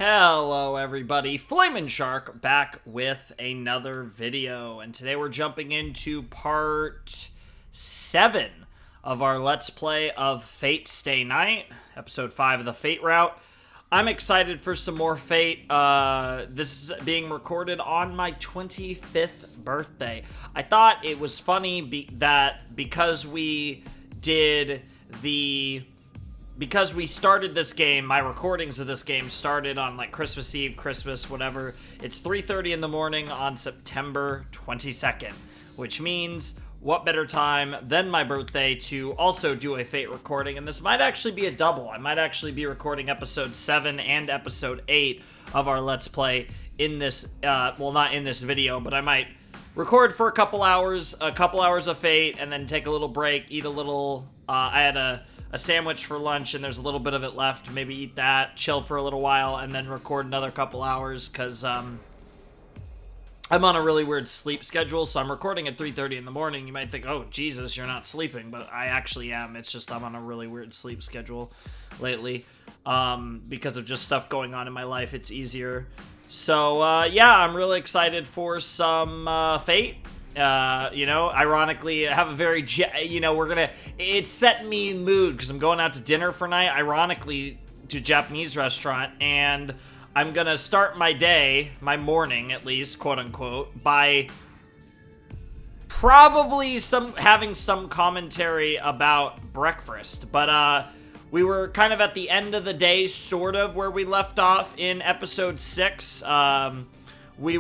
Hello everybody, Flamin' Shark back with another video, and today we're jumping into part 7 of our Let's Play of Fate Stay Night, episode 5 of the Fate route. I'm excited for some more Fate. This is being recorded on my 25th birthday. I thought it was funny that because we started this game, my recordings of this game started on like Christmas Eve, Christmas, whatever. It's 3:30 in the morning on September 22nd, which means what better time than my birthday to also do a Fate recording, and this might actually be a double. I might actually be recording episode 7 and episode 8 of our Let's Play in this, well, not in this video, but I might record for a couple hours of Fate, and then take a little break, eat a little, I had a sandwich for lunch, and there's a little bit of it left. Maybe eat that, chill for a little while, and then record another couple hours, because I'm on a really weird sleep schedule, so I'm recording at 3:30 in the morning. You might think, oh, Jesus, you're not sleeping, but I actually am. It's just I'm on a really weird sleep schedule lately, because of just stuff going on in my life. It's easier. So, yeah, I'm really excited for some Fate. Ironically, I have a very, it's setting me in mood because I'm going out to dinner for night, ironically, to a Japanese restaurant, and I'm gonna start my day, my morning at least, quote unquote, by probably having some commentary about breakfast, but, we were kind of at the end of the day, sort of, where we left off in episode 6, we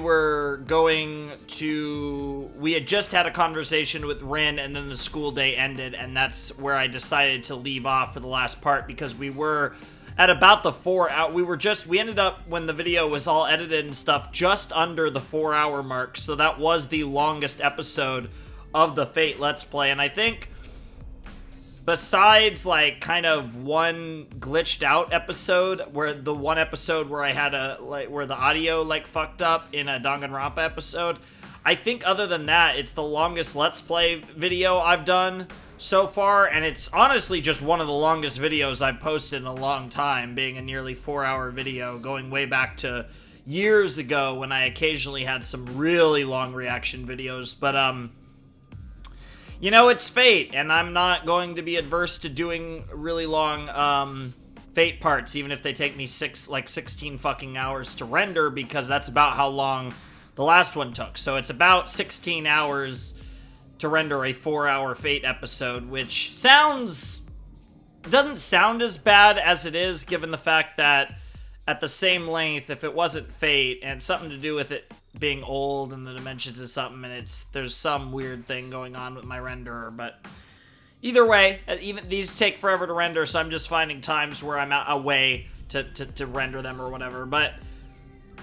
had just had a conversation with Rin, and then the school day ended, and that's where I decided to leave off for the last part, because we were at about the 4 hour, we ended up, when the video was all edited and stuff, just under the 4 hour mark, so that was the longest episode of the Fate Let's Play, and I think, besides, like, kind of one glitched out episode, where I had where the audio, like, fucked up in a Danganronpa episode, I think other than that, it's the longest Let's Play video I've done so far, and it's honestly just one of the longest videos I've posted in a long time, being a nearly 4 hour video, going way back to years ago when I occasionally had some really long reaction videos, but, it's Fate, and I'm not going to be adverse to doing really long, Fate parts, even if they take me 16 fucking hours to render, because that's about how long the last one took. So it's about 16 hours to render a 4 hour Fate episode, which doesn't sound as bad as it is, given the fact that at the same length, if it wasn't Fate, and it's something to do with it being old and the dimensions is something, and there's some weird thing going on with my renderer, but either way, even these take forever to render, so I'm just finding times where I'm away to render them or whatever. But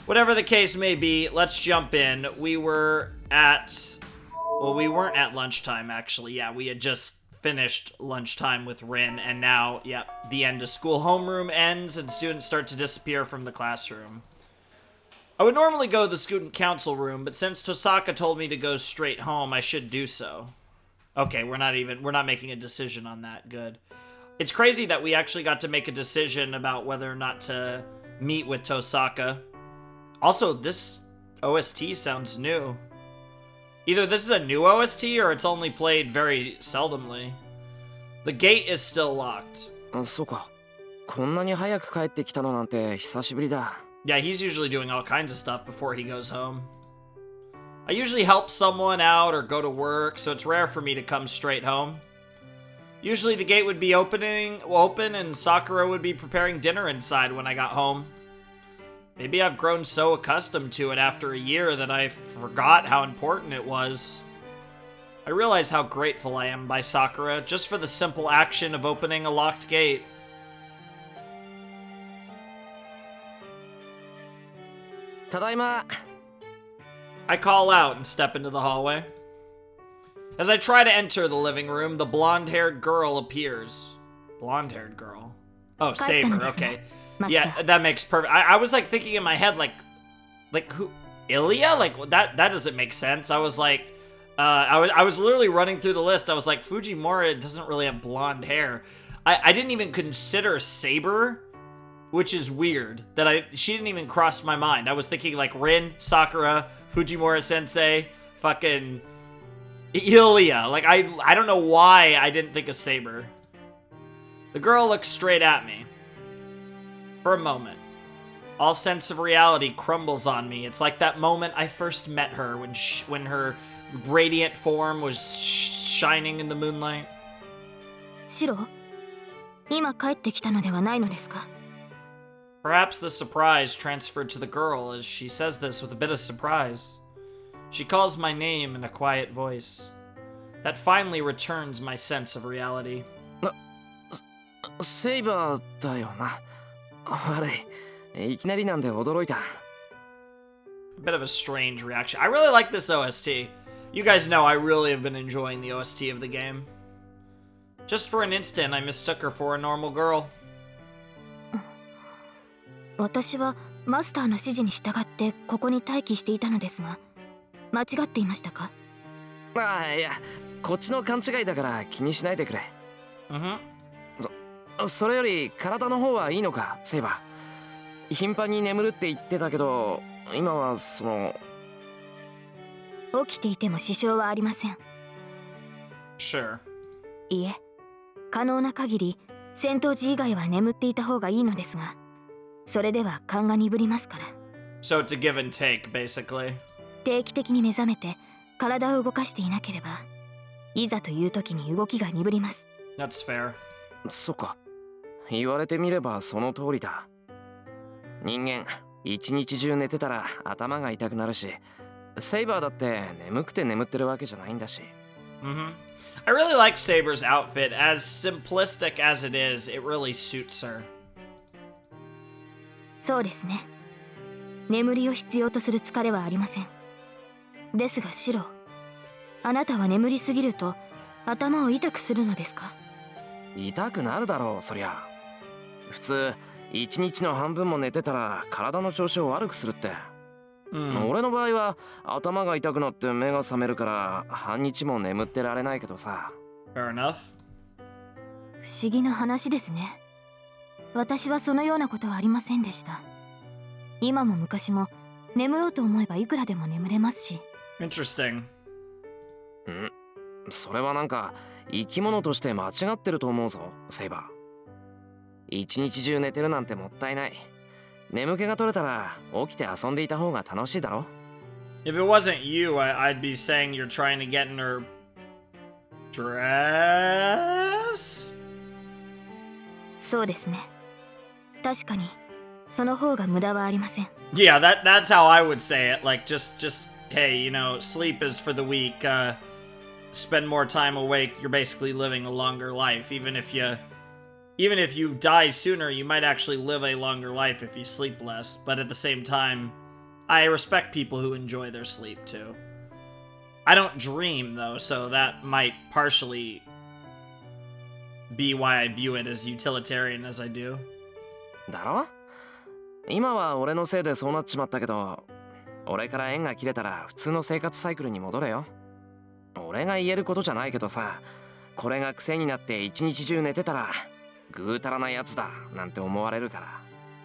whatever the case may be, let's jump in. We weren't at lunchtime, actually. Yeah, we had just finished lunchtime with Rin, and now, the end of school homeroom ends and students start to disappear from the classroom. I would normally go to the student council room, but since Tosaka told me to go straight home, I should do so. Okay, we're not making a decision on that. Good. It's crazy that we actually got to make a decision about whether or not to meet with Tosaka. Also, this OST sounds new. Either this is a new OST or it's only played very seldomly. The gate is still locked. そうか。こんなに早く帰ってきたのなんて久しぶりだ。Yeah, he's usually doing all kinds of stuff before he goes home. I usually help someone out or go to work, so it's rare for me to come straight home. Usually the gate would be open and Sakura would be preparing dinner inside when I got home. Maybe I've grown so accustomed to it after a year that I forgot how important it was. I realize how grateful I am by Sakura just for the simple action of opening a locked gate. Tadaima. I call out and step into the hallway. As I try to enter the living room, the blonde-haired girl appears. Blonde-haired girl? Oh, Saber, okay. Yeah, that makes perfect. I was like thinking in my head, like who? Ilya? Like that doesn't make sense. I was like, I was literally running through the list. I was like, Fujimura doesn't really have blonde hair. I didn't even consider Saber which is weird that she didn't even cross my mind. I was thinking like Rin, Sakura, Fujimura Sensei, fucking Ilya. Like I don't know why I didn't think of Saber. The girl looks straight at me. For a moment, all sense of reality crumbles on me. It's like that moment I first met her when her radiant form was shining in the moonlight. シロ、今帰ってきたのではないのですか? Perhaps the surprise transferred to the girl as she says this with a bit of surprise. She calls my name in a quiet voice. That finally returns my sense of reality. セイバーだよな。悪い。いきなりなんで驚いた。A bit of a strange reaction. I really like this OST. You guys know I really have been enjoying the OST of the game. Just for an instant, I mistook her for a normal girl. 私はマスターの指示に従ってここに待機していたのですが、間違っていましたか? ああ、いや、こっちの勘違いだから気にしないでくれ。それより体の方はいいのか、セイバー。頻繁に眠るって言ってたけど、今はその起きていても支障はありません。Sure. いえ、可能な限り戦闘時以外は眠っていた方がいいのですが、それでは勘が鈍りますから。So it's a give and take, basically. 定期的に目覚めて体を動かしていなければ、いざという時に動きが鈍ります。That's fair. そっか。言われてみればその通りだ。人間一日中寝てたら頭が痛くなるし、セイバーだって眠くて眠ってるわけじゃないんだし。I really like Saber's outfit. As simplistic as it is, it really suits her. そうですね。眠りを必要とする疲れはありません。ですがシロ、あなたは眠りすぎると頭を痛くするのですか? 痛くなるだろう、そりゃ。普通一日の半分も寝てたら体の調子を悪くするって。俺の場合は頭が痛くなって目が覚めるから半日も眠ってられないけどさ。Fair enough. 不思議な話ですね。私はそのようなことはありませんでした。今も昔も眠ろうと思えばいくらでも眠れますし。Interesting. それはなんか生き物として間違ってると思うぞ、セイバー。一日中寝てるなんてもったいない。眠気が取れたら起きて遊んでいた方が楽しいだろ。 If it wasn't you, I'd be saying you're trying to get in her dress? そうですね。確かにその方が無駄はありません。Yeah, that's how I would say it. Like, just hey, you know, sleep is for the weak. Spend more time awake. You're basically living a longer life. Even if you die sooner, you might actually live a longer life if you sleep less. But at the same time, I respect people who enjoy their sleep too. I don't dream though, so that might partially be why I view it as utilitarian as I do. だろ？今は俺のせいでそうなっちまったけど、俺から縁が切れたら普通の生活サイクルに戻れよ。俺が言えることじゃないけどさ、これが癖になって一日中寝てたらぐうたらなやつだなんて思われるから。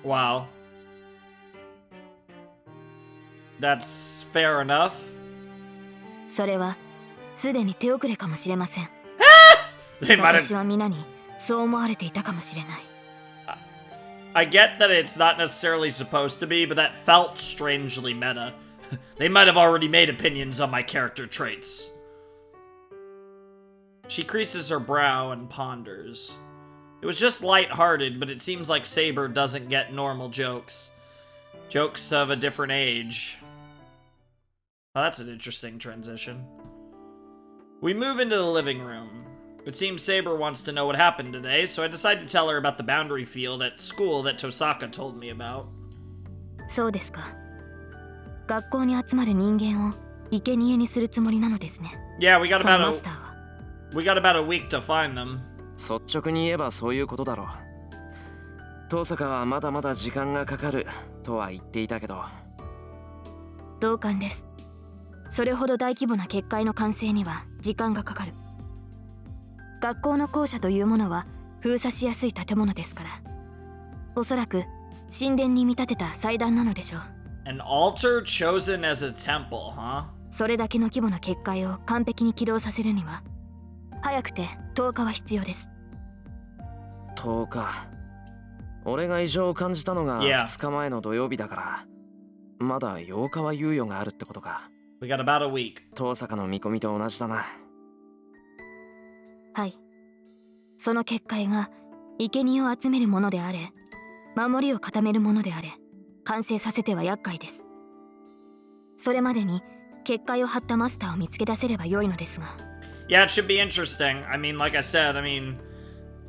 Wow. That's fair enough. それはすでに手遅れかもしれません。私は皆にそう思われていたかもしれない。I get that it's not necessarily supposed to be, but that felt strangely meta. They might have already made opinions on my character traits. She creases her brow and ponders. It was just light-hearted, but it seems like Saber doesn't get normal jokes. Jokes of a different age. Oh, that's an interesting transition. We move into the living room. It seems Saber wants to know what happened today, so I decide to tell her about the boundary field at school that Tosaka told me about. そうですか。学校に集まる人間を生贄にするつもりなのですね。Yeah, we got そのマスターは。we got about a week to find them. 率直に言えばそういうことだろう。遠坂はまだまだ時間がかかるとは言っていたけど。同感です。それほど大規模な結界の完成には時間がかかる。学校の校舎というものは封鎖しやすい建物ですから、おそらく神殿に見立てた祭壇なのでしょう。 An altar chosen as a temple, huh? それだけの規模な結界を完璧に起動させるには早くて10日は必要です。10日。俺が異常を感じたのが Yeah. 2日前の土曜日だからまだ8日は猶予があるってことか。 We got about a week. 遠坂の見込みと同じだな。はい。その結界が生贄を集めるものであれ、守りを固めるものであれ、完成させては厄介です。それまでに結界を張ったマスターを見つけ出せれば良いのですが。 Yeah, it should be interesting. I mean, like I said,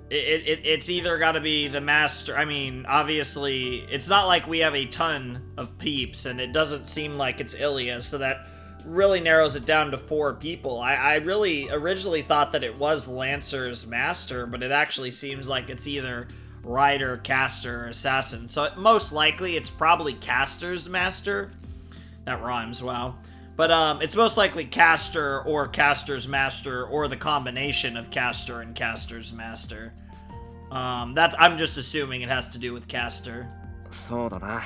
it's either got to be the master. I mean, obviously, it's not like we have a ton of peeps, and it doesn't seem like it's Ilya, so that really narrows it down to 4 people. I really originally thought that it was Lancer's master, but it actually seems like it's either Rider, Caster, or Assassin. So most likely, it's probably Caster's master. That rhymes, wow. But it's most likely Caster or Caster's master, or the combination of Caster and Caster's master. I'm just assuming it has to do with Caster. そうだな。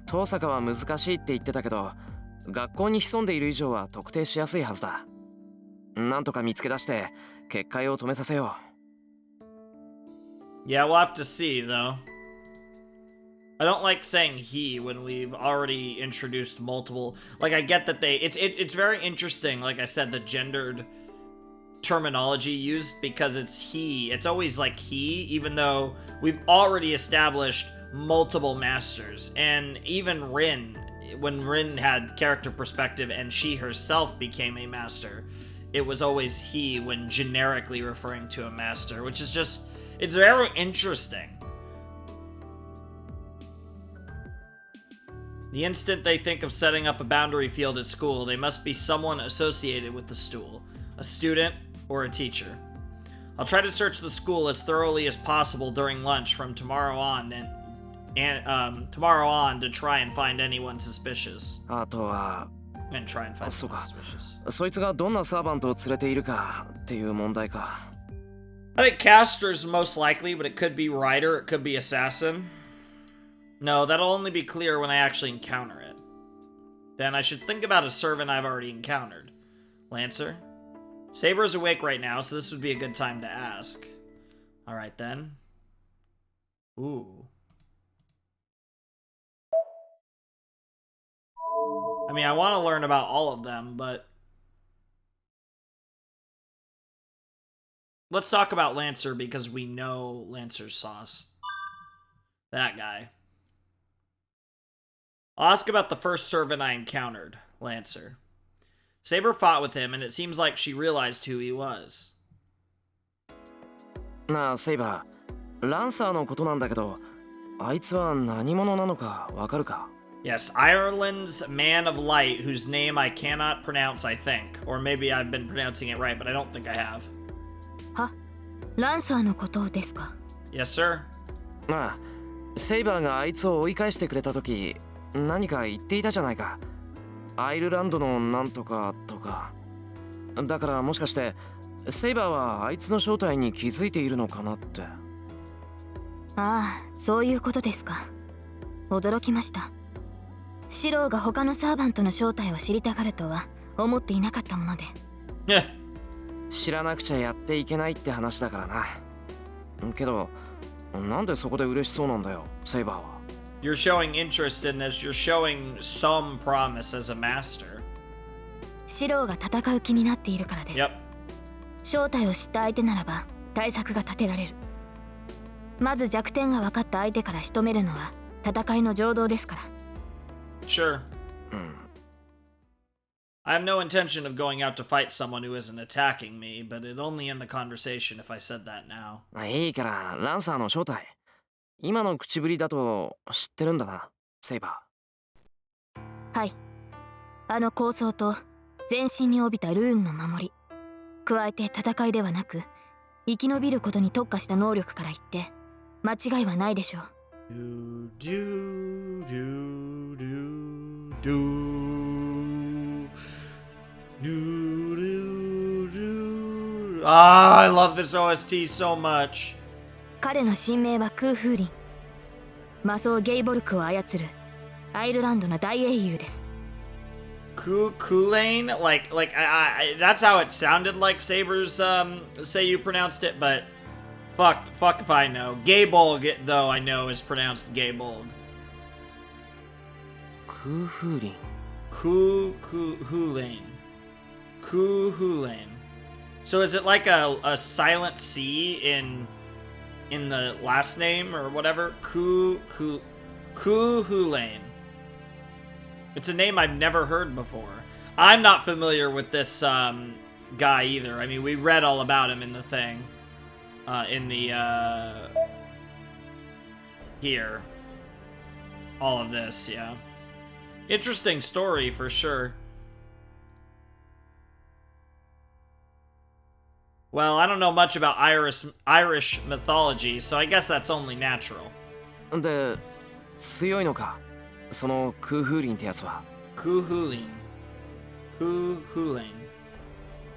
遠坂は難しいって言ってたけど学校に潜んでいる以上は特定しやすいはずだ。なんとか見つけ出して結界を止めさせよう。 Yeah, we'll have to see, though. I don't like saying he when we've already introduced multiple. Like, I get that it's very interesting, like I said, the gendered terminology used, because it's he. It's always like he, even though we've already established multiple masters. And even Rin, when Rin had character perspective and she herself became a master, it was always he when generically referring to a master, which is just, it's very interesting. The instant they think of setting up a boundary field at school, they must be someone associated with the stool, a student or a teacher. I'll try to search the school as thoroughly as possible during lunch from tomorrow on tomorrow on to try and find anyone suspicious. あとは And try and find そう someone か。 suspicious. そいつがどんなサーバントを連れているかっていう問題か。 I think Caster's most likely, but it could be Rider, it could be Assassin. No, that'll only be clear when I actually encounter it. Then I should think about a servant I've already encountered. Lancer? Saber's awake right now, so this would be a good time to ask. Alright then. Ooh. I mean, I want to learn about all of them, but... let's talk about Lancer because we know Lancer's sauce. That guy. I'll ask about the first servant I encountered, Lancer. Saber fought with him, and it seems like she realized who he was. なあセイバー、ランサーのことなんだけど、あいつは何者なのかわかるか？ Yes, Ireland's man of light, whose name I cannot pronounce, I think. Or maybe I've been pronouncing it right, but I don't think I have. は、ランサーのことですか？ Yes, sir. なあ、セイバーがあいつを追い返してくれた時、何か言っていたじゃないか。アイルランドのなんとかとか。だからもしかしてセイバーはあいつの正体に気づいているのかなって。ああ、そういうことですか。驚きました。シローが他のサーバントの正体を知りたがるとは思っていなかったもので。知らなくちゃやっていけないって話だからな。けど、なんでそこで嬉しそうなんだよ、セイバーは。You're showing interest in this. You're showing some promise as a master. シローが戦う気になっているからです。Yep. 正体を知った相手ならば対策が立てられる。まず弱点が分かった相手から仕留めるのは戦いの常道ですから。Sure. I have no intention of going out to fight someone who isn't attacking me, but it'd only end the conversation if I said that now. いいから、ランサーの正体。今の口ぶりだと知ってるんだな、セイバー。はい。あの構想と全身に帯びたルーンの守り。加えて戦いではなく、生き延びることに特化した能力から言って、間違いはないでしょう。Ah, I love this OST so much. 彼の新名は空風林。魔装ゲイボルクを操るアイルランドの大英雄です。Kulane? That's how it sounded like Saber's, say you pronounced it, but fuck if I know. Gaybolg, though, I know is pronounced Gaybolg. 空風林 Kulane. Kulane. So is it like a silent C in the last name or whatever? Kulane. It's a name I've never heard before. I'm not familiar with this guy either. I mean, we read all about him in the thing. In the, here. All of this, yeah. Interesting story, for sure. Well, I don't know much about Irish mythology, so I guess that's only natural. で、強いのかその空風林ってやつは。Kuhulane.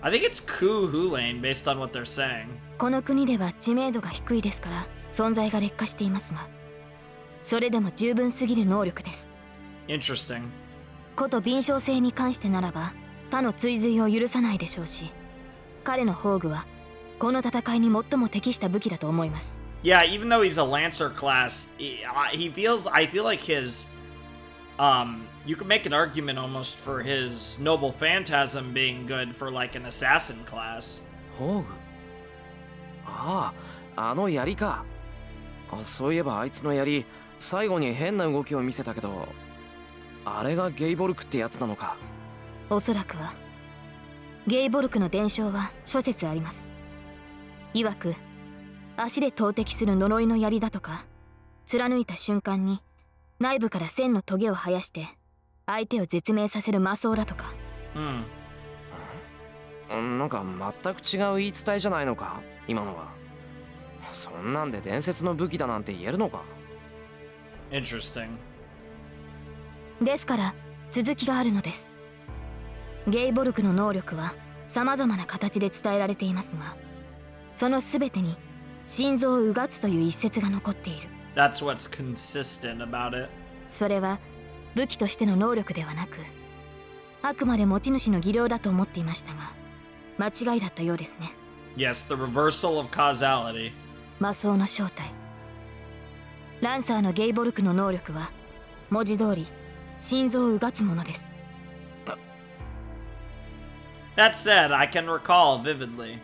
I think it's Kuhulane based on what they're saying. この国では知名度が低いですから存在が劣化していますが、それでも十分すぎる能力です。Interesting. こと敏捷性に関してならば他の追随を許さないでしょうし、彼の宝具はこの戦いに最も適した武器だと思います。Yeah, even though he's a Lancer class, I feel like his, you could make an argument almost for his Noble Phantasm being good for like an assassin class. 宝具ああ、あの槍か。そういえばあいつの槍、最後に変な動きを見せたけど、あれがゲイボルクってやつなのか。おそらくは。ゲイボルクの伝承は諸説あります。曰く足で投擲する呪いの槍だとか、貫いた瞬間に内部から線のトゲを生やして相手を絶命させる魔装だとか。なんか全く違う言い伝えじゃないのか今のは。そんなんで伝説の武器だなんて言えるのか。 Interesting. ですから続きがあるのです。ゲイボルクの能力は様々な形で伝えられていますが、その全てに心臓をうがつという一節が残っている。 That's what's consistent about it. それは武器としての能力ではなく、あくまで持ち主の技量だと思っていましたが、間違いだったようですね。 Yes, the reversal of causality. 魔装の正体。ランサーのゲイボルクの能力は文字通り心臓をうがつものです。 That said, I can recall vividly.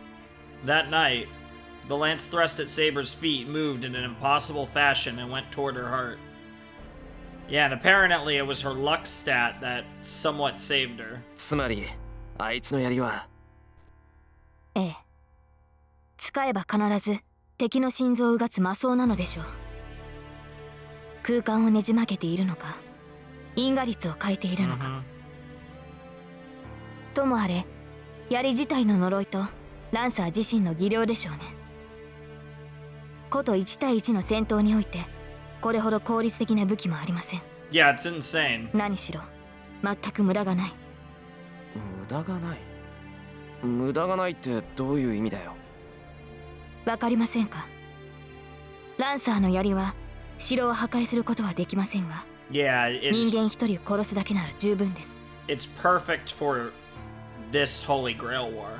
That night, the lance thrust at Saber's feet moved in an impossible fashion and went toward her heart. Yeah, and apparently it was her luck stat that somewhat saved her. つまりあいつの槍は。ええ。使えば必ず敵の心臓をうがつ魔装なのでしょう。空間をねじ曲げているのか、因果率を変えているのか。ともあれ、槍自体の呪いとランサー自身の技量でしょうね。こと1対1の戦闘においてこれほど効率的な武器もありません。 Yeah, it's insane. 何しろ全く無駄がない。無駄がない。無駄がないってどういう意味だよ。わかりませんか。ランサーの槍は城を破壊することはできませんが、 Yeah, 人間一人を殺すだけなら十分です。 it's perfect for this Holy Grail War.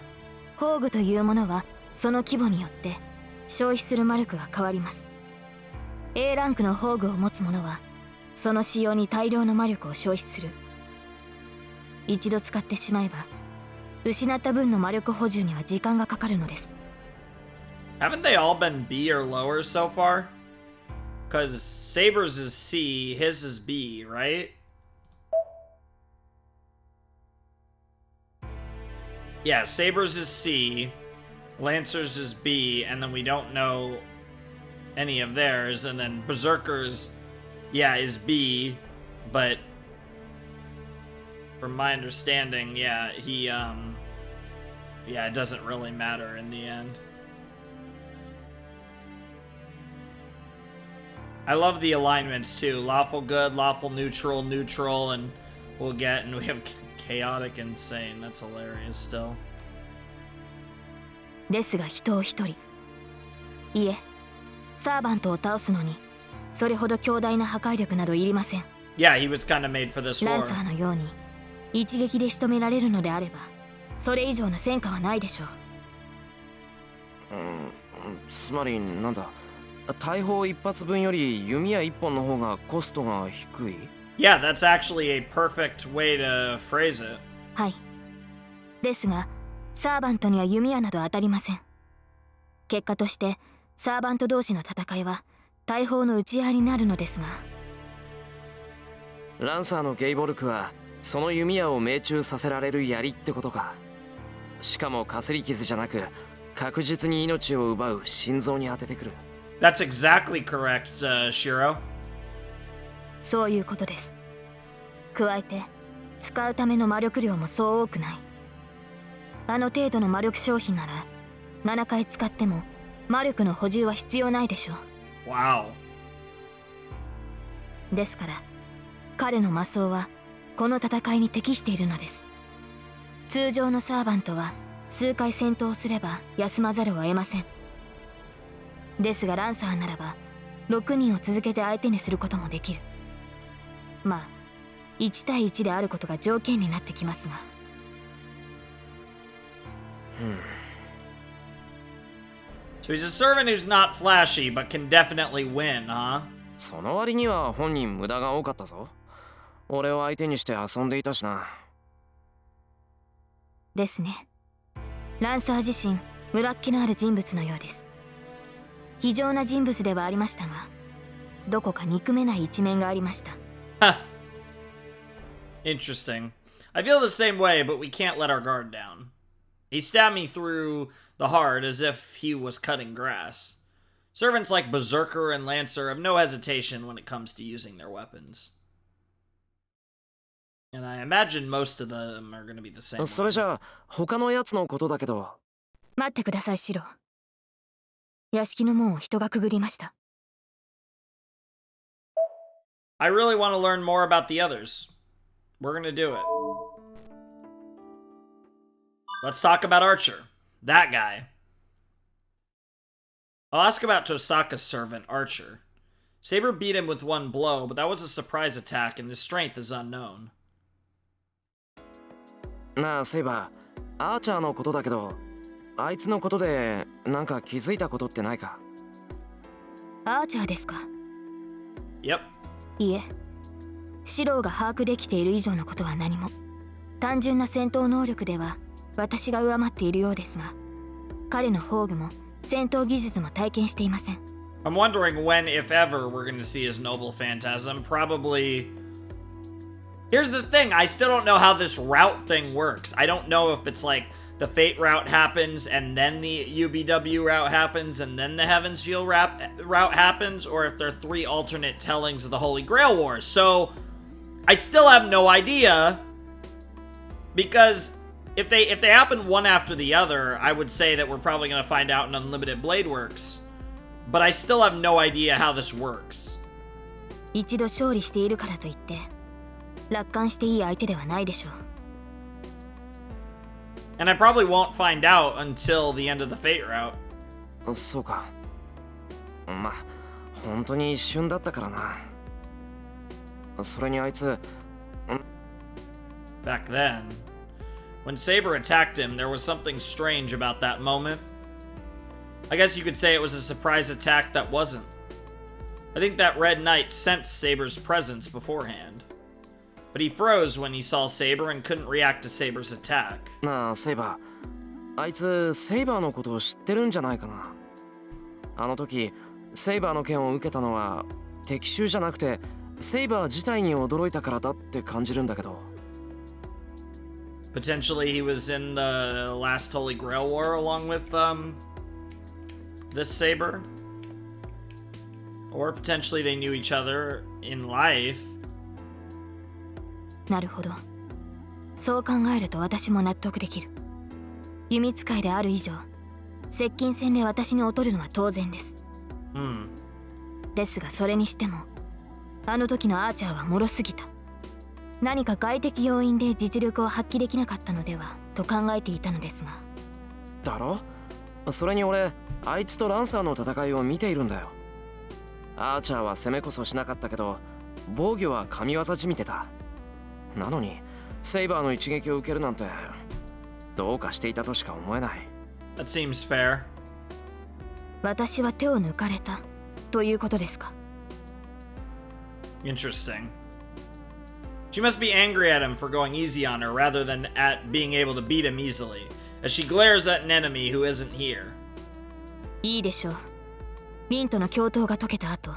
宝具というものはその規模によって消費する魔力が変わります。 A ランクの宝具を持つ者はその使用に大量の魔力を消費する。一度使ってしまえば失った分の魔力補充には時間がかかるのです。 Haven't they all been B or lower so far? Because Saber's is C, his is B, right? Yeah, Saber's is C, Lancer's is B, and then we don't know any of theirs, and then Berserker's, yeah, is B, but from my understanding, yeah, yeah, it doesn't really matter in the end. I love the alignments too. Lawful good, lawful neutral, neutral, and we have chaotic insane. That's hilarious still. ですが人を一人、いえ、サーバントを倒すのにそれほど強大な破壊力などいりません。 Yeah, he was kind of made for this ラン war. サーのように一撃で仕留められるのであれば、それ以上の戦果はないでしょう。つまりなんだ、大砲一発分より弓矢一本の方がコストが低い？ Yeah, that's actually a perfect way to phrase it. はい。ですが、サーバントには弓矢など当たりません。結果として、サーバント同士の戦いは大砲の撃ち合いになるのですが。ランサーのゲイボルクはその弓矢を命中させられる槍ってことか。しかもかすり傷じゃなく確実に命を奪う心臓に当ててくる。 That's exactly correct, Shiro. そういうことです。加えて使うための魔力量もそう多くない。あの程度の魔力商品なら7回使っても魔力の補充は必要ないでしょう。 Wow. ですから彼の魔装はこの戦いに適しているのです。通常のサーバントは数回戦闘すれば休まざるを得ません。ですがランサーならば6人を続けて相手にすることもできる。まあ1対1であることが条件になってきますが。So he's a servant who's not flashy, but can definitely win, huh? その割には本人無駄が多かったぞ。俺を相手にして遊んでいたしな。ですね。ランサー自身村っ気のある人物のようです。非常な人物ではありましたが、どこか憎めない一面がありました。Interesting. I feel the same way, but we can't let our guard down. He stabbed me through the heart as if he was cutting grass. Servants like Berserker and Lancer have no hesitation when it comes to using their weapons. And I imagine most of them are going to be the same. それじゃあ他のやつのことだけど。待ってください、シロ。屋敷の門を人がくぐりました。I really want to learn more about the others. We're going to do it. Let's talk about Archer. That guy. I'll ask about Tosaka's servant, Archer. Saber beat him with one blow, but that was a surprise attack and his strength is unknown. なあセイバー、アーチャーのことだけど、あいつのことでなんか気づいたことってないか？アーチャーですか？ Yep. いえ、シローが把握できている以上のことは何も。単純な戦闘能力では私が上回っているようですが、彼の宝具も戦闘技術も体験していません。I'm wondering when, if ever, we're going to see his noble phantasm. Probably... Here's the thing, I still don't know how this route thing works. I don't know if it's like the Fate route happens and then the UBW route happens and then the Heaven's Feel route happens, or if there are 3 alternate tellings of the Holy Grail Wars. So, I still have no idea, because if they happen one after the other, I would say that we're probably going to find out in Unlimited Blade Works. But I still have no idea how this works. 一度勝利しているからといって楽観していい相手ではないでしょう。 And I probably won't find out until the end of the Fate route. そうか。まあ本当に一瞬だったからな。それにあいつ。Back then, when Saber attacked him, there was something strange about that moment. I guess you could say it was a surprise attack that wasn't. I think that Red Knight sensed Saber's presence beforehand. But he froze when he saw Saber and couldn't react to Saber's attack. なあセイバー、あいつセイバーのことを知ってるんじゃないかな。あの時セイバーの剣を受けたのは敵襲じゃなくてセイバー自体に驚いたからだって感じるんだけど。Potentially he was in the last Holy Grail War along with this Saber. Or potentially they knew each other in life. なるほど。そう考えると私も納得できる。弓使いである以上、接近戦で私に劣るのは当然です。ですがそれにしても、あの時のアーチャーは脆すぎた。何か外的要因で実力を発揮できなかったのではと考えていたのですが。だろ？それに俺、あいつとランサーの戦いを見ているんだよ。アーチャーは攻めこそしなかったけど防御は神業じみてた。なのにセイバーの一撃を受けるなんてどうかしていたとしか思えない。 That seems fair. 私は手を抜かれたということですか？ Interesting. She must be angry at him for going easy on her rather than at being able to beat him easily, as she glares at an enemy who isn't here. いいでしょう。ミンとの共闘が解けた後、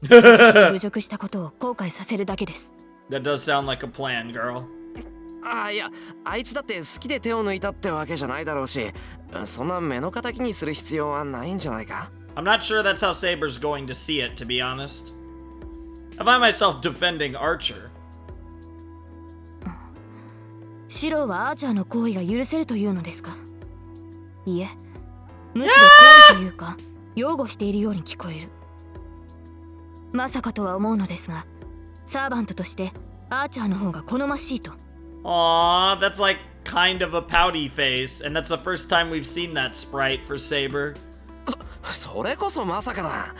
私を侮辱したことを後悔させるだけです。That does sound like a plan, girl. いや、あいつだって好きで手を抜いたってわけじゃないだろうし、そんな目の敵にする必要はないんじゃないか。 I'm not sure that's how Saber's going to see it, to be honest. I find myself defending Archer. シローはアーチャーの行為が許せるというのですか？いえ、むしろ怖いというか擁護しているように聞こえる。まさかとは思うのですが、サーバントとしてアーチャーの方が好ましいと。Aww, that's like kind of a pouty face, and that's the first time we've seen that sprite for Saber. それこそまさかだ。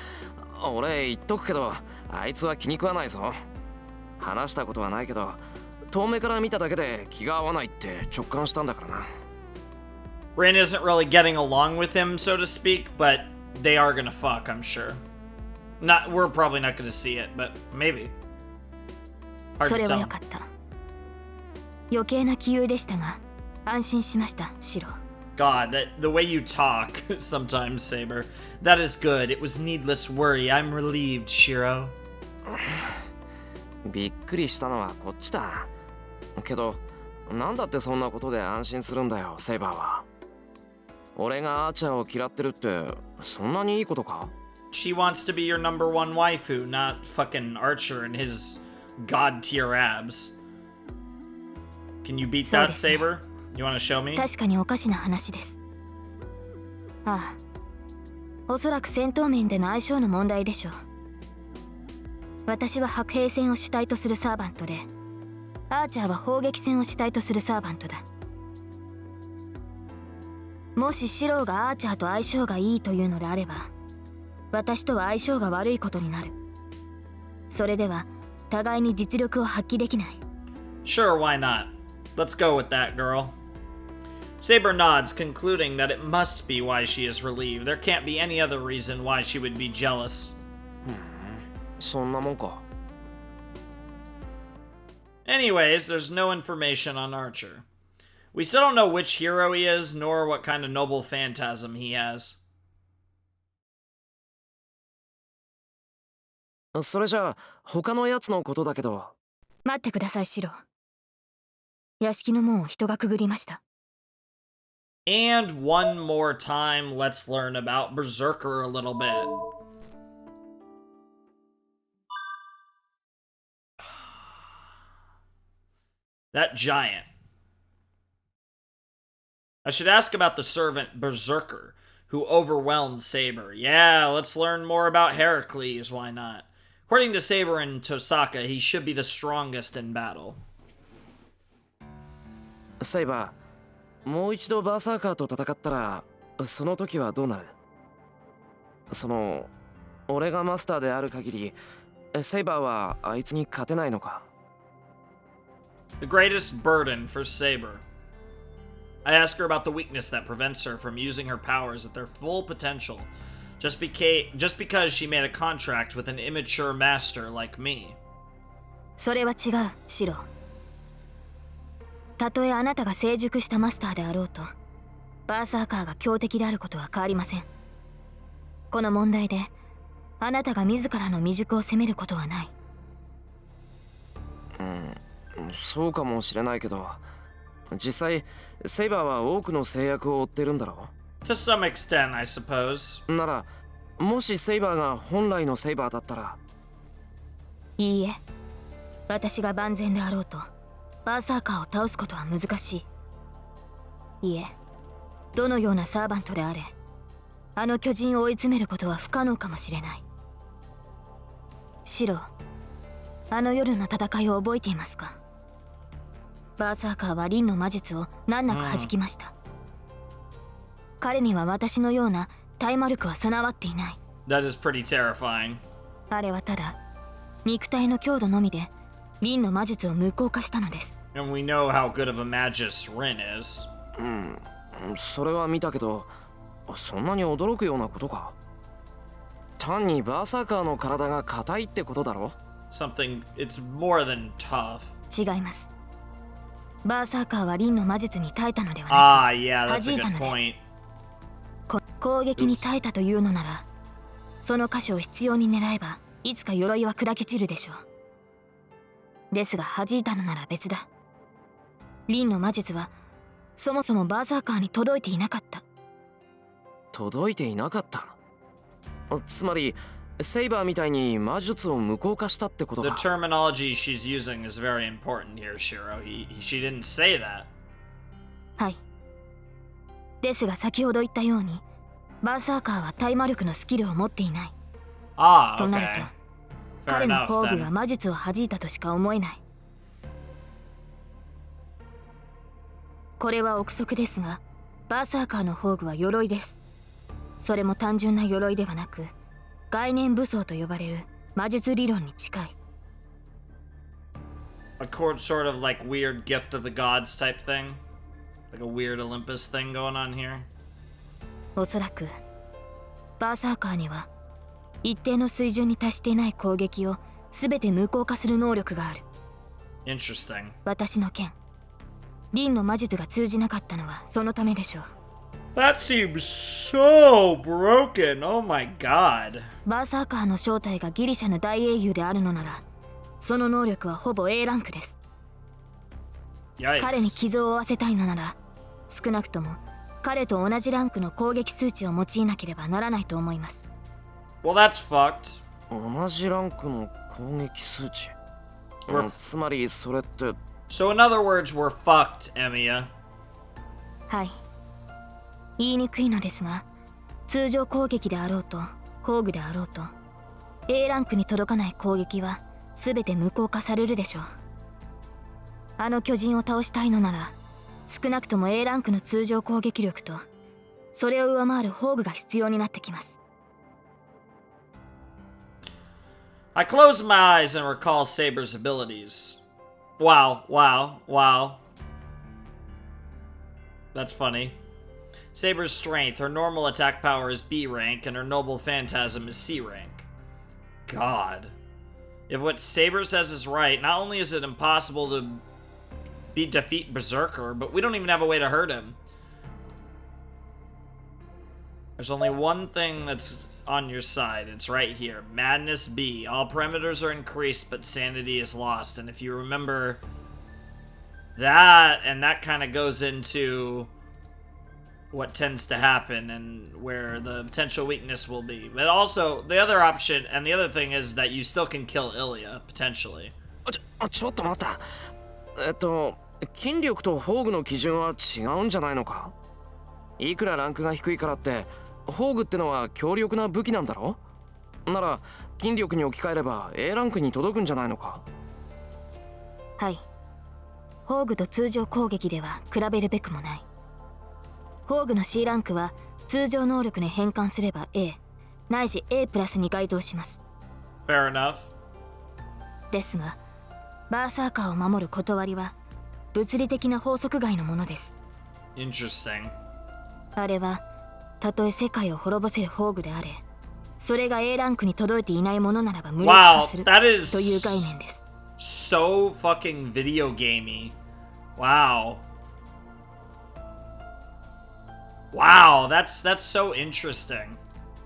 俺言っとくけど、あいつは気に食わないぞ。話したことはないけど、遠目から見ただけで気が合わないって直感したんだからな。Rin isn't really getting along with him, so to speak, but they are gonna fuck, I'm sure. We're probably not gonna see it, but maybe. そ Hard れ to は tell. よかった。余計な気憂でしたが、安心しました、シロ。God, the way you talk sometimes, Saber. That is good. It was needless worry. I'm relieved, Shiro. びっくりしたのはこっちだ。けど、なんだってそんなことで安心するんだよ、セイバーは。俺がアーチャーを嫌ってるってそんなにいいことか？ She wants to be your number one waifu, not fucking Archer and his god tier abs. Can you beat that, Saber? You want to show me? 確かにおかしな話です。ああ、おそらく戦闘面での相性の問題でしょう。私は白兵戦を主体とするサーバントで、アーチャーは砲撃戦を主体とするサーバントだ。もしシローがアーチャーと相性がいいというのであれば、私とは相性が悪いことになる。それでは互いに実力を発揮できない。Sure, why not? Let's go with that, girl. Saber nods, concluding that it must be why she is relieved. There can't be any other reason why she would be jealous. そんなもんか。Anyways, there's no information on Archer. We still don't know which hero he is, nor what kind of noble phantasm he has. それじゃあ他のやつのことだけど。待ってください、シロ。屋敷の門を人がくぐりました。And one more time, let's learn about Berserker a little bit. That giant. I should ask about the servant Berserker, who overwhelmed Saber. Yeah, let's learn more about Heracles, why not? According to Saber and Tosaka, he should be the strongest in battle. セイバー、もう一度バーサーカーと戦ったら、その時はどうなる？俺がマスターである限り、セイバーはあいつに勝てないのか？ The greatest burden for Saber. I ask her about the weakness that prevents her from using her powers at their full potential, just because she made a contract with an immature master like me. それは違う、シロ。たとえあなたが成熟したマスターであろうと、バーサーカーが強敵であることは変わりません。この問題で、あなたが自らの未熟を責めることはない。そうかもしれないけど、実際セイバーは多くの制約を負ってるんだろう。 To some extent, I suppose. なら、もしセイバーが本来のセイバーだったら。いいえ、私が万全であろうとバーサーカーを倒すことは難しい。いえ、どのようなサーバントであれ、あの巨人を追い詰めることは不可能かもしれない。シロ、あの夜の戦いを覚えていますか？バーサーカーはリンの魔術を難なく弾きました。彼には私のような大魔力は備わっていない。That is pretty terrifying. あれはただ肉体の強度のみでリンの魔術を無効化したのです。 And we know how good of a magus Rin is. それは見たけど、そんなに驚くようなことか。単にバーサーカーの体が硬いってことだろ。 Something, it's more than tough. 違います。バーサーカーはリンの魔術に耐えたのではなく、 Yeah, that's a 弾いた good のです。 point. 攻撃に耐えたというのなら、その箇所を必要に狙えばいつか鎧は砕け散るでしょう。ですが弾いたのなら別だ。リンの魔術はそもそもバーサーカーに届いていなかった。届いていなかった。つまりセイバーみたいに魔術を無効化したってこと The か。 terminology she's using is very important here, Shiro. She didn't say that. はい。ですが先ほど言ったようにバーサーカーは対魔力のスキルを持っていない。となると Okay. 彼 Fair の enough 防具は then. 魔術を弾いたとしか思えない。これは憶測ですが、バーサーカーの防具は鎧です。それも単純な鎧ではなく、概念武装と呼ばれる魔術理論に近い。A sort of like weird gift of the gods type thing. Like a weird Olympus thing going on here. おそらくバーサーカーには一定の水準に達していない攻撃を全て無効化する能力がある。 Interesting. 私の剣リンの魔術が通じなかったのはそのためでしょう。 That seems so broken. Oh my god. バーサーカーの正体がギリシャの大英雄であるのなら、その能力はほぼ A ランクです。 Yikes. 彼に傷を負わせたいのなら、少なくとも彼と同じランクの攻撃数値を用いなければならないと思います。 Well, that's fucked. 同じランクの攻撃数値。つまりそれって。 So in other words, we're fucked, Emiya. はい。言いにくいのですが、通常攻撃であろうと宝具であろうと A ランクに届かない攻撃は全て無効化されるでしょう。あの巨人を倒したいのなら、少なくとも A ランクの通常攻撃力とそれを上回る宝具が必要になってきます。 I close my eyes and recall Saber's abilities. Wow, wow, wow. That's funny. Saber's strength. Her normal attack power is B rank, and her noble phantasm is C rank. God. If what Saber says is right, not only is it impossible to defeat Berserker, but we don't even have a way to hurt him. There's only one thing that's on your side. It's right here. Madness B. All parameters are increased, but sanity is lost. And if you remember that, and that kind of goes into what tends to happen and where the potential weakness will be. But also, the other option, and the other thing is that you still can kill Ilya, potentially. ちょっと待った。筋力と宝具の基準は違うんじゃないのか。いくらランクが低いからって宝具ってのは強力な武器なんだろ。なら筋力に置き換えれば A ランクに届くんじゃないのか。はい。宝具と通常攻撃では比べるべくもない。宝具の C ランクは通常能力に変換すれば A ないし A プラスに該当します。 Fair enough. ですがバーサーカーを守る断りは物理的な法則外のものです。 Interesting. あれはたとえ世界を滅ぼせる宝具であれ、それが A ランクに届いていないものならば無力化するという概念です。 So fucking video gamey. Wow. Wow, that's so interesting.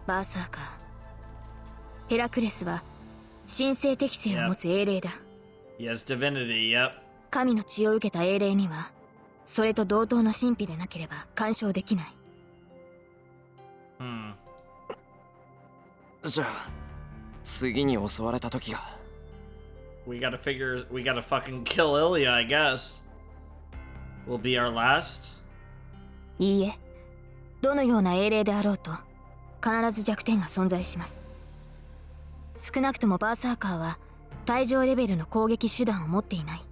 バーサーカーヘラクレスは神聖適性を持つ英霊だ。 He has divinity, yep. 神の血を受けた英霊にはそれと同等の神秘でなければ干渉できない。じゃあ次に襲われた時が。 We gotta fucking kill Ilya, I guess. Will be our last? いいえ、どのような英霊であろうと必ず弱点が存在します。少なくともバーサーカーは対上レベルの攻撃手段を持っていない。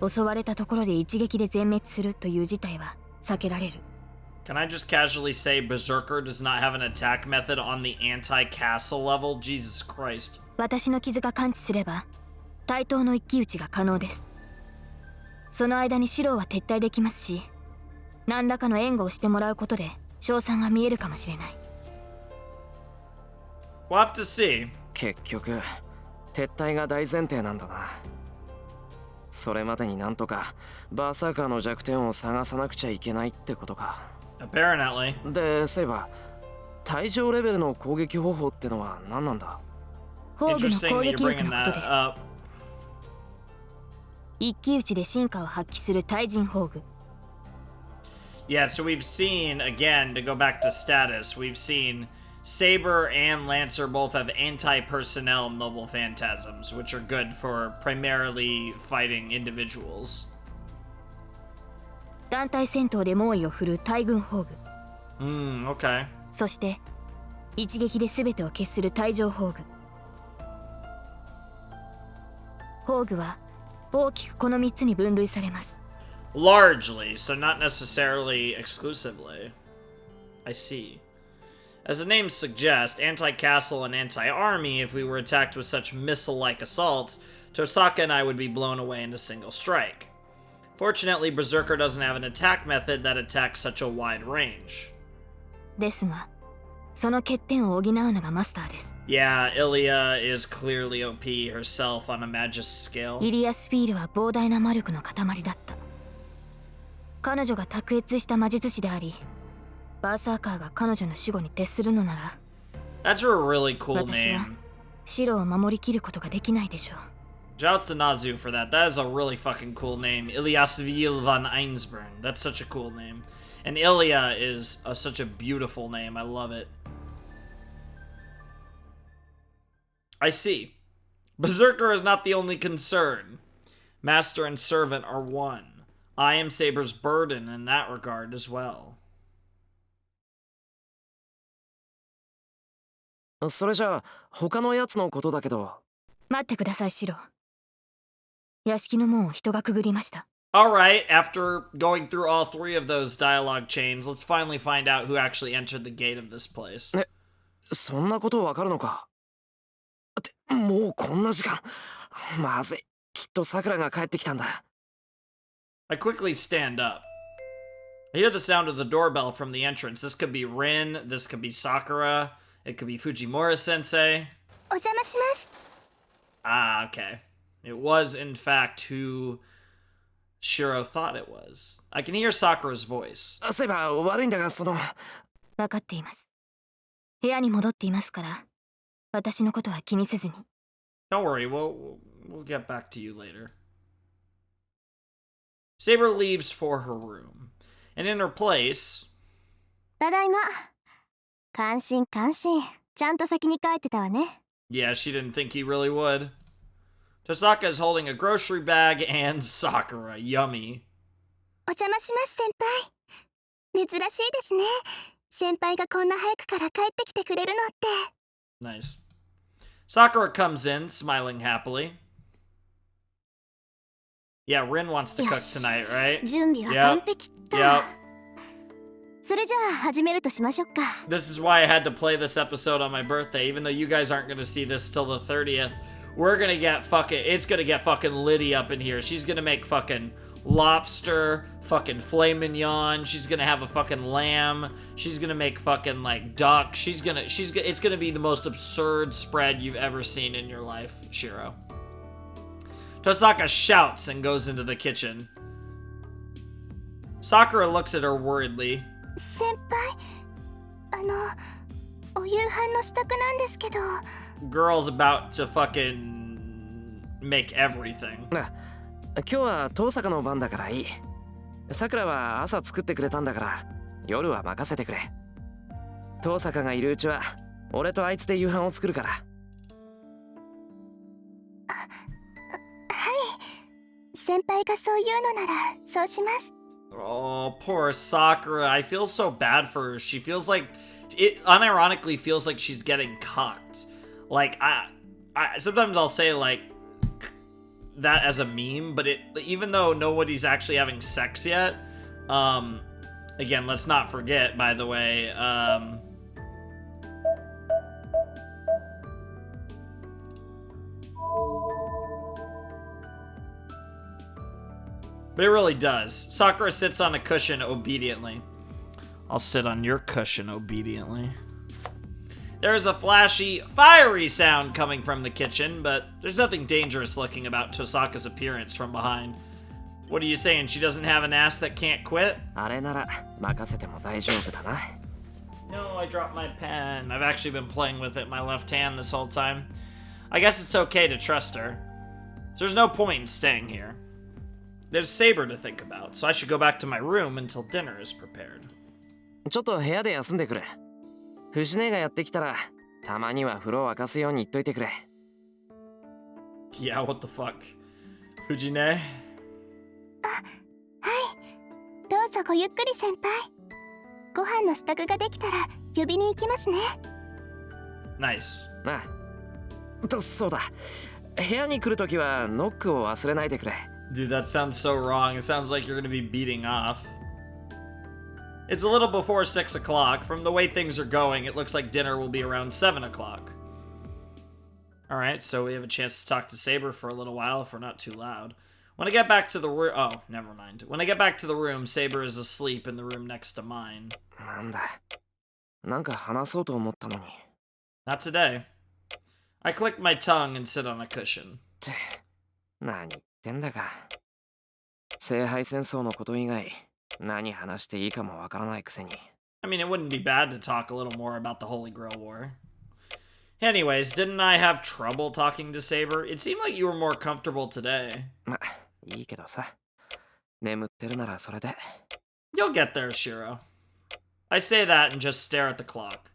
襲われたところで一撃で全滅するという事態は避けられる。Can I just casually say Berserker does not have an attack method on the anti-castle level? Jesus Christ. 私の傷が完治すれば対等の一騎打ちが可能です。その間に四郎は撤退できますし、何らかの援護をしてもらうことで勝算が見えるかもしれない。We'll have to see. 結局撤退が大前提なんだな。それまでになんとかバーサーカーの弱点を探さなくちゃいけないってことか。Apparently. で、セイバー、退場レベルの攻撃方法ってのは何なんだ？ホーグの Interesting 攻 that you're 撃力 bringing のことで that す。 up. 一騎打ちで進化を発揮する対人ホーグ。Yeah, so we've seen, again, to go back to status, we've seen Saber and Lancer both have anti-personnel noble phantasms, which are good for primarily fighting individuals. 団体戦闘で猛威を振るう大軍ホーグ。Okay. そして一撃で全てを消する対上ホーグ。ホーグは大きくこの3つに分類されます。Largely, so not necessarily exclusively. I see. As the names suggest, anti-castle and anti-army, if we were attacked with such missile-like assaults, Tosaka and I would be blown away in a single strike. Fortunately, Berserker doesn't have an attack method that attacks such a wide range. ですが、その欠点を補うのがマスターです。Yeah, Ilya is clearly OP herself on a Magus scale. イリアスピールは膨大な魔力の塊だった。彼女が卓越した魔術師であり、バーサーカーが彼女の守護に徹するのなら、That's a really cool 私は name. 白を守りきることができないでしょう。Shouts to Nazu for that. That is a really fucking cool name. Ilyasvil von Einsburn. That's such a cool name. And Ilya is such a beautiful name. I love it. I see. Berserker is not the only concern. Master and servant are one. I am Saber's burden in that regard as well. それじゃあ他のやつのことだけど。待ってください、シロ。屋敷の門を人がくぐりました。Alright, after going through all three of those dialogue chains, let's finally find out who actually entered the gate of this place. そんなことわかるのか？って、もうこんな時間。まずい。きっと桜が帰ってきたんだ。I quickly stand up. I hear the sound of the doorbell from the entrance. This could be Rin, this could be Sakura, it could be Fujimura sensei. お邪魔します。Ah, okay. It was, in fact, who Shiro thought it was. I can hear Sakura's voice. そういえば悪いんだが分かっています。部屋に戻っていますから、私のことは気にせずに。Don't worry, we'll get back to you later. Saber leaves for her room, and in her place... ただいま。感心感心。ちゃんと先に帰ってたわね。Yeah, she didn't think he really would. Tosaka is holding a grocery bag and Sakura. Yummy. お邪魔します、先輩。珍しいですね。先輩がこんな早くから帰ってきてくれるのって。Nice. Sakura comes in, smiling happily. Yeah, Rin wants to cook tonight, right? 準備は完璧だ。Yep. それじゃあ始めるとしましょうか。This is why I had to play this episode on my birthday, even though you guys aren't gonna see this till the 30th. We're gonna get fucking, it's gonna get fucking Liddy up in here. She's gonna make fucking lobster, fucking filet mignon. She's gonna have a fucking lamb. She's gonna make fucking like duck. It's gonna be the most absurd spread you've ever seen in your life, Shiro. Tosaka shouts and goes into the kitchen. Sakura looks at her worriedly. 先輩、お夕飯の支度なんですけど。Girl's about to fucking make everything. 今日は遠坂の番だからいい。桜は朝作ってくれたんだから夜は任せてくれ。遠坂がいるうちは俺とあいつで夕飯を作るから。はい。先輩がそう言うのならそうします。Oh, poor Sakura. I feel so bad for her. She feels like it unironically feels like she's getting cocked. Like I sometimes I'll say like that as a meme, but even though nobody's actually having sex yet, Again, let's not forget, by the way, but it really does. Sakura sits on a cushion obediently. I'll sit on your cushion obediently. There's a flashy, fiery sound coming from the kitchen, but there's nothing dangerous looking about Tosaka's appearance from behind. What are you saying? She doesn't have an ass that can't quit? あれなら任せても大丈夫だな。 No, I dropped my pen. I've actually been playing with it in my left hand this whole time. I guess it's okay to trust her. So there's no point in staying here. There's Saber to think about, so I should go back to my room until dinner is prepared. ちょっと部屋で休んでくれ。藤根がやってきたら、たまには風呂を沸かすように言っといてくれ。Yeah, what the fuck? Fujine? どうぞごゆっくり先輩。ご飯の支度ができたら呼びに行きますね。Nice. なあ。と、そうだ。部屋に来るときはノックを忘れないでくれ。Dude, that sounds so wrong. It sounds like you're gonna be beating off. It's a little before 6 o'clock. From the way things are going, it looks like dinner will be around 7 o'clock. Alright, so we have a chance to talk to Saber for a little while if we're not too loud. When I get back to the room... Oh, never mind. When I get back to the room, Saber is asleep in the room next to mine. なんだ。なんか話そうと思ったのに。 Not today. I click my tongue and sit on a cushion. って何言ってんだか。聖杯戦争のこと以外何話していいかもわからないくせに。 I mean, it wouldn't be bad to talk a little more about the Holy Grail War. Anyways, didn't I have trouble talking to Saber? It seemed like you were more comfortable today. ま、いいけどさ。眠ってるならそれで。 You'll get there, Shiro. I say that and just stare at the clock.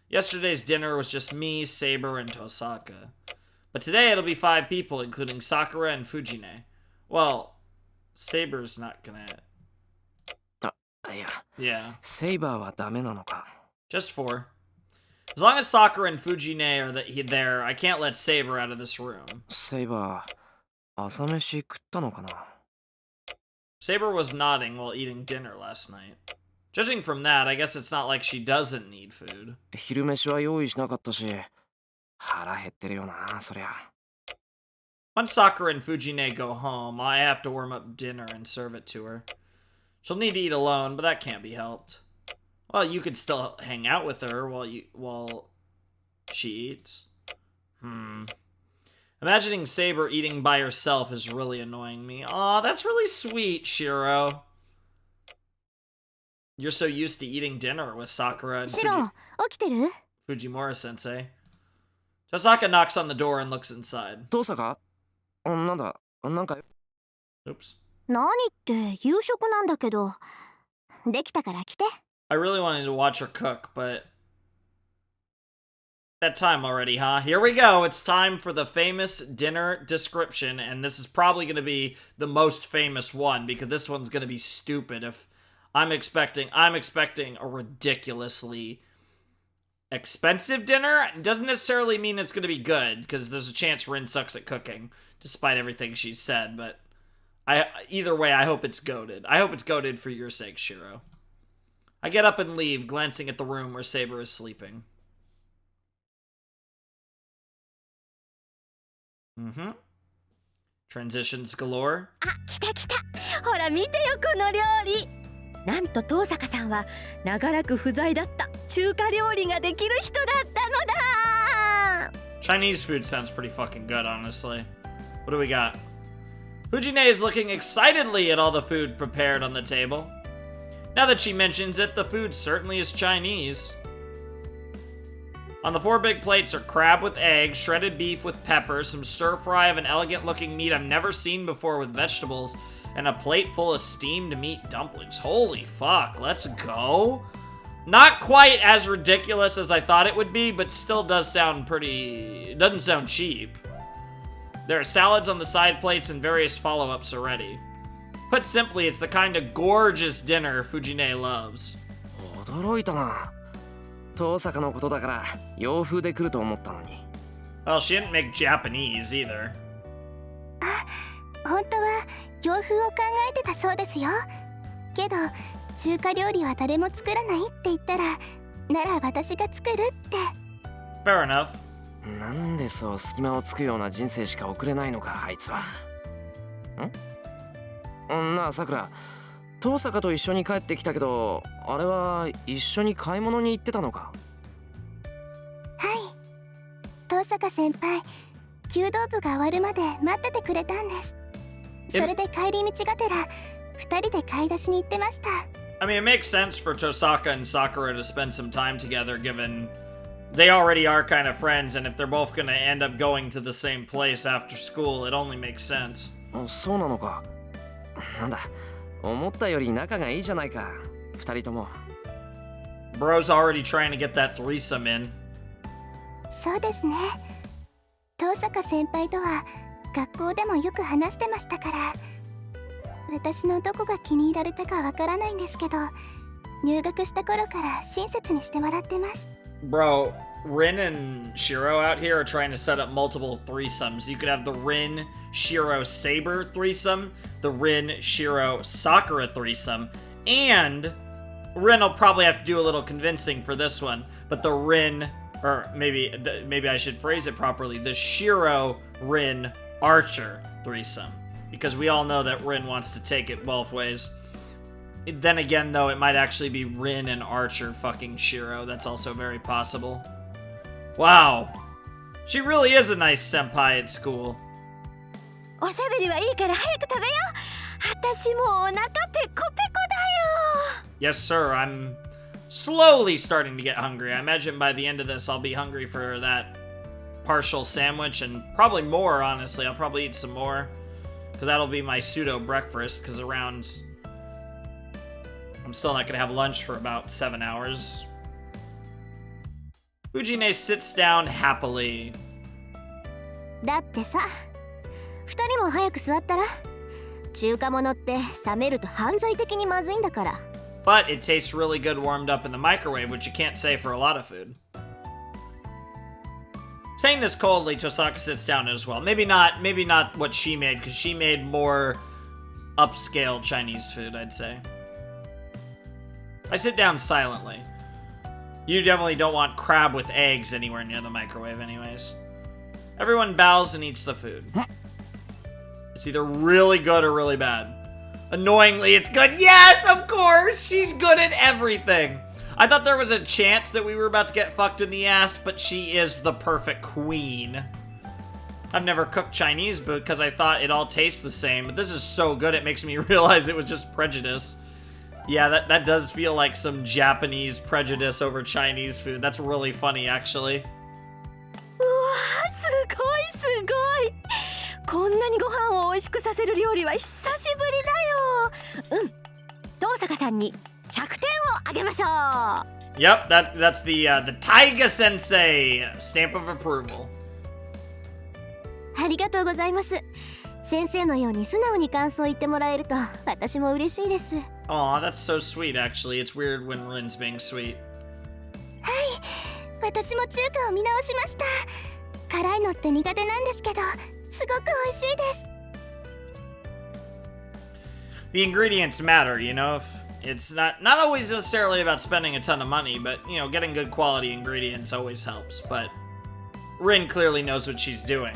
Yesterday's dinner was just me, Saber, and Tosaka. But today it'll be 5 people, including Sakura and Fujine. Well, Saber's not gonna... あ、いや。 Yeah. セイバーはダメなのか。 Just 4. As long as Sakura and Fujine are there, I can't let Saber out of this room. セイバー、朝飯食ったのかな。 Saber was nodding while eating dinner last night. Judging from that, I guess it's not like she doesn't need food. 昼飯は用意しなかったし、腹減ってるよな、そりゃ。 Once Sakura and Fujine go home, I have to warm up dinner and serve it to her. She'll need to eat alone, but that can't be helped. Well, you could still hang out with her while she eats. Imagining Saber eating by herself is really annoying me. Aw, that's really sweet, Shiro. You're so used to eating dinner with Sakura and シロ、起きてる？ Fujimura-sensei. Tosaka knocks on the door and looks inside. どうしたか？なんだ、なんか。 Oops. 何って夕食なんだけど。できたから来て。I really wanted to watch her cook, but... That time already, huh? Here we go. It's time for the famous dinner description, and this is probably going to be the most famous one, because this one's going to be stupid. If I'm expecting a ridiculously expensive dinner. It doesn't necessarily mean it's going to be good, because there's a chance Rin sucks at cooking, despite everything she's said, but either way, I hope it's goated. I hope it's goated for your sake, Shiro. I get up and leave, glancing at the room where Saber is sleeping. Transitions galore. あ、来た来た。ほら見てよこの料理。なんと東坂さんは長らく不在だった中華料理ができる人だったのだ。 Chinese food sounds pretty fucking good, honestly. What do we got? Fujine is looking excitedly at all the food prepared on the table. Now that she mentions it, the food certainly is Chinese. On the 4 big plates are crab with eggs, shredded beef with pepper, some stir-fry of an elegant-looking meat I've never seen before with vegetables, and a plate full of steamed meat dumplings. Holy fuck, let's go. Not quite as ridiculous as I thought it would be, but still does sound pretty... It doesn't sound cheap. There are salads on the side plates and various follow-ups already. Put simply, it's the kind of gorgeous dinner Fujine loves. 驚いたな。東坂のことだから洋風で来ると思ったのに。 Well, she didn't make Japanese either. 本当は洋風を考えてたそうですよ。けど中華料理は誰も作らないって言ったら、なら私が作るって。 Fair enough. なんでそう隙間をつくような人生しか送れないのか、あいつは。なあさくら、遠坂と一緒に帰ってきたけど、あれは一緒に買い物に行ってたのか？はい、遠坂先輩、弓道部が終わるまで待っててくれたんです。それで帰り道がてら2人で買い出しに行ってました。 I mean, it makes sense for Tosaka and Sakura to spend some time together, given they already are kind of friends, and if they're both gonna end up going to the same place after school, it only makes sense. そうなのか。なんだ、思ったより仲がいいじゃないか、2人とも。 Bro's already trying to get that threesome in. そうですね。遠坂先輩とは学校でもよく話してましたから、私のどこが気に入られたかわからないんですけど、入学した頃から親切にしてもらってます。 Bro, Rin and Shiro out here are trying to set up multiple threesomes. You could have the Rin, Shiro, Saber threesome, the Rin, Shiro, Sakura threesome, and Rin will probably have to do a little convincing for this one, but the Rin, or maybe I should phrase it properly, the Shiro, Rin, Archer threesome. Because we all know that Rin wants to take it both ways. Then again, though, it might actually be Rin and Archer fucking Shiro. That's also very possible. Wow. She really is a nice senpai at school. おしゃべりはいいから早く食べよう。私もうお腹ペコペコだよ。 Yes, sir. I'm slowly starting to get hungry. I imagine by the end of this, I'll be hungry for that partial sandwich and probably more, honestly. I'll probably eat some more. Because that'll be my pseudo breakfast. Because around... I'm still not going to have lunch for about 7 hours. Fujine sits down happily. だってさ、2人も早く座ったら。中華物って冷めると犯罪的にまずいんだから。But it tastes really good warmed up in the microwave, which you can't say for a lot of food. Saying this coldly, Tosaka sits down as well. Maybe not what she made, because she made more upscale Chinese food, I'd say. I sit down silently. You definitely don't want crab with eggs anywhere near the microwave anyways. Everyone bows and eats the food. It's either really good or really bad. Annoyingly, it's good. Yes, of course! She's good at everything! I thought there was a chance that we were about to get fucked in the ass, but she is the perfect queen. I've never cooked Chinese because I thought it all tastes the same, but this is so good it makes me realize it was just prejudice. Yeah, that does feel like some Japanese prejudice over Chinese food. That's really funny, actually. うわー、すごいすごい。こんなにご飯を美味しくさせる料理は久しぶりだよ。遠坂さんに100点をあげましょう。 Yep, that's the Taiga Sensei stamp of approval. ありがとうございます。先生のように素直に感想を言ってもらえると私も嬉しいです。 Aw, that's so sweet, actually. It's weird when Rin's being sweet. はい、私も中華を見直しました。辛いのって苦手なんですけど、すごく美味しいです。 The ingredients matter, you know? It's not always necessarily about spending a ton of money, but, you know, getting good quality ingredients always helps. But Rin clearly knows what she's doing.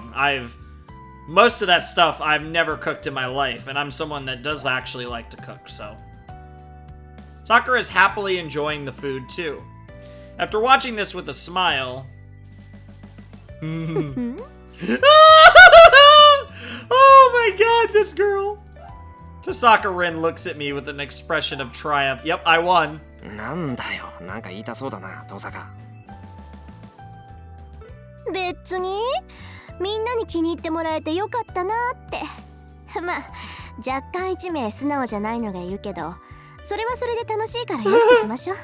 Most of that stuff I've never cooked in my life, and I'm someone that does actually like to cook, so. Sakura is happily enjoying the food, too. After watching this with a smile... Oh my god, this girl! Tosaka Rin looks at me with an expression of triumph. Yep, I won. なんだよ、なんか言いたそうだな、遠坂。別にみんなに気に入ってもらえてよかったなって。まあ若干1名素直じゃないのがいるけど、それはそれで楽しいからよしとしましょう。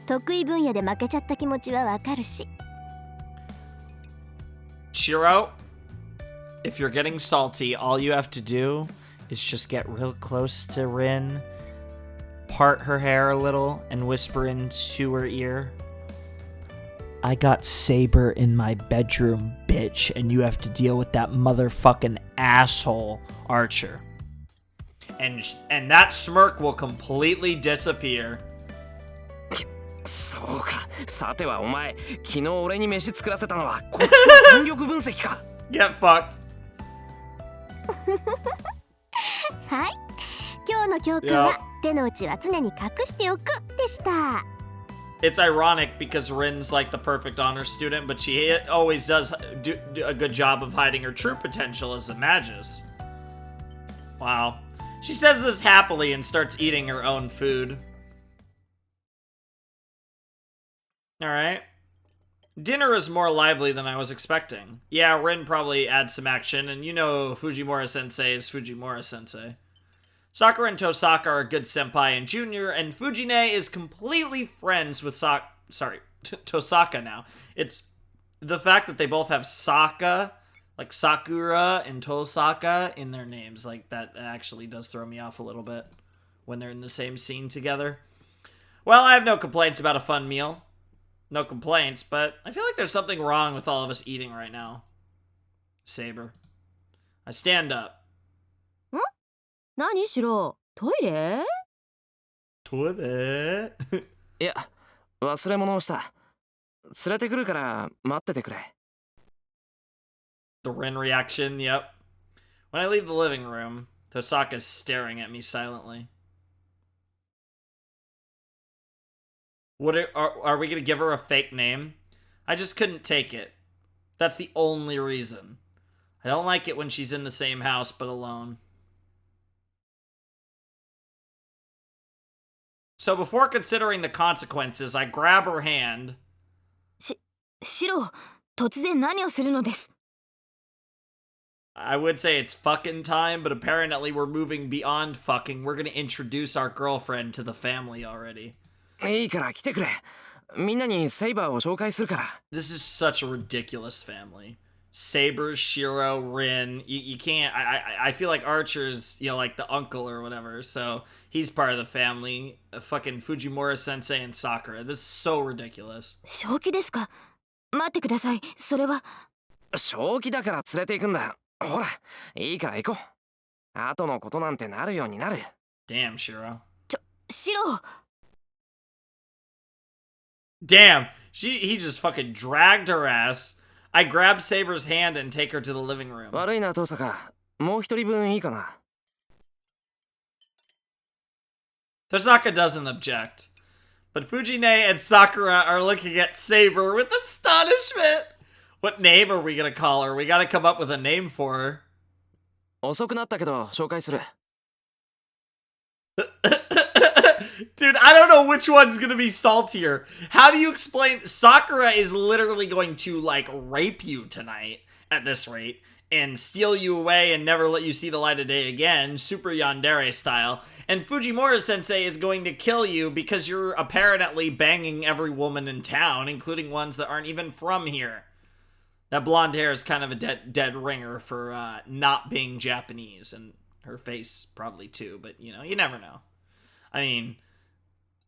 得意分野で負けちゃった気持ちはわかるし。Shiro, if you're getting salty, all you have to do is just get real close to Rin, part her hair a little, and whisper into her ear, I got Saber in my bedroom, bitch, and you have to deal with that motherfucking asshole, Archer. and that smirk will completely disappear. そうか。さてはお前、昨日俺に飯作らせたのはこっちの戦力分析か。Get fucked. はい、今日の教訓は手の内は常に隠しておくでした。It's ironic because Rin's like the perfect honor student, but she always does do a good job of hiding her true potential as a magus. Wow. She says this happily and starts eating her own food. Alright. Dinner is more lively than I was expecting. Yeah, Rin probably adds some action, and you know Fujimura-sensei is Fujimura-sensei. Sakura and Tosaka are a good senpai and junior, and Fujine is completely friends with Tosaka now. It's the fact that they both have Saka, like Sakura and Tosaka in their names. Like, that actually does throw me off a little bit when they're in the same scene together. Well, I have no complaints about a fun meal. No complaints, but I feel like there's something wrong with all of us eating right now. Saber. I stand up. 何しろトイレ？トイレ？いや、忘れ物をした。連れてくるから待っててくれ。The Rin reaction, yep. When I leave the living room, Tosaka's staring at me silently. Are we gonna give her a fake name? I just couldn't take it. That's the only reason. I don't like it when she's in the same house but alone. So before considering the consequences, I grab her hand. シロ、突然何をするのです？ I would say it's fucking time, but apparently we're moving beyond fucking. We're gonna introduce our girlfriend to the family already. いいから来てくれ。みんなにセイバーを紹介するから。This is such a ridiculous family. Saber, Shiro, Rin. You can't. I feel like Archer's, you know, like the uncle or whatever. So he's part of the family. Fucking Fujimura Sensei and Sakura. This is so ridiculous. 正気ですか？待ってください。それは。正気だから連れて行くんだ。ほら、いいから行こう。後のことなんてなるようになる。Damn, Shiro. シロ。Damn, he just fucking dragged her ass. I grab Saber's hand and take her to the living room. 悪いな、トサカ。もう一人分いいかな。Tosaka doesn't object. But Fujine and Sakura are looking at Saber with astonishment. What name are we gonna call her? We gotta come up with a name for her. 遅くなったけど紹介する。Dude, I don't know which one's gonna be saltier. How do you explain? Sakura is literally going to, like, rape you tonight at this rate and steal you away and never let you see the light of day again, Super Yandere style. And Fujimura Sensei is going to kill you because you're apparently banging every woman in town, including ones that aren't even from here. That blonde hair is kind of a dead ringer for not being Japanese, and her face probably too, but, you know, you never know. I mean,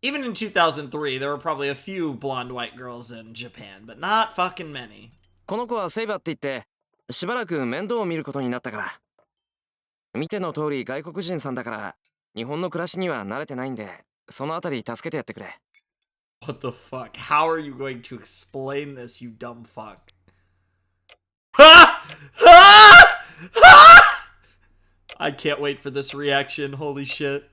even in 2003, there were probably a few blonde white girls in Japan, but not fucking many. この子はセイバーって言って、しばらく面倒を見ることになったから。見ての通り外国人さんだから、日本の暮らしには慣れてないんで、そのあたり助けてやってくれ。What the fuck? How are you going to explain this, you dumb fuck? I can't wait for this reaction. Holy shit.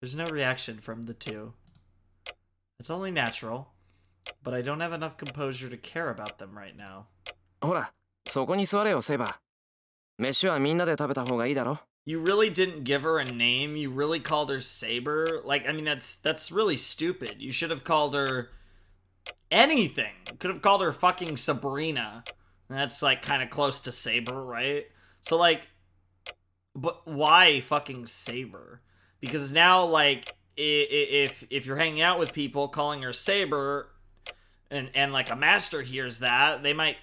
There's no reaction from the two. It's only natural, but I don't have enough composure to care about them right now. ほら、そこに座れよ、セイバー。飯はみんなで食べた方がいいだろ。You really didn't give her a name. You really called her Saber. Like, I mean, that's really stupid. You should have called her anything. You could have called her fucking Sabrina. That's, like, kind of close to Saber, right? So, like, but why fucking Saber? Because now, like, if you're hanging out with people calling her Saber, and like a master hears that, they might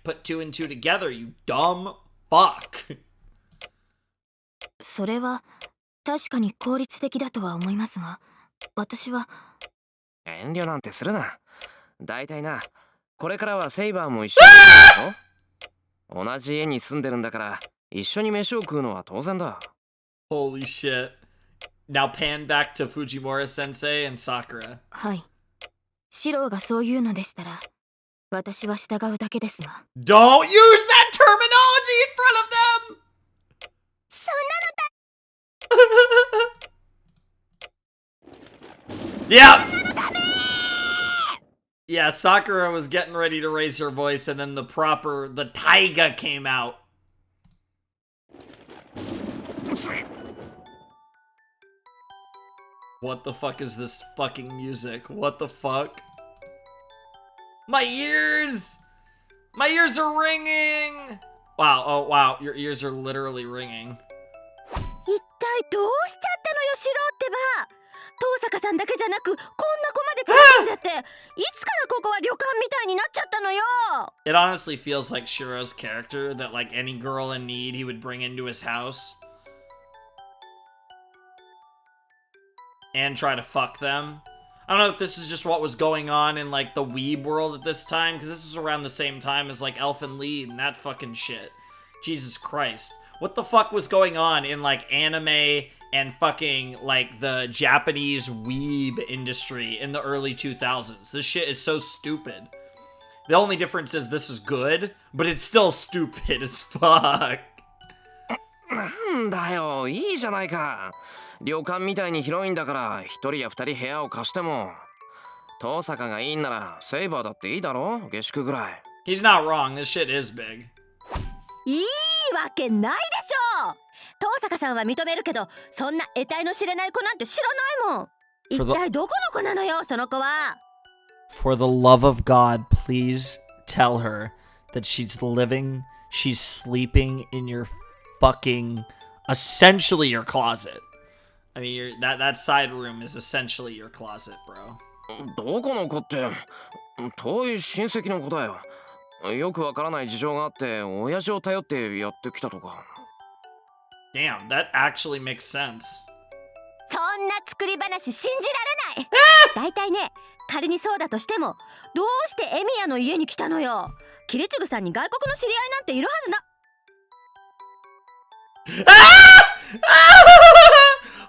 put two and two together. You dumb fuck. それは確かに効率的だとは思いますが、私は。遠慮なんてするな。だいたいな、これからはセイバーも一緒に住むぞ。同じ家に住んでるんだから、一緒に飯を食うのは当然だ。Holy shit. Now pan back to Fujimura sensei and Sakura. はい。シローがそう言うのでしたら、私は従うだけですが。Don't use that terminology in front of them! そん Yeah! Yeah, Sakura was getting ready to raise her voice, and then the taiga came out. What the fuck is this fucking music? What the fuck? My ears! My ears are ringing! Wow, oh wow, your ears are literally ringing. 一体どうしちゃったのよシロってば。遠坂さんだけじゃなくこんな子まで連れ込んじゃっていつからここは旅館みたいになっちゃったのよ。 It honestly feels like Shiro's character, that like any girl in need he would bring into his house and try to fuck them. I don't know if this is just what was going on in like the weeb world at this time, because this was around the same time as like Elfen Lied and that fucking shit. Jesus Christ. What the fuck was going on in like anime and fucking like the Japanese weeb industry in the early 2000s? This shit is so stupid. The only difference is this is good, but it's still stupid as fuck. なんだよ、いいじゃないか。旅館みたいに広いんだから一人や二人部屋を貸しても。遠坂がいいんならセイバーだっていいだろ、下宿ぐらい。 He's not wrong. This shit is big. いいわけないでしょ。遠坂さんは認めるけどそんな得体の知れない子なんて知らないもん。一体どこの子なのよその子は。 For the love of God, please tell her that she's sleeping in your fucking, essentially your closet. I mean, that side room is essentially your closet, bro. どこの子って遠い親戚の子だよ。よくわからない事情があって親父を頼ってやってきたとか。 Damn, that actually makes sense. そんな作り話信じられない。だいたいね、仮にそうだとしてもどうしてエミヤの家に来たのよ。キリツグさんに外国の知り合いなんているはずな。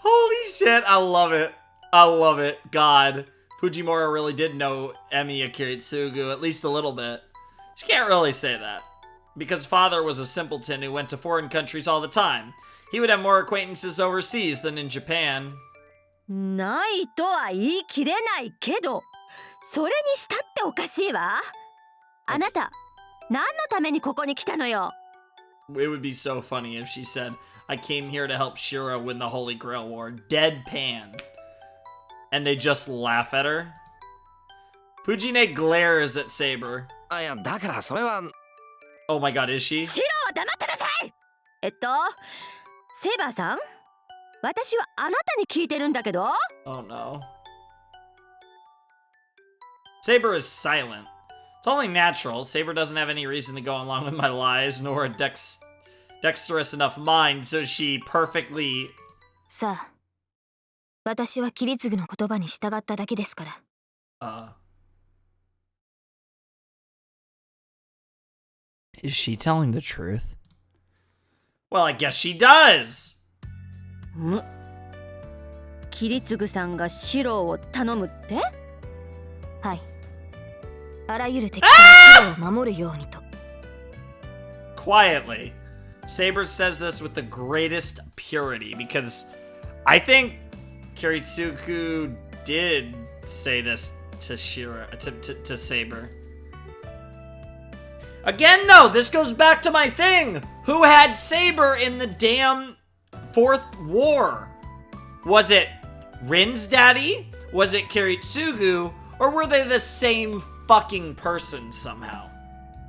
Holy shit, I love it. I love it. God. Fujimura really did know Emiya Kiritsugu, at least a little bit. She can't really say that. Because father was a simpleton who went to foreign countries all the time. He would have more acquaintances overseas than in Japan. ないとは言い切れないけど、それにしたっておかしいわ。あなた、何のためにここに来たのよ。 It would be so funny if she said, I came here to help Shiro win the Holy Grail War. Deadpan. And they just laugh at her. Fujine glares at Saber. あ、いや、だからそれは。 Oh my god, is she? シロは黙ってなさい。セイバーさん、私はあなたに聞いてるんだけど。 Oh no. Saber is silent. It's only natural. Saber doesn't have any reason to go along with my lies, nor a dexterous enough mind, so she perfectly... さあ、私はキリツグの言葉に従っただけですから。Is she telling the truth? Well, I guess she does! キリツグさんがシロを頼むって？はい。あらゆる敵からシロを守るようにと。Quietly. Saber says this with the greatest purity, because I think Kiritsugu did say this to to Saber. Again, though, this goes back to my thing. Who had Saber in the damn Fourth War? Was it Rin's daddy? Was it Kiritsugu? Or were they the same fucking person somehow?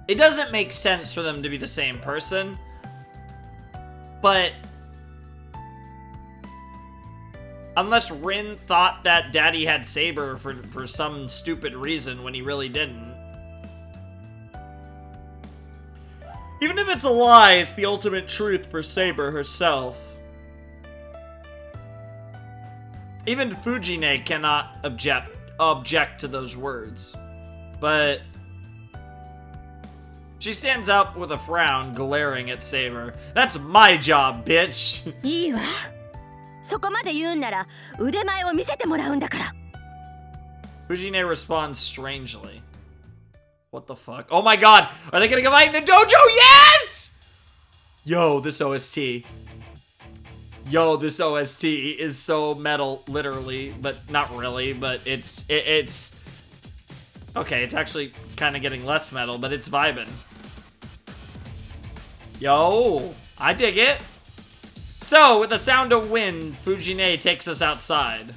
It doesn't make sense for them to be the same person. But unless Rin thought that daddy had Saber for some stupid reason when he really didn't. Even if it's a lie, it's the ultimate truth for Saber herself. Even Fujine cannot object to those words. But she stands up with a frown, glaring at Saber. That's my job, bitch! いいわ。そこまで言うんなら腕前を見せてもらうんだから。 Fujine responds strangely. What the fuck? Oh my god! Are they gonna combine in the dojo? Yes! Yo, this OST. Yo, this OST is so metal, literally, but not really, but it's okay, it's actually kind of getting less metal, but it's vibing. Yo, I dig it. So, with the sound of wind, Fujine takes us outside.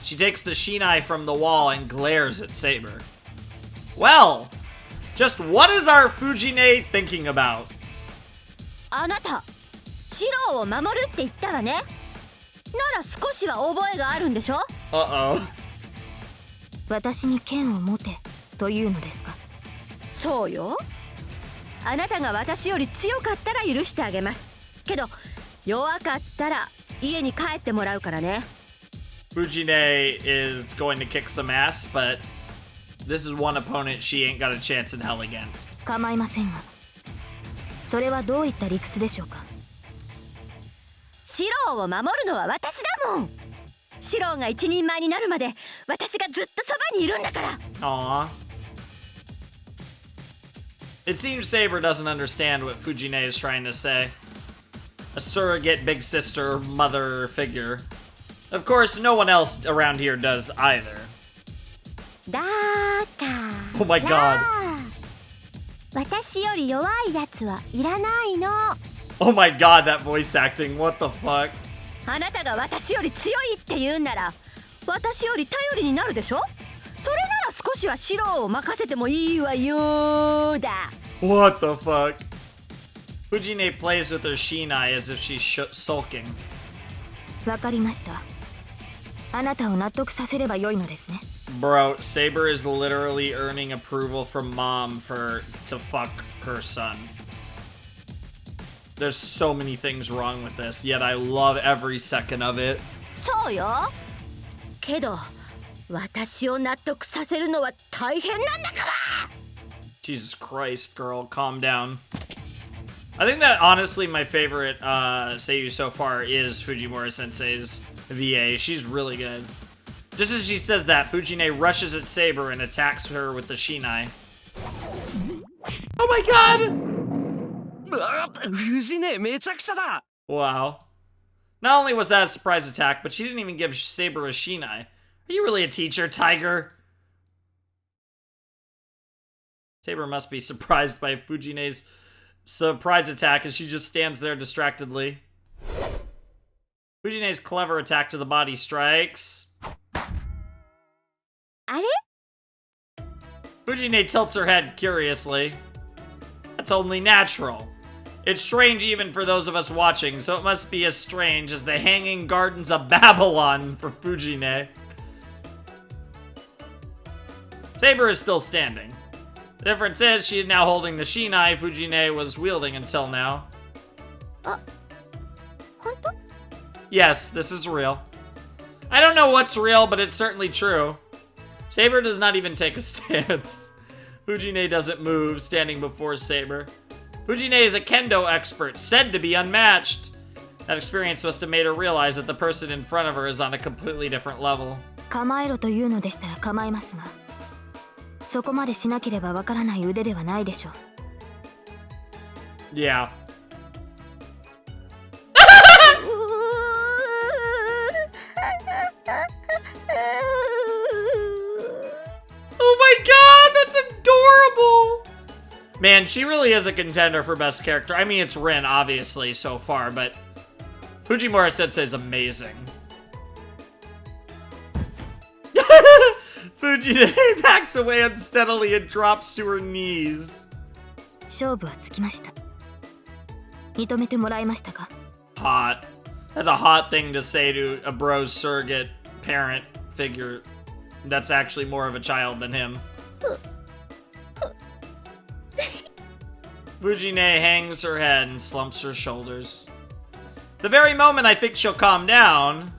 She takes the shinai from the wall and glares at Saber. Well, just what is our Fujine thinking about? あなた、シロを守るって言ったわね。なら少しは覚えがあるんでしょ？ Uh-oh. 私に剣を持てというのですか？そうよ。あなたが私より強かったら許してあげます。けど弱かったら家に帰ってもらうからね。Fujine is going to kick some ass, but this is one opponent she ain't got a chance in hell against. 構いませんが、それはどういった理屈でしょうか？シロを守るのは私だもん。シロが一人前になるまで私がずっとそばにいるんだから。Aww. It seems Saber doesn't understand what Fujine is trying to say. A surrogate big sister, mother figure. Of course, no one else around here does either. だから。 Oh my god. 私より弱いやつはいらないの。 Oh my god, that voice acting. What the fuck? あなたが私より強いって言うんなら私より頼りになるでしょ。それなら少しはシロを任せてもいいわよだ。 What the fuck? Fujine plays with her shinai as if she's sulking. わかりました。あなたを納得させればよいのですね。 Bro, Saber is literally earning approval from mom to fuck her son. There's so many things wrong with this, yet I love every second of it. そうよ。けど私を納得させるのは大変なんだから。 Jesus Christ, girl, calm down. I think that honestly my favorite seiyuu so far is Fujimura Sensei's VA. She's really good. Just as she says that, Fujine rushes at Saber and attacks her with the shinai. Oh my god! 藤ねめちゃくちゃだ。 Wow. Not only was that a surprise attack, but she didn't even give Saber a shinai. Are you really a teacher, Tiger? Saber must be surprised by Fujine's surprise attack as she just stands there distractedly. Fujine's clever attack to the body strikes. あれ？ Fujine tilts her head curiously. That's only natural. It's strange even for those of us watching, so it must be as strange as the Hanging Gardens of Babylon for Fujine. Saber is still standing. The difference is she is now holding the shinai Fujine was wielding until now. 本当？ Yes, this is real. I don't know what's real, but it's certainly true. Saber does not even take a stance. Fujine doesn't move, standing before Saber. Fujine is a kendo expert, said to be unmatched. That experience must have made her realize that the person in front of her is on a completely different level. 構えろというのでしたら構えますが、そこまでしなければわからない腕ではないでしょう。Yeah. Oh my god, that's adorable! Man, she really is a contender for best character. I mean, it's Rin, obviously, so far, but Fujimura Sensei is amazing. Fujine backs away unsteadily and drops to her knees. 勝負はつきました。認めてもらえましたか？ Hot. That's a hot thing to say to a bro's surrogate parent figure that's actually more of a child than him. Fujine hangs her head and slumps her shoulders. The very moment I think she'll calm down...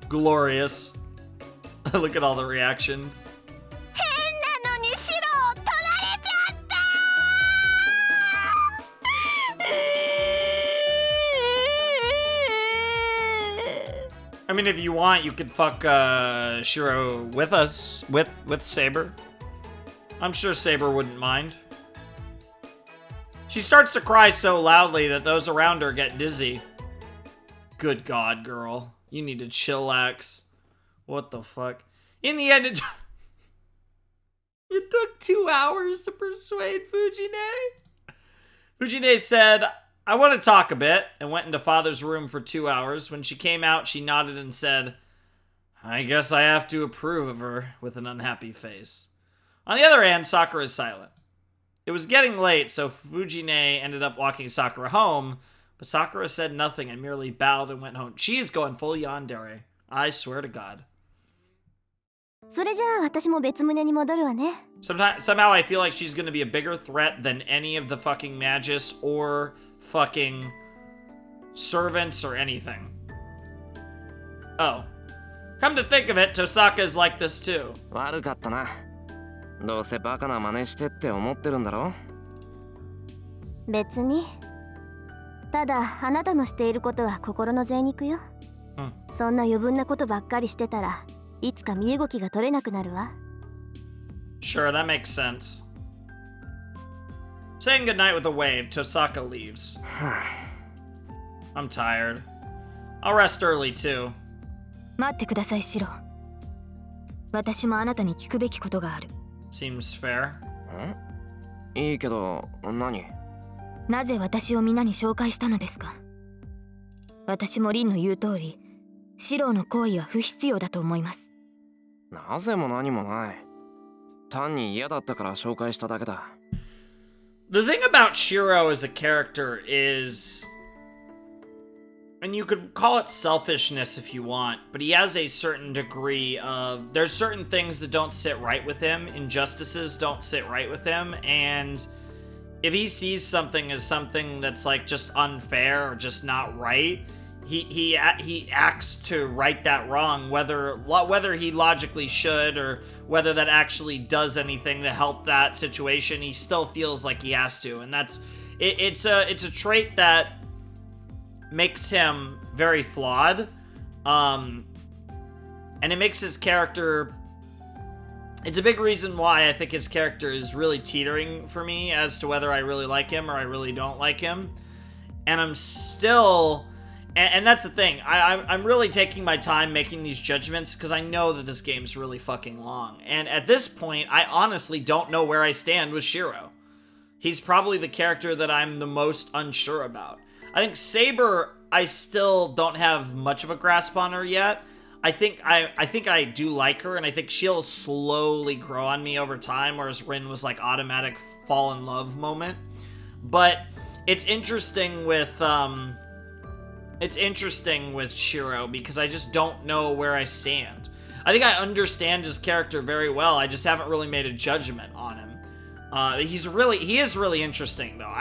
Glorious. Look at all the reactions. 変なのに白を取られちゃった I mean, if you want, you could fuck Shiro with us, with Saber. I'm sure Saber wouldn't mind. She starts to cry so loudly that those around her get dizzy. Good God, girl. You need to chillax. What the fuck? In the end, it took 2 hours to persuade Fujine. Fujine said, I want to talk a bit, and went into father's room for 2 hours. When she came out, she nodded and said, I guess I have to approve of her, with an unhappy face. On the other hand, Sakura is silent. It was getting late, so Fujine ended up walking Sakura home, but Sakura said nothing and merely bowed and went home. She is going full yandere. I swear to God. それじゃあ私も別棟に戻るわね Somehow I feel like she's going to be a bigger threat than any of the fucking Magus or fucking servants or anything. Oh. Come to think of it, Tosaka is like this too. 悪かったな。どうせバカな真似してって思ってるんだろ。別にただあなたのしていることは心の贅肉よ、そんな余分なことばっかりしてたらいつか身動きが取れなくなるわ Sure, that makes sense. Saying goodnight with a wave, Tosaka leaves. I'm tired. I'll rest early too. 待ってくださいシロ。私もあなたに聞くべきことがある。 Seems fair. いいけど何？なぜ私を皆に紹介したのですか？私もリンの言う通り、シロの行為は不必要だと思います。なぜも何もない。単に嫌だったから紹介しただけだ。The thing about Shiro as a character is, and you could call it selfishness if you want, but he has a certain degree of, there's certain things that don't sit right with him, injustices don't sit right with him, and if he sees something as something that's like just unfair or just not right, he acts to right that wrong, whether he logically should or whether that actually does anything to help that situation. He still feels like he has to, and that's it's a trait that makes him very flawed, and it makes his character. It's a big reason why I think his character is really teetering for me as to whether I really like him or I really don't like him. And I'm still... And that's the thing. I'm really taking my time making these judgments because I know that this game's really fucking long. And at this point, I honestly don't know where I stand with Shiro. He's probably the character that I'm the most unsure about. I think Saber, I still don't have much of a grasp on her yet. I think I do like her, and I think she'll slowly grow on me over time, whereas Rin was like automatic fall in love moment. But it's interesting with Shiro because I just don't know where I stand. I think I understand his character very well. I just haven't really made a judgment on him. He is really interesting though.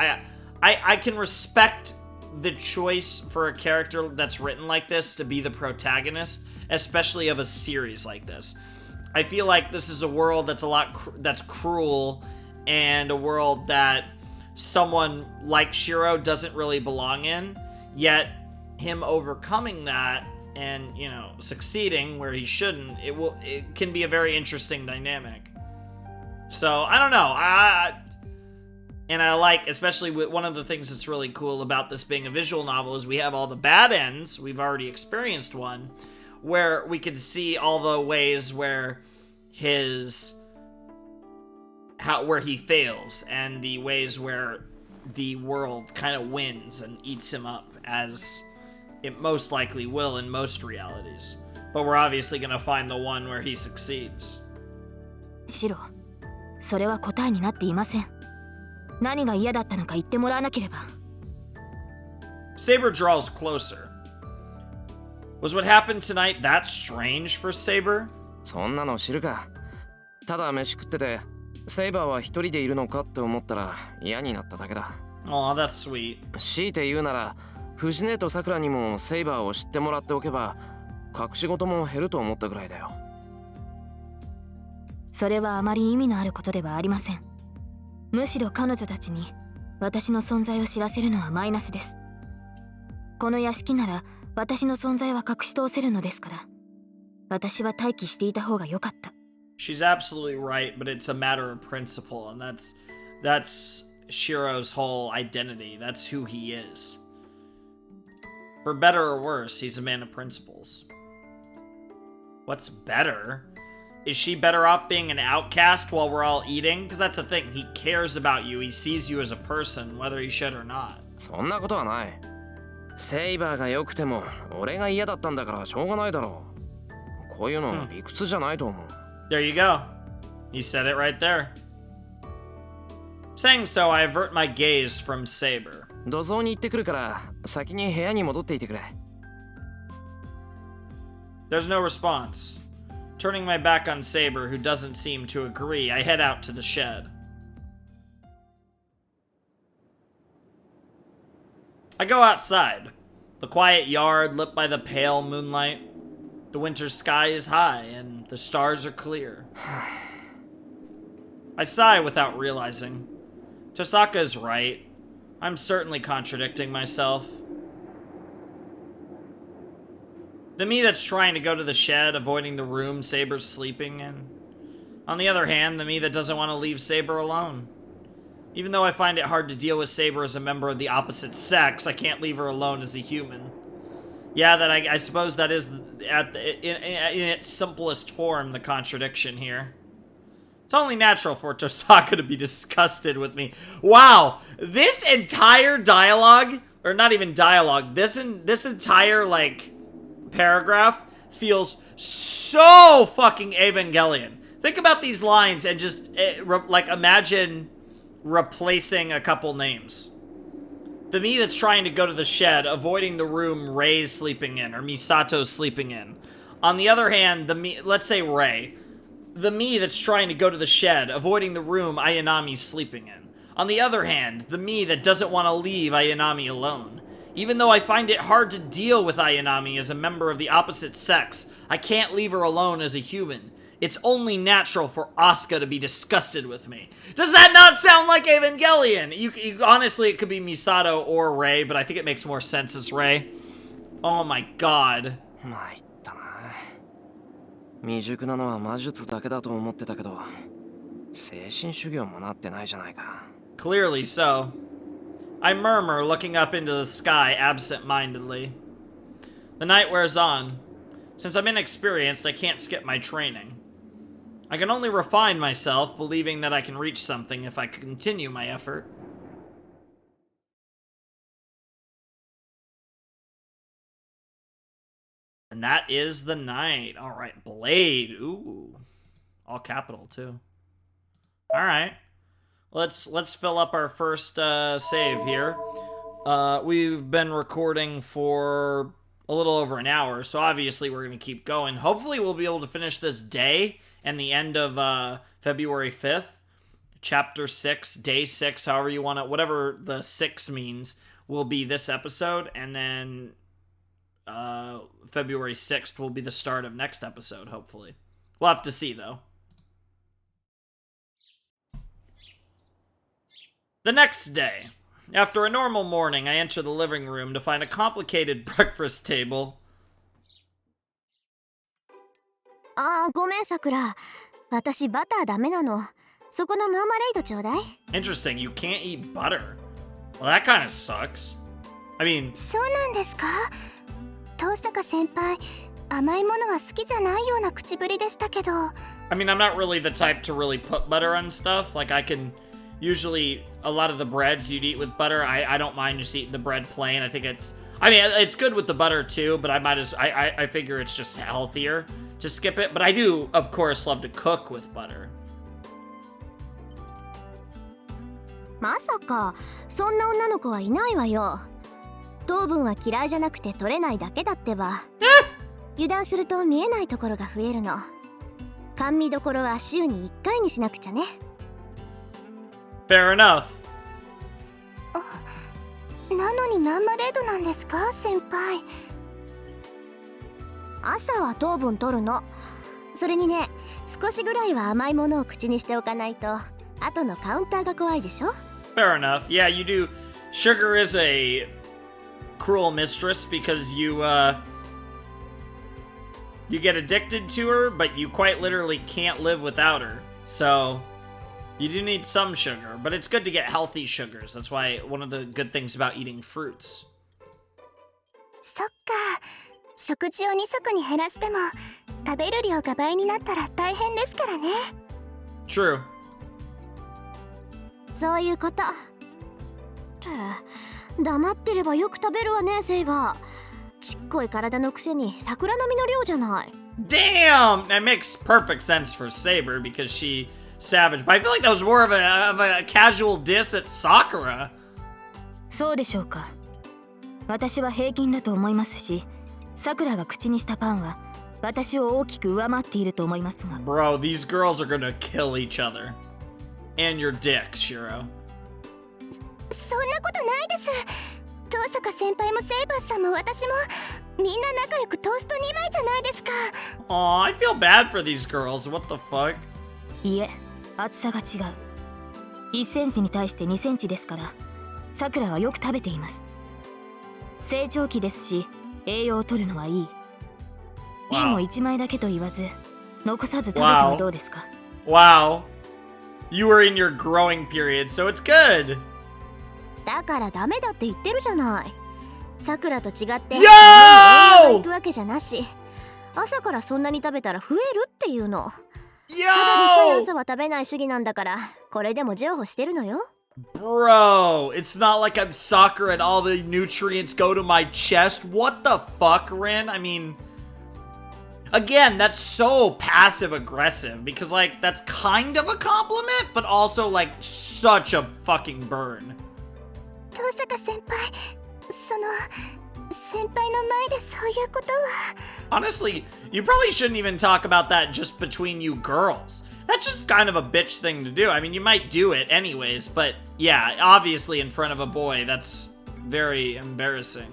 I can respect the choice for a character that's written like this to be the protagonist, especially of a series like this. I feel like this is a world that's that's cruel, and a world that someone like Shiro doesn't really belong in. Yet him overcoming that and, you know, succeeding where he shouldn't, it can be a very interesting dynamic. So I don't know. And I like, especially with one of the things that's really cool about this being a visual novel is we have all the bad ends. We've already experienced one where we can see all the ways where where he fails and the ways where the world kind of wins and eats him up, as it most likely will in most realities. But we're obviously going to find the one where he succeeds. シロ、それは答えになっていません。何が嫌だったのか言ってもらわなければ。Saber draws closer. Was what happened tonight that strange for Saber? そんなの知るか。ただ飯食ってて、セイバーは一人でいるのかって思ったら嫌になっただけだ。Aw, that's sweet. 強いて言うなら、藤根とさくらにもセイバーを知ってもらっておけば、隠し事も減ると思ったぐらいだよ。それはあまり意味のあることではありません。むしろ彼女たちに私の存在を知らせるのはマイナスです。この屋敷なら私の存在は隠し通せるのですから、私は待機していた方が良かった。She's absolutely right, but it's a matter of principle, and that's Shiro's whole identity. That's who he is. For better or worse, he's a man of principles. What's better? Is she better off being an outcast while we're all eating? Because that's the thing. He cares about you. He sees you as a person, whether he should or not. そんなことはない。セイバーが良くても俺が嫌だったんだからしょうがないだろう。こういうの理屈じゃないと思う。There you go. You said it right there. Saying so, I avert my gaze from Saber. 土蔵に行ってくるから先に部屋に戻っていてくれ。There's no response. Turning my back on Saber, who doesn't seem to agree, I head out to the shed. I go outside. The quiet yard lit by the pale moonlight. The winter sky is high, and the stars are clear. I sigh without realizing. Tosaka is right. I'm certainly contradicting myself. The me that's trying to go to the shed, avoiding the room Saber's sleeping in. On the other hand, the me that doesn't want to leave Saber alone. Even though I find it hard to deal with Saber as a member of the opposite sex, I can't leave her alone as a human. Yeah, that I suppose that is, in its simplest form, the contradiction here. It's only natural for Tosaka to be disgusted with me. Wow, this entire dialogue, or not even dialogue, this entire, like, paragraph feels so fucking Evangelion. Think about these lines and just, like, imagine replacing a couple names. The me that's trying to go to the shed, avoiding the room Rei's sleeping in, or Misato's sleeping in. On the other hand, the me, let's say Rei. The me that's trying to go to the shed, avoiding the room Ayanami's sleeping in. On the other hand, the me that doesn't want to leave Ayanami alone. Even though I find it hard to deal with Ayanami as a member of the opposite sex, I can't leave her alone as a human. It's only natural for Asuka to be disgusted with me. Does that not sound like Evangelion? You honestly, it could be Misato or Rei, but I think it makes more sense as Rei. Oh my god. 参ったな。未熟なのは魔術だけだと思ってたけど、精神修行もなってないじゃないか。Clearly so. I murmur, looking up into the sky absent-mindedly. The night wears on. Since I'm inexperienced, I can't skip my training. I can only refine myself, believing that I can reach something if I continue my effort. And that is the night. Alright, Blade. Ooh. All capital, too. Alright. Let's fill up our first save here. We've been recording for a little over an hour, so obviously we're going to keep going. Hopefully we'll be able to finish this day and the end of February 5th. Chapter 6, Day 6, however you want to, whatever the 6 means, will be this episode, and then February 6th will be the start of next episode, hopefully. We'll have to see, though. The next day. After a normal morning, I enter the living room to find a complicated breakfast table. あー、ごめんさくら。私バターダメなの。そこのマーマレードちょうだい。Interesting, you can't eat butter. Well, that kind of sucks. I mean... そうなんですか？遠坂先輩、甘いものは好きじゃないような口ぶりでしたけど。I mean, I'm not really the type to really put butter on stuff. Like, I can... Usually, a lot of the breads you'd eat with butter, I don't mind just eating the bread plain. I think it's... I mean, it's good with the butter, too, but I figure it's just healthier to skip it. But I do, of course, love to cook with butter. まさか、そんな女の子はいないわよ。糖分は嫌いじゃなくて取れないだけだってば。油断すると見えないところが増えるの。甘味どころは週に1回にしなくちゃね。Fair enough. なのにマーマレードなんですか、先輩。朝は糖分取るの。それにね、少しぐらいは甘いものを口にしておかないと後のカウンターが怖いでしょ。 Fair enough. Yeah, you do. Sugar is a cruel mistress because you get addicted to her, but you quite literally can't live without her. So you do need some sugar, but it's good to get healthy sugars. That's why one of the good things about eating fruits. そっか、食事を2食に減らしても食べる量が倍になったら大変ですからね。 True. そういうこと。って黙ってればよく食べるわね、セイバー。ちっこい体のくせに桜並みの量じゃない。 Damn! That makes perfect sense for Saber because she savage. But I feel like that was more of a casual diss at Sakura. そうでしょうか。私は平均だと思いますし、さくらが口にしたパンは私を大きく上回っていると思いますが。 Bro, these girls are gonna kill each other. And your dick, Shiro. そんなことないです。遠坂先輩もセイバーさんも私もみんな仲良くトースト2枚じゃないですか。 Aw, I feel bad for these girls. What the fuck? いえ、厚さが違う。1センチに対して2センチですから、さくらはよく食べています。成長期ですし、栄養を取るのはいい。ピンも1枚だけと言わず、残さず食べてはどうですか？ Wow. You were in your growing period, so it's good. だからダメだって言ってるじゃない。さくらと違って Yo! 栄養がいくわけじゃなし。朝からそんなに食べたら増えるっていうの。ただでさえ Yo! 朝は食べない主義なんだから、これでも譲歩してるのよ。 Bro, it's not like I'm soccer and all the nutrients go to my chest. What the fuck, Rin? I mean, again, that's so passive aggressive because, like, that's kind of a compliment, but also, like, such a fucking burn. 遠坂先輩、先輩の前でそういうことは。 Honestly, you probably shouldn't even talk about that just between you girls. That's just kind of a bitch thing to do. I mean, you might do it anyways, but yeah, obviously in front of a boy, that's very embarrassing.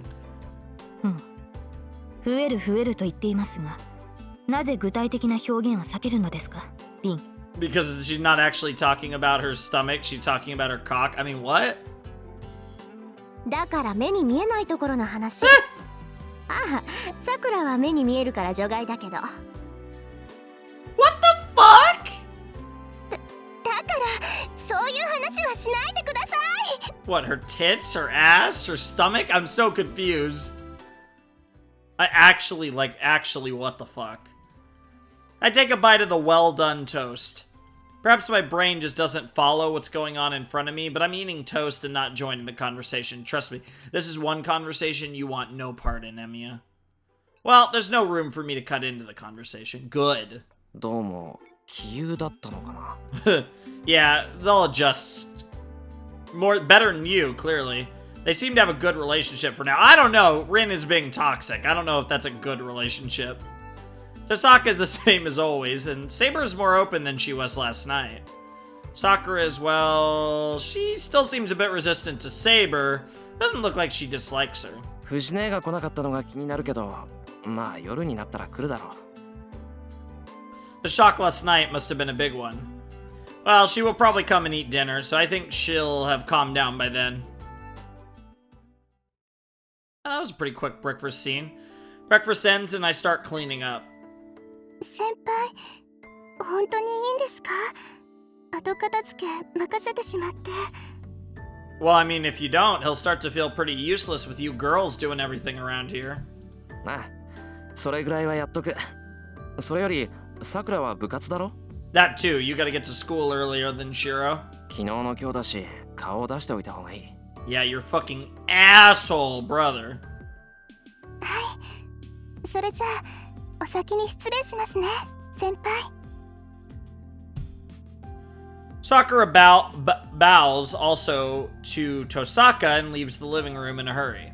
増えると言っていますが、なぜ具体的な表現を避けるのですか、リン。 Because she's not actually talking about her stomach, she's talking about her cock. I mean, what? だから目に見えないところの話。ああ、さくらは目に見えるから除外だけど。 What the fuck? だからそういう話はしないでください。 What, her tits, her ass, her stomach? I'm so confused. Actually, what the fuck? I take a bite of the well-done toast. Perhaps my brain just doesn't follow what's going on in front of me, but I'm eating toast and not joining the conversation. Trust me, this is one conversation you want no part in, Emiya. Well, there's no room for me to cut into the conversation. Good. どうも杞憂だったのかな。Yeah, they'll adjust. Better than you, clearly. They seem to have a good relationship for now. I don't know. Rin is being toxic. I don't know if that's a good relationship. Tosaka's the same as always, and Saber is more open than she was last night. Sakura as well. She still seems a bit resistant to Saber. Doesn't look like she dislikes her. 藤姉が来なかったのが気になるけど、まあ夜になったら来るだろう。 The shock last night must have been a big one. Well, she will probably come and eat dinner, so I think she'll have calmed down by then. That was a pretty quick breakfast scene. Breakfast ends and I start cleaning up. 先輩、本当にいいんですか？後片付け任せてしまって。 Well, I mean, if you don't, he'll start to feel pretty useless with you girls doing everything around here. なあ、それぐらいはやっとく。それより、さくらは部活だろ？ That too, you gotta get to school earlier than Shiro. 昨日の今日だし、顔を出しておいた方がいい。Yeah, you're fucking asshole, brother. はい、それじゃあお先に失礼しますね、先輩。 Sakura bows also to Tosaka and leaves the living room in a hurry.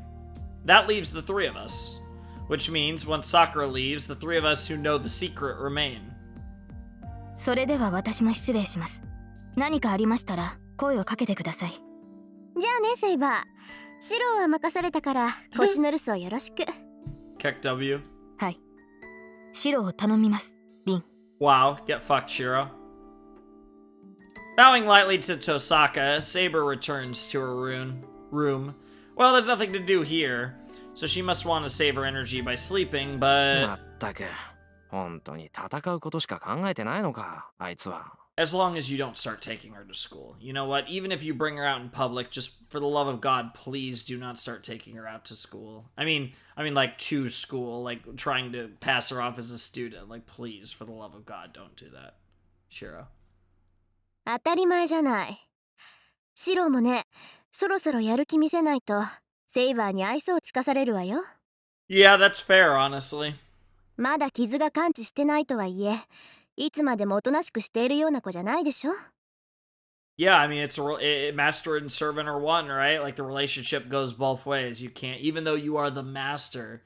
That leaves the three of us. Which means once Sakura leaves, the three of us who know the secret remain. それでは私も失礼します。何かありましたら声をかけてください。じゃあね、セイバー。シロは任されたから、こっちの留守をよろしく。Keck W. はい。白を頼みます、リン。 Wow, get fucked, Shiro. Bowing lightly to Tosaka, Saber returns to her room. Well, there's nothing to do here, so she must want to save her energy by sleeping, ま but ったく本当に戦うことしか考えてないのかあいつは。 as long as you don't start taking her to school. You know what? Even if you bring her out in public, just for the love of God, please do not start taking her out to school. I mean like to school, like trying to pass her off as a student. Like, please, for the love of God, don't do that. Shiro. 当たり前じゃない。シロもね、そろそろやる気見せないとセイバーに愛想をつかされるわよ。 Yeah, that's fair, honestly. まだ傷が完治してないとはいえ、いつまでもおとなしくしているような子じゃないでしょ。 Yeah, I mean, master and servant are one, right? Like, the relationship goes both ways. You can't, even though you are the master,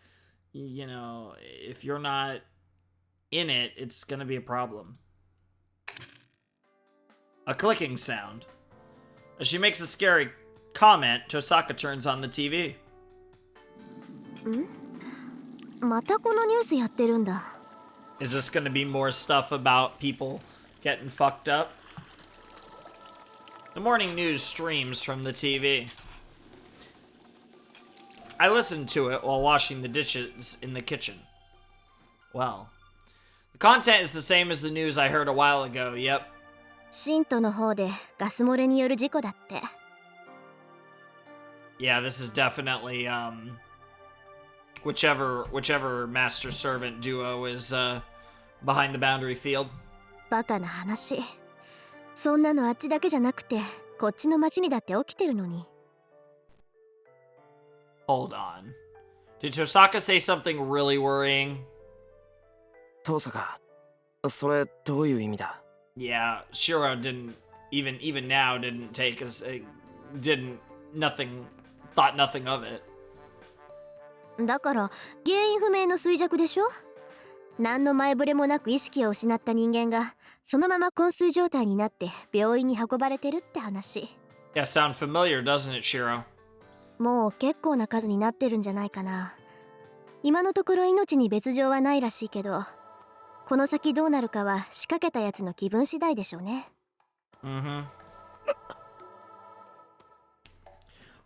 you know, if you're not in it, it's gonna be a problem. A clicking sound. As she makes a scary comment, Tosaka turns on the TV. またこのニュースやってるんだ。 Is this gonna be more stuff about people getting fucked up? The morning news streams from the TV. I listened to it while washing the dishes in the kitchen. Well, the content is the same as the news I heard a while ago, yep. シントの方でガス漏れによる事故だって。 Yeah, this is definitely, whichever master-servant duo is, behind the boundary field. バカな話。そんなのあっちだけじゃなくて、こっちの町にだって起きてるのに。 Hold on. Did Tosaka say something really worrying? 遠坂それどういう意味だ？ Yeah, Shiro didn't even now didn't take as thought nothing of it. だから原因不明の衰弱でしょ。何の前触れもなく意識を失った人間がそのまま昏睡状態になって病院に運ばれてるって話。 Yeah, sound familiar, doesn't it, Shiro? もう結構な数になってるんじゃないかな。今のところ命に別状はないらしいけど、この先どうなるかは仕掛けたやつの気分次第でしょうね。 Mm-hmm.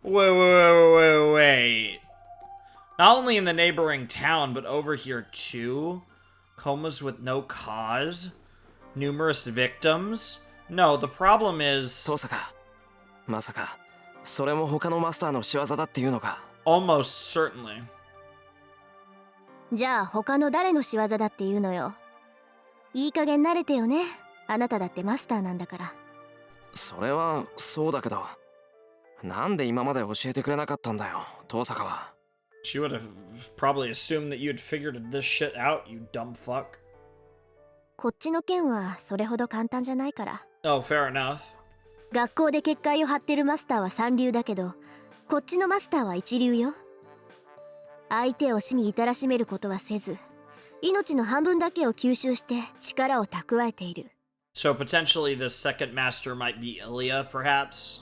Wait. Not only in the neighboring town, but over here too? Comas with no cause? Numerous victims? No, the problem is... 遠坂まさかそれも他のマスターの仕業だっていうのか？ Almost certainly. じゃあ他の誰の仕業だっていうのよ。いい加減慣れてよね。あなただってマスターなんだから。それはそうだけど、なんで今まで教えてくれなかったんだよ、遠坂は。 She would have probably assumed that you'd figured this shit out, you dumb fuck. こっちの件はそれほど簡単じゃないから。 Oh, fair enough. 学校で結界を張ってるマスターは三流だけど、こっちのマスターは一流よ。相手を死に至らしめることはせず、命の半分だけを吸収して力を蓄えている。 So potentially the second master might be Ilya, perhaps?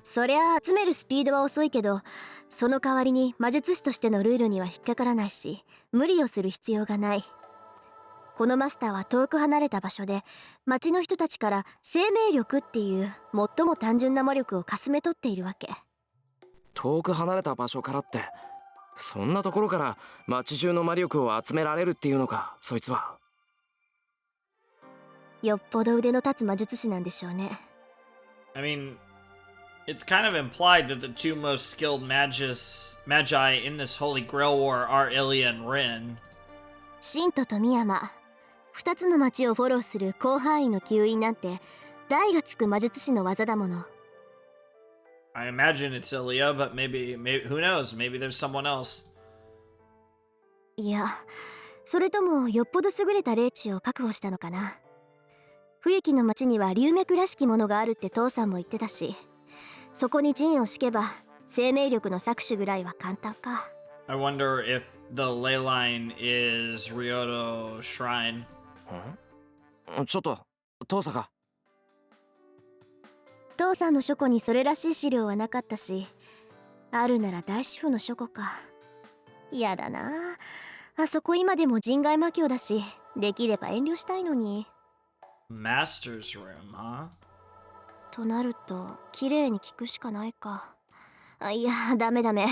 そりゃ集めるスピードは遅いけど、その代わりに魔術師としてのルールには引っかからないし、無理をする必要がない。このマスターは遠く離れた場所で町の人たちから生命力っていう最も単純な魔力をかすめ取っているわけ。遠く離れた場所からって、そんなところから町中の魔力を集められるっていうのか、そいつは。よっぽど腕の立つ魔術師なんでしょうね。 I mean, it's kind of implied that the two most skilled magi in this Holy Grail War are Ilya and Rin. シントとミヤマ、2つの町をフォローする広範囲の吸引なんて大がつく魔術師の技だもの。 I imagine it's Ilya, but maybe who knows? Maybe there's someone else. いや、それともよっぽど優れた霊地を確保したのかな。冬木の町には龍脈らしきものがあるって父さんも言ってたし、そこに陣を敷けば生命力の搾取ぐらいは簡単か。 I wonder if the ley line is Ryoto Shrine. ちょっと遠坂。父さんの書庫にそれらしい資料はなかったし、あるなら大師傅の書庫か。嫌だな。あそこ今でも人外魔境だし、できれば遠慮したいのに。Master's room, huh? となると綺麗に聞くしかないか。いや、ダメダメ。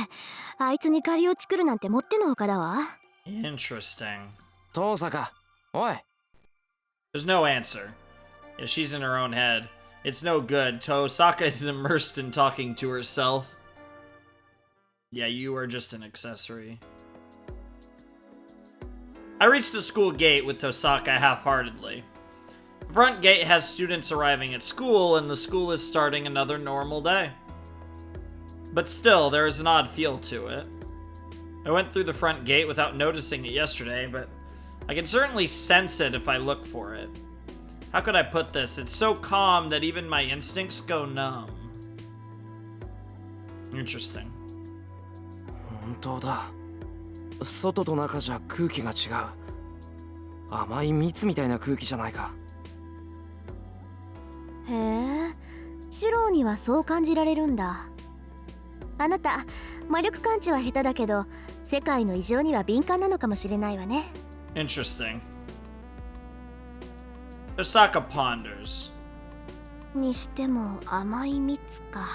あいつに借りを作るなんてもってのほかだわ。Interesting. 遠坂、おい。 There's no answer. Yeah, she's in her own head. It's no good. Tosaka is immersed in talking to herself. Yeah, you are just an accessory. I reached the school gate with Tosaka half-heartedly. The front gate has students arriving at school, and the school is starting another normal day. But still, there is an odd feel to it. I went through the front gate without noticing it yesterday, but I can certainly sense it if I look for it. How could I put this? It's so calm that even my instincts go numb. Interesting. 本当だ。外と中じゃ空気が違う。甘い蜜みたいな空気じゃないか。へえ、シローにはそう感じられるんだ。あなた、魔力感知は下手だけど、世界の異常には敏感なのかもしれないわね。Interesting. Osaka ponders. にしても甘い蜜か。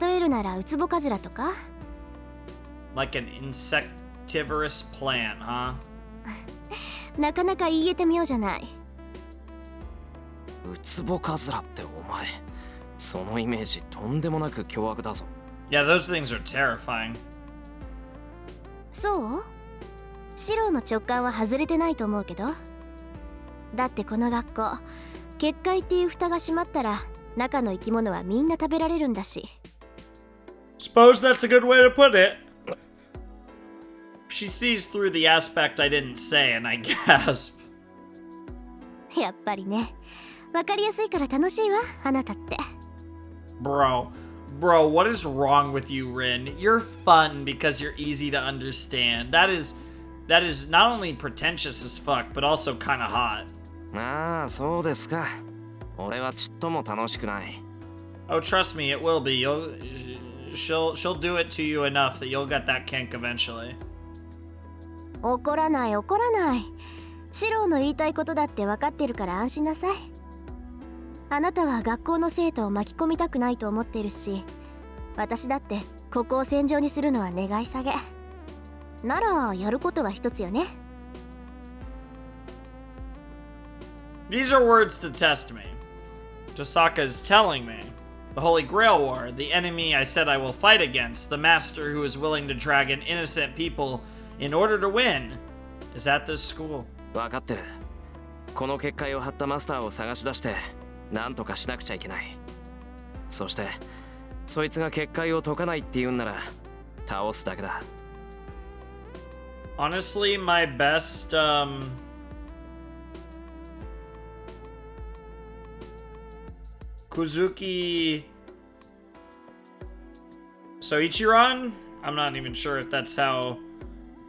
例えるならウツボカズラとか。 Like an insectivorous plant, huh? なかなか言えてみようじゃない。ウツボカズラってお前、そのイメージとんでもなく凶悪だぞ。Yeah, those things are terrifying. そう？シローの直感は外れてないと思うけど。だってこの学校、結界っていう蓋が閉まったら中の生き物はみんな食べられるんだし。 Suppose that's a good way to put it. She sees through the aspect I didn't say, and I gasp. やっぱりね。わかりやすいから楽しいわ、あなたって。Bro, what is wrong with you, Rin? You're fun because you're easy to understand. That is not only pretentious as fuck, but also kind of hot. ああ、そうですか。俺はちっとも楽しくない。Oh, trust me, it will be. She'll do it to you enough that you'll get that kink eventually. 怒らない怒らない。シローの言いたいことだって分かってるから安心なさい。あなたは学校の生徒を巻き込みたくないと思ってるし、私だってここを戦場にするのは願い下げ。ならやることは一つよね。These are words to test me. Tosaka is telling me. The Holy Grail War, the enemy I said I will fight against, the master who is willing to drag in innocent people in order to win, is at this school. 分かってる。この結界を張ったマスターを探し出して何とかしなくちゃいけない。そしてそいつが結界を解かないって言うんなら倒すだけだ。 Honestly, my best Kuzuki Soichiran? I'm not even sure if that's how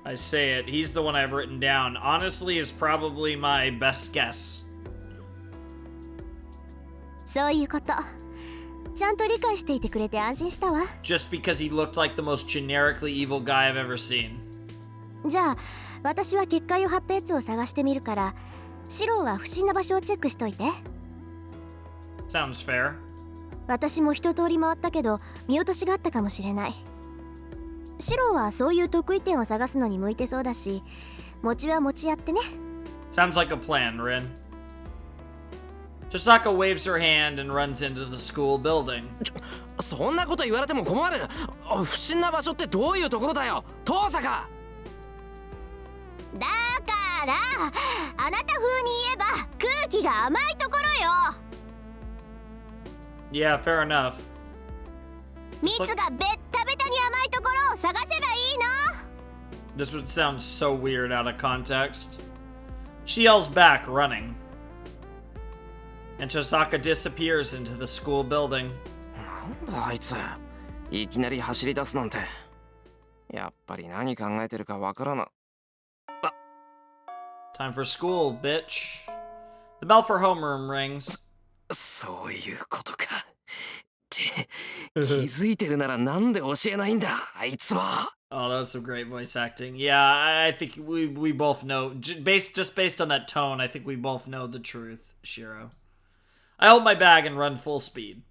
I say it. He's the one I've written down. Honestly, is probably my best guess. そういうこと。ちゃんと理解していてくれて安心したわ。Just because he looked like the most generically evil guy I've ever seen. じゃあ私は結界を張ったやつを探してみるから、シローは不審な場所をチェックしといて。 Sounds fair. 私も一通り回ったけど見落としがあったかもしれない。シローはそういう得意点を探すのに向いてそうだし、餅は餅やってね。 Sounds like a plan, Rin. Chisaka waves her hand and runs into the school building. そんなこと言われても困る。不審な場所ってどういうところだよ、遠坂。だからあなた風に言えば空気が甘いところよ。 Yeah, fair enough. 蜜がベッタベタに甘いところを探せばいいの。 This would sound so weird out of context. She yells back, running. And Tosaka disappears into the school building. なんだあいつ、いきなり走り出すなんて。やっぱり何考えてるかわからな。Time for school, bitch. The bell for homeroom rings. そういうことか。って気づいてるならなんで教えないんだあいつは。Oh, that was some great voice acting. Yeah, I think we both know, just based on that tone, I think we both know the truth, Shiro. I hold my bag and run full speed.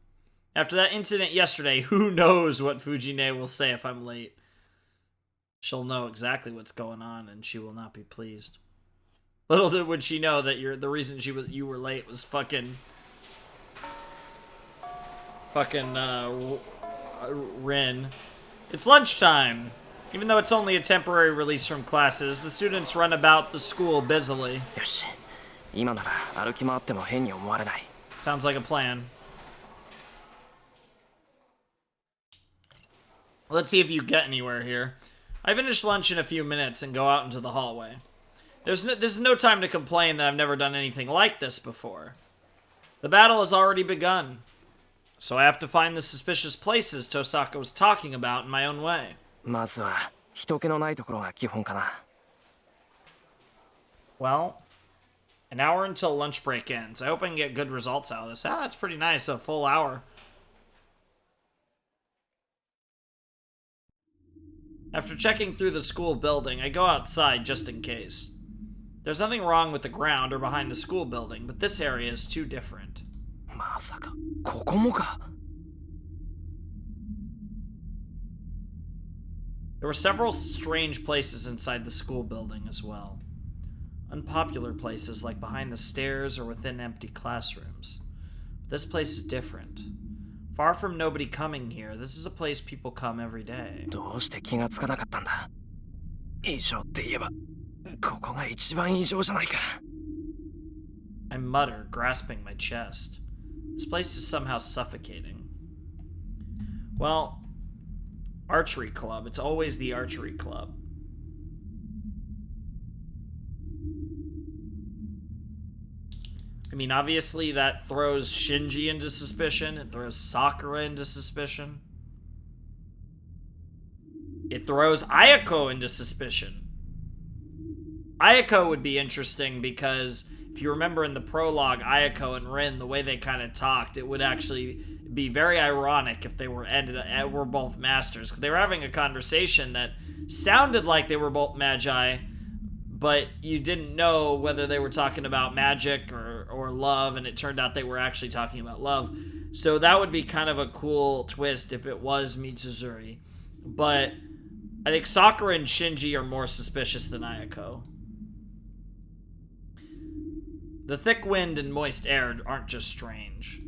After that incident yesterday, who knows what Fujine will say if I'm late. She'll know exactly what's going on, and she will not be pleased. Little would she know that the reason you were late was fucking Rin. It's lunchtime. Even though it's only a temporary release from classes, the students run about the school busily. よし、今なら歩き回っても変に思われない。 Sounds like a plan. Let's see if you get anywhere here. I finish lunch in a few minutes and go out into the hallway. This is no time to complain that I've never done anything like this before. The battle has already begun. So I have to find the suspicious places Tosaka was talking about in my own way. まずは人気のないところが基本かな。 Well, an hour until lunch break ends. I hope I can get good results out of this. Ah, that's pretty nice. A full hour. After checking through the school building, I go outside just in case. There's nothing wrong with the ground or behind the school building, but this area is too different. まさかここもか。 There were several strange places inside the school building as well. Unpopular places like behind the stairs or within empty classrooms. But this place is different. Far from nobody coming here, this is a place people come every day. どうして気がつかなかったんだ。異常って言えばここが一番異常じゃないか。 I mutter, grasping my chest. This place is somehow suffocating. Well, archery club. It's always the archery club. I mean, obviously that throws Shinji into suspicion. It throws Sakura into suspicion. It throws Ayako into suspicion. Ayako would be interesting because if you remember in the prologue, Ayako and Rin, the way they kind of talked, it would actually be very ironic if they were both masters. Because they were having a conversation that sounded like they were both magi, but you didn't know whether they were talking about magic or love, and it turned out they were actually talking about love. So that would be kind of a cool twist if it was Mitsuzuri. But I think Sakura and Shinji are more suspicious than Ayako. The thick wind and moist air aren't just strange.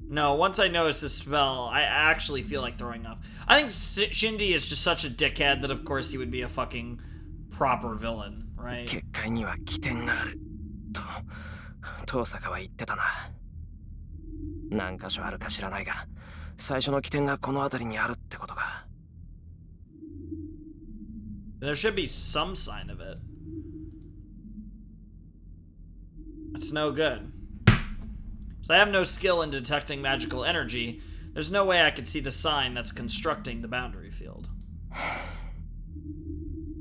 No, once I notice this spell, I actually feel like throwing up. I think Shinji is just such a dickhead that of course he would be a fucking proper villain, right? 結界には起点があると遠坂は言ってたな。何箇所あるか知らないが、最初の起点がこの辺りにあるってことか。 There should be some sign of it. It's no good. So I have no skill in detecting magical energy. There's no way I could see the sign that's constructing the boundary field.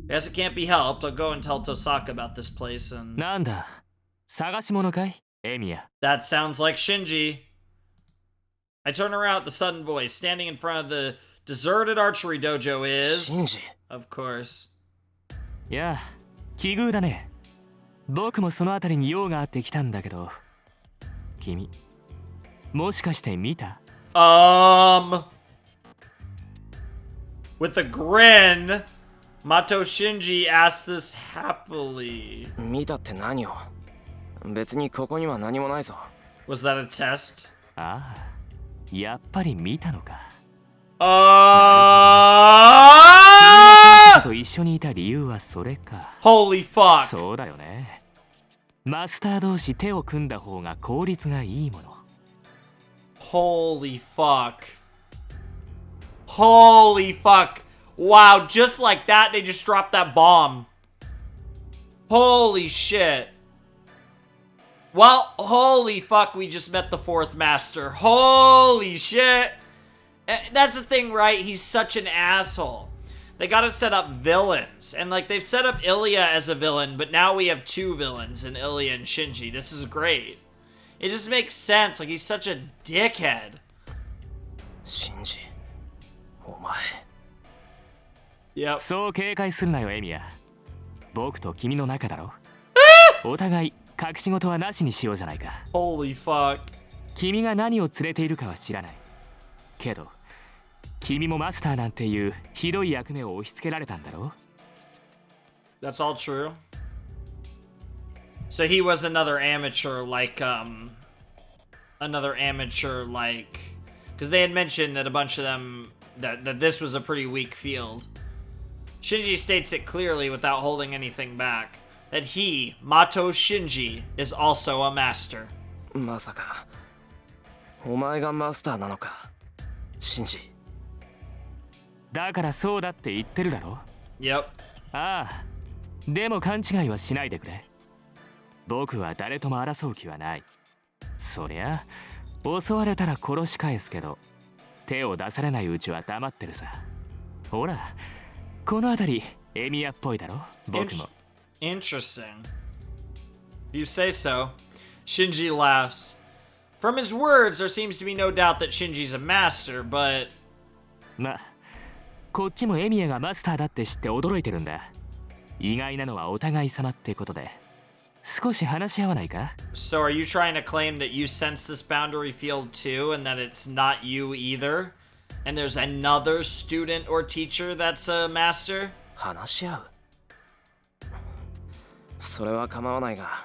Guess it can't be helped. I'll go and tell Tosaka about this place and... なんだ探し物かいエミヤ That sounds like Shinji. I turn around at the sudden voice. Standing in front of the deserted archery dojo is... Shinji. Of course. いや奇遇だね僕もその辺りに用があって来たんだけど君もしかして見た With a grin, Mato Shinji asks this happily. 見たって何を別にここには何もないぞ。 Was that a test? ああやっぱり見たのかと一緒にいた理由はそれか Holy fuck. そうだよねマスター同士手を組んだ方が効率がいいもの Holy fuck. Holy fuck. Wow, just like that, they just dropped that bomb. Holy shit. Well, holy fuck, we just met the fourth master. Holy shit. That's the thing, right? He's such an asshole. They gotta set up villains. And, like, they've set up Ilya as a villain, but now we have two villains in Ilya and Shinji. This is great. It just makes sense. Like, he's such a dickhead. シンジお前 Yep. そう警戒するなよエミヤ。僕と君の仲だろ。お互い隠し事はなしにしようじゃないか。 Holy fuck. 君が何を連れているかは知らないけど、君もマスターなんていうひどい役目を押し付けられたんだろ。 That's all true. So he was another amateur, like, because they had mentioned that a bunch of them, that this was a pretty weak field. Shinji states it clearly without holding anything back, that he, Mato Shinji, is also a master. まさかお前がマスターなのか、シンジ。だからそうだって言ってるだろ。 Yep. ああ、でも勘違いはしないでくれ。僕は誰とも争う気はない。そりゃ襲われたら殺し返すけど、手を出されないうちは黙ってるさ。ほら、この辺りエミヤっぽいだろ、僕も。Interesting. If you say so. Shinji laughs. From his words, there seems to be no doubt that Shinji's a master, but... まあ、こっちもエミヤがマスターだって知って驚いてるんだ。意外なのはお互い様ってことで。少し話し合わないか？ So are you trying to claim that you sense this boundary field too, and that it's not you either? And there's another student or teacher that's a master? 話し合う。それは構わないが、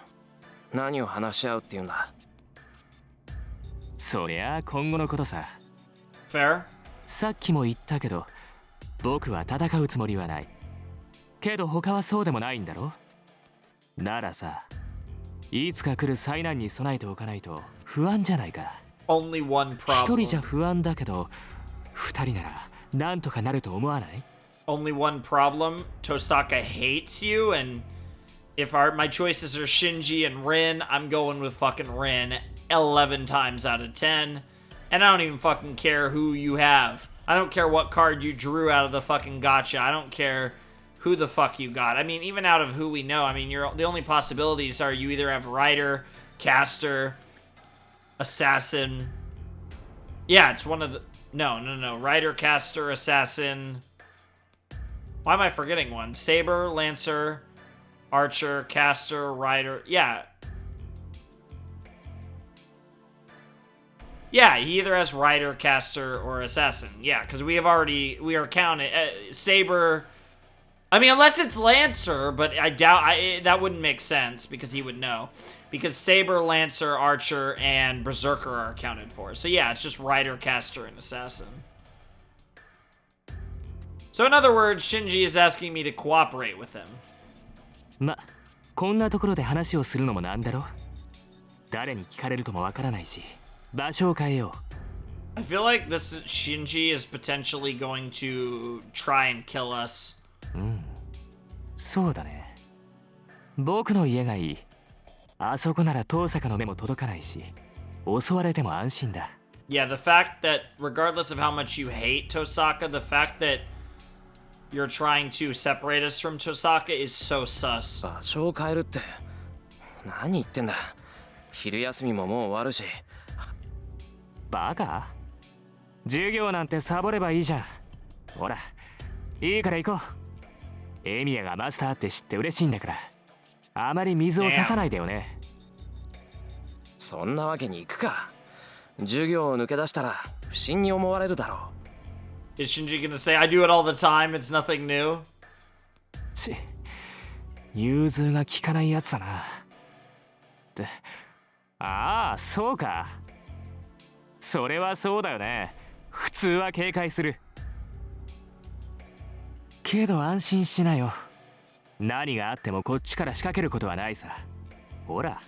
何を話し合うって言うんだ。そりゃあ今後のことさ。 Fair? さっきも言ったけど、僕は戦うつもりはない。けど他はそうでもないんだろ。ならさ、いつか来る災難に備えておかないと不安じゃないか。 Only one 一 problem. 人じゃ不安だけど、二人ならなんとかなると思わない？ Only one problem. Tosaka hates you, and if my choices are Shinji and Rin, I'm going with fucking Rin 11 times out of 10. And I don't even fucking care who you have. I don't care what card you drew out of the fucking gacha. I don't care who the fuck you got. I mean, even out of who we know, I mean, the only possibilities are you either have Rider, Caster, Assassin. Yeah, it's one of the... No. Rider, Caster, Assassin. Why am I forgetting one? Saber, Lancer, Archer, Caster, Rider. Yeah. Yeah, he either has Rider, Caster, or Assassin. Yeah, because we are counting... Saber... I mean, unless it's Lancer, but I doubt... that wouldn't make sense, because he would know. Because Saber, Lancer, Archer, and Berserker are accounted for. So yeah, it's just Rider, Caster, and Assassin. So in other words, Shinji is asking me to cooperate with him. ま、こんなところで話をするのもなんだろ。誰に聞かれるともわからないし、場所を変えよう。 I feel like this Shinji is potentially going to try and kill us. そうだね。僕の家がいい。あそこなら遠坂の目も届かないし、襲われても安心だ。Yeah, the fact that regardless of how much you hate Tosaka, the fact that you're trying to separate us from Tosaka is so sus. 場所を変えるって何言ってんだ。昼休みももう終わるし。バカ？授業なんてサボればいいじゃん。ほら、いいから行こう。エミヤがマスターって知って嬉しいんだから。あまり水を差さないでよね。そんなわけにいくか。授業を抜け出したら不審に思われるだろう。 Is Shinji gonna say, I do it all the time, it's nothing new? ち、融通が利かないやつだな。って、ああ、そうか。それはそうだよね。普通は警戒する。けど安心しなよ。何があってもこっちから仕掛けることはないさ。ほら、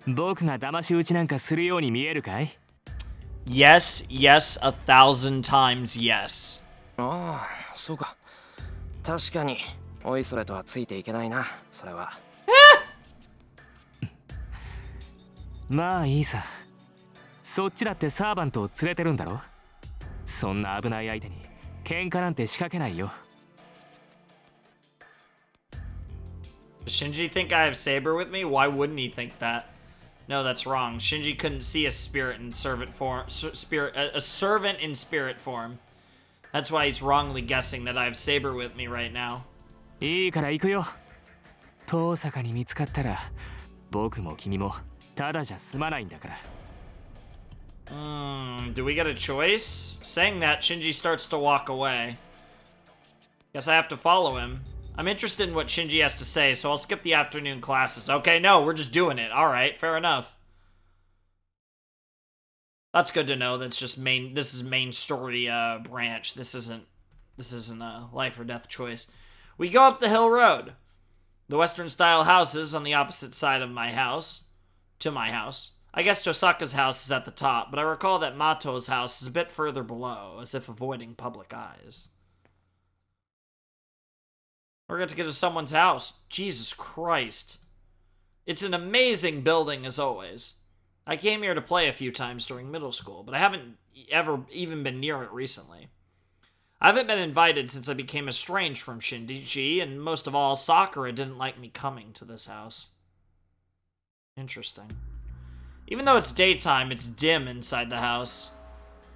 僕が騙し討ちなんかするように見えるかい？ Yes, yes, 1,000 times yes. ああ、そうか。確かに、おいそれとはついていけないな、それは。まあいいさ。そっちだってサーバントを連れてるんだろ。そんな危ない相手に喧嘩なんて仕掛けないよ。Does Shinji think I have Saber with me? Why wouldn't he think that? No, that's wrong. Shinji couldn't see a spirit in servant form. A servant in spirit form. That's why he's wrongly guessing that I have Saber with me right now. いいから行くよ。遠坂に見つかったら僕も君もただじゃ済まないんだから。Do we get a choice? Saying that, Shinji starts to walk away. Guess I have to follow him. I'm interested in what Shinji has to say, so I'll skip the afternoon classes. Okay, no, we're just doing it. Alright, fair enough. That's good to know. That's just this is main story branch. This isn't a life or death choice. We go up the hill road. The western style houses on the opposite side of my house. To my house. I guess Tosaka's house is at the top, but I recall that Mato's house is a bit further below, as if avoiding public eyes. We're going to get to someone's house. Jesus Christ. It's an amazing building as always. I came here to play a few times during middle school, but I haven't ever even been near it recently. I haven't been invited since I became estranged from Shinji, and most of all, Sakura didn't like me coming to this house. Interesting. Even though it's daytime, it's dim inside the house.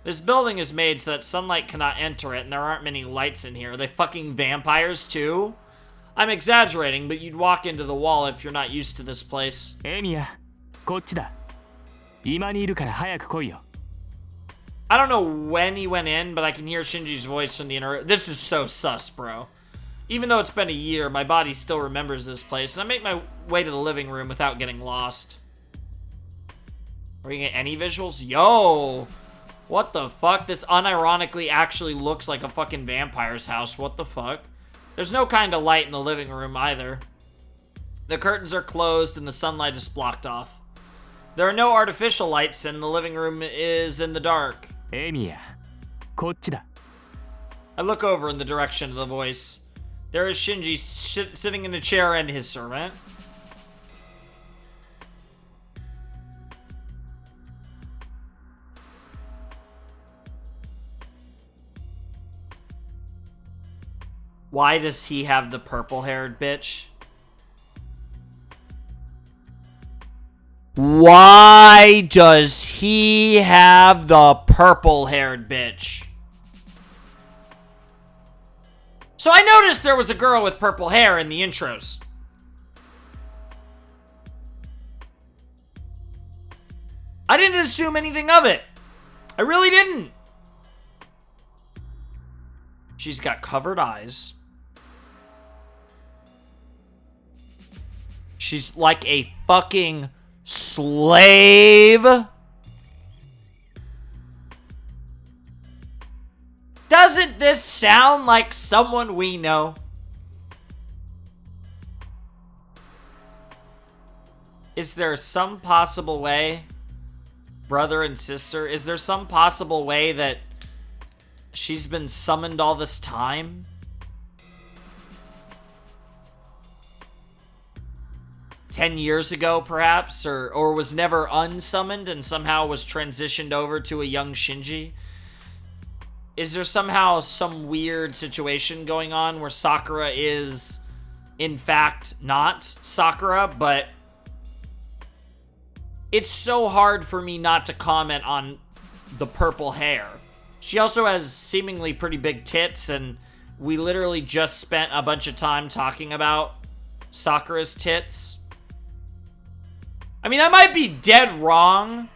This building is made so that sunlight cannot enter it, and there aren't many lights in here. Are they fucking vampires too? I'm exaggerating, but you'd walk into the wall if you're not used to this place. Emiya, こっちだ。今にいるから早く来いよ。I don't know when he went in, but I can hear Shinji's voice from the inner. This is so sus, bro. Even though it's been a year, my body still remembers this place, and I make my way to the living room without getting lost. Are you getting any visuals? Yo! What the fuck? This unironically actually looks like a fucking vampire's house. What the fuck? There's no kind of light in the living room either. The curtains are closed and the sunlight is blocked off. There are no artificial lights and the living room is in the dark. Emiya, こっちだ。I look over in the direction of the voice. There is Shinji sitting in a chair and his servant. Why does he have the purple-haired bitch? Why does he have the purple-haired bitch? So I noticed there was a girl with purple hair in the intros. I didn't assume anything of it. I really didn't. She's got covered eyes. She's like a fucking slave. Doesn't this sound like someone we know? Is there some possible way, brother and sister, is there some possible way that she's been summoned all this time? "10 years ago, perhaps? Or was never unsummoned and somehow was transitioned over to a young Shinji? Is there somehow some weird situation going on where Sakura is, in fact, not Sakura, but it's so hard for me not to comment on the purple hair. She also has seemingly pretty big tits, and we literally just spent a bunch of time talking about Sakura's tits. I mean, I might be dead wrong.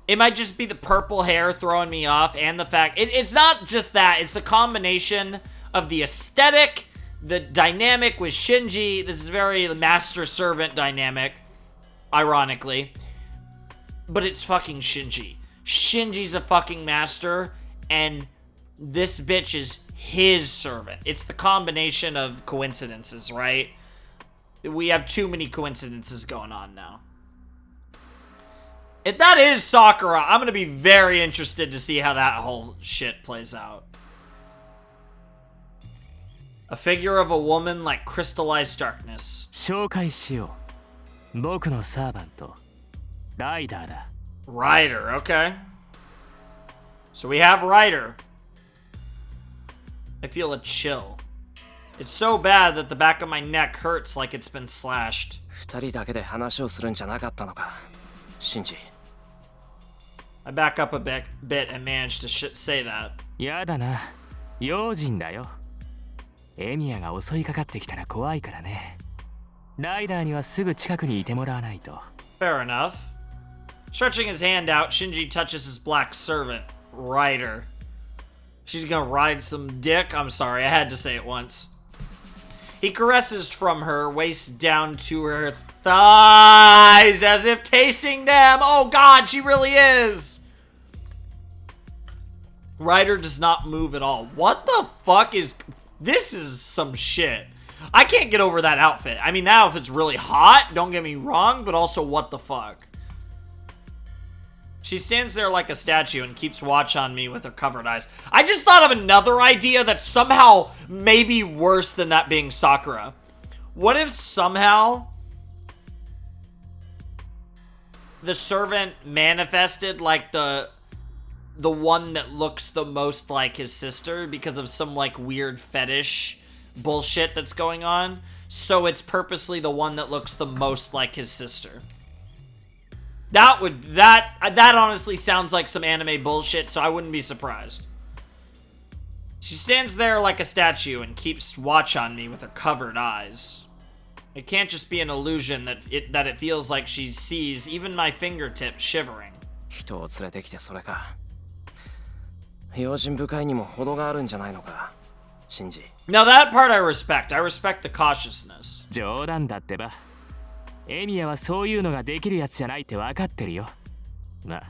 It might just be the purple hair throwing me off, and the fact... It's not just that. It's the combination of the aesthetic, the dynamic with Shinji. This is very master-servant dynamic, ironically. But it's fucking Shinji. Shinji's a fucking master, and this bitch is his servant. It's the combination of coincidences, right? We have too many coincidences going on now. If that is Sakura, I'm going to be very interested to see how that whole shit plays out. A figure of a woman like crystallized darkness. 紹介しよう。僕のサーバント、ライダーだ。Rider, okay. So we have Rider. I feel a chill. It's so bad that the back of my neck hurts like it's been slashed. 二人だけで話をするんじゃなかったのか、シンジ。I back up a bit and manage to say that. やだな。用心だよ。エミヤが襲いかかってきたら怖いからね。ライダーにはすぐ近くにいてもらわないと。Fair enough. Stretching his hand out, Shinji touches his black servant, Rider. She's gonna ride some dick? I'm sorry, I had to say it once. He caresses from her waist down to her thighs as if tasting them. Oh god, she really is! Ryder does not move at all. What the fuck is... This is some shit. I can't get over that outfit. I mean, that outfit's really hot, don't get me wrong, but also what the fuck? She stands there like a statue and keeps watch on me with her covered eyes. I just thought of another idea that's somehow maybe worse than that being Sakura. What if somehow the servant manifested like the one that looks the most like his sister because of some like weird fetish bullshit that's going on? So it's purposely the one that looks the most like his sister. That honestly sounds like some anime bullshit, so I wouldn't be surprised. She stands there like a statue and keeps watch on me with her covered eyes. It can't just be an illusion that it feels like she sees even my fingertips shivering. 人を連れてきてそれか。用心深いにも程があるんじゃないのか、シンジ。Now that part I respect. I respect the cautiousness. 冗談だってば。エミヤはそういうのができるやつじゃないって分かってるよ。まあ、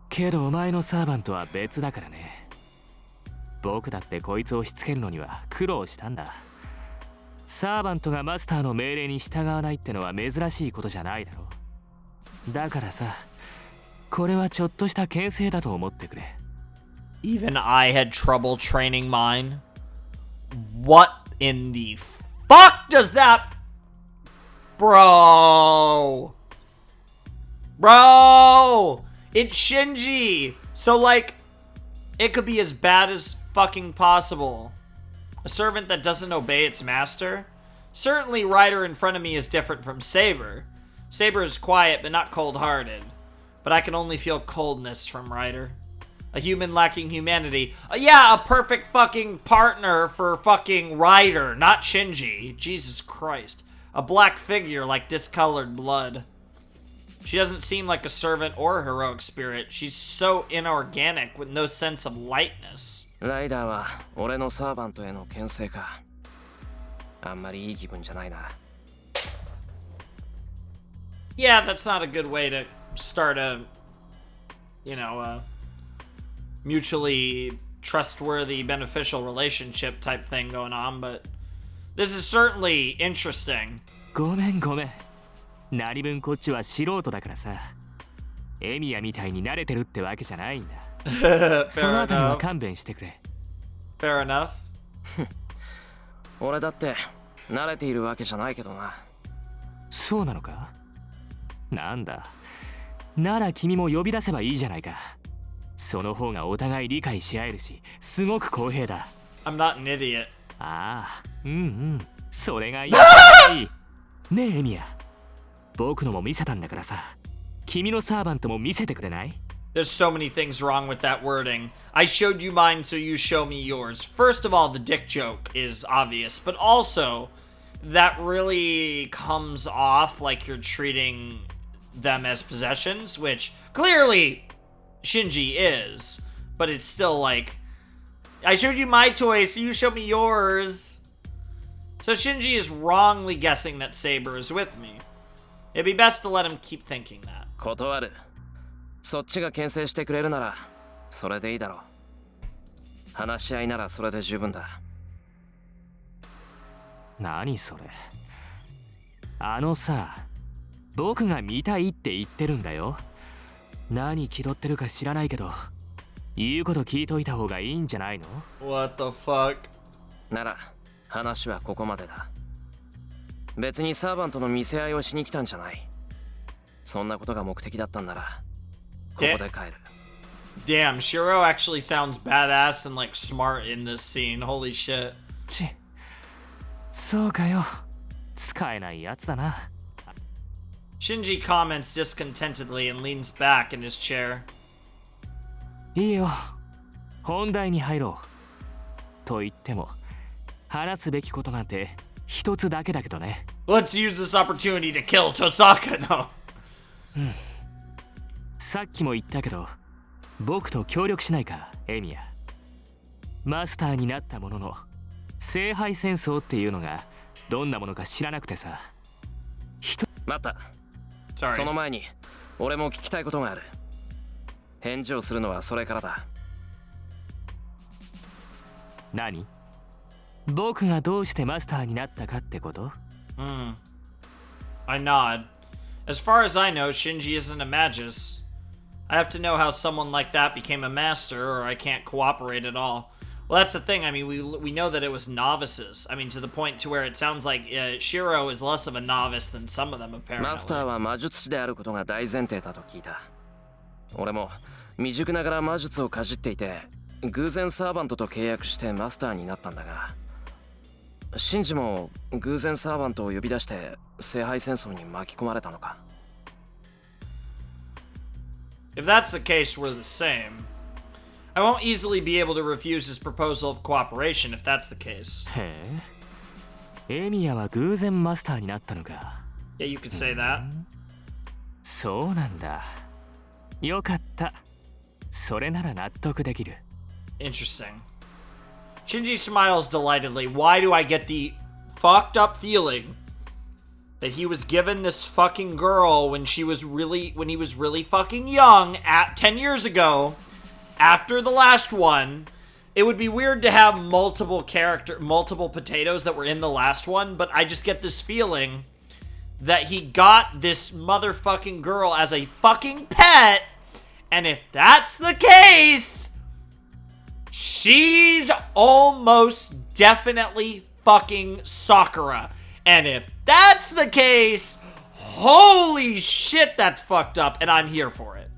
けどお前のサーバントは別だからね。僕だってこいつをしつけるのには苦労したんだ。サーバントがマスターの命令に従わないってのは珍しいことじゃないだろ。だからさ、これはちょっとした牽制だと思ってくれ。Even I had trouble training mine. What in the fuck does that... Bro! It's Shinji! So, like, it could be as bad as fucking possible. A servant that doesn't obey its master? Certainly, Ryder in front of me is different from Saber. Saber is quiet, but not cold-hearted. But I can only feel coldness from Ryder. A human lacking humanity. Yeah, a perfect fucking partner for fucking Ryder, not Shinji. Jesus Christ. A black figure like discolored blood. She doesn't seem like a servant or a heroic spirit. She's so inorganic with no sense of lightness. ライダーは俺のサーバントへの牽制か。あんまりいい気分じゃないな。Yeah, that's not a good way to start a, mutually trustworthy, beneficial relationship type thing going on, but this is certainly interesting. ごめん。何分こっちは素人だからさ。エミヤみたいに慣れてるってわけじゃないんだ。そのあたりは勘弁してくれ。Fair enough. 俺だって慣れているわけじゃないけどな。そうなのか？なんだ。なら君も呼び出せばいいじゃないか。その方がお互い理解し合えるし、すごく公平だ。I'm not an idiot. ああ、それがいい。ねえエミヤ、僕のも見せたんだからさ、君のサーバントも見せてくれない？ There's so many things wrong with that wording. I showed you mine, so you show me yours. First of all, the dick joke is obvious, but also that really comes off like you're treating them as possessions, which clearly Shinji is, but it's still like, I showed you my toy, so you show me yours. So Shinji is wrongly guessing that Saber is with me. It'd be best to let him keep thinking that. 断る。そっちが牽制してくれるならそれでいいだろう。話し合いならそれで十分だ。何それ。さ、僕が見たいって言ってるんだよ。何気取ってるか知らないけど、言うこと聞いといた方がいいんじゃないの？ What the fuck? なら話はここまでだ。別にサーバントの見せ合いをしに来たんじゃない。そんなことが目的だったんならここで帰る。Damn, Shiro actually sounds badass and like smart in this scene. Holy shit. そうかよ。使えないやつだな。Shinji comments discontentedly and leans back in his chair. いいよ。本題に入ろと言っても話すべきことなんて一つだけだけどね。 Let's use this opportunity to kill Tosaka. No. さっきも言ったけど僕と協力しないかエミヤ。マスターになったものの聖杯戦争っていうのがどんなものか知らなくてさ。待った。 Sorry. その前に俺も聞きたいことがある。返事をするのはそれからだ。何？僕がどうしてマスターになったかってこと？ I nod. As far as I know, Shinji isn't a magus. I have to know how someone like that became a master, or I can't cooperate at all. Well, that's the thing. I mean, we know that it was novices. I mean, to the point to where it sounds like Shiro is less of a novice than some of them, apparently. マスターは魔術師であることが大前提だと聞いた。俺も未熟ながら魔術をかじっていて、偶然サーバントと契約してマスターになったんだが、シンジも偶然サーバントを呼び出して聖杯戦争に巻き込まれたのか。If that's the case, we're the same. I won't easily be able to refuse his proposal of cooperation if that's the case. へえ、エミヤは偶然マスターになったのか。 Yeah, you could say that. そうなんだ。よかった。それなら納得できる。 Interesting. Shinji smiles delightedly. Why do I get the fucked up feeling that he was given this fucking girl when he was really fucking young at 10 years ago after the last one? It would be weird to have multiple potatoes that were in the last one, but I just get this feeling that he got this motherfucking girl as a fucking pet, and if that's the case, she's almost definitely fucking Sakura. And if that's the case, holy shit, that's fucked up, and I'm here for it.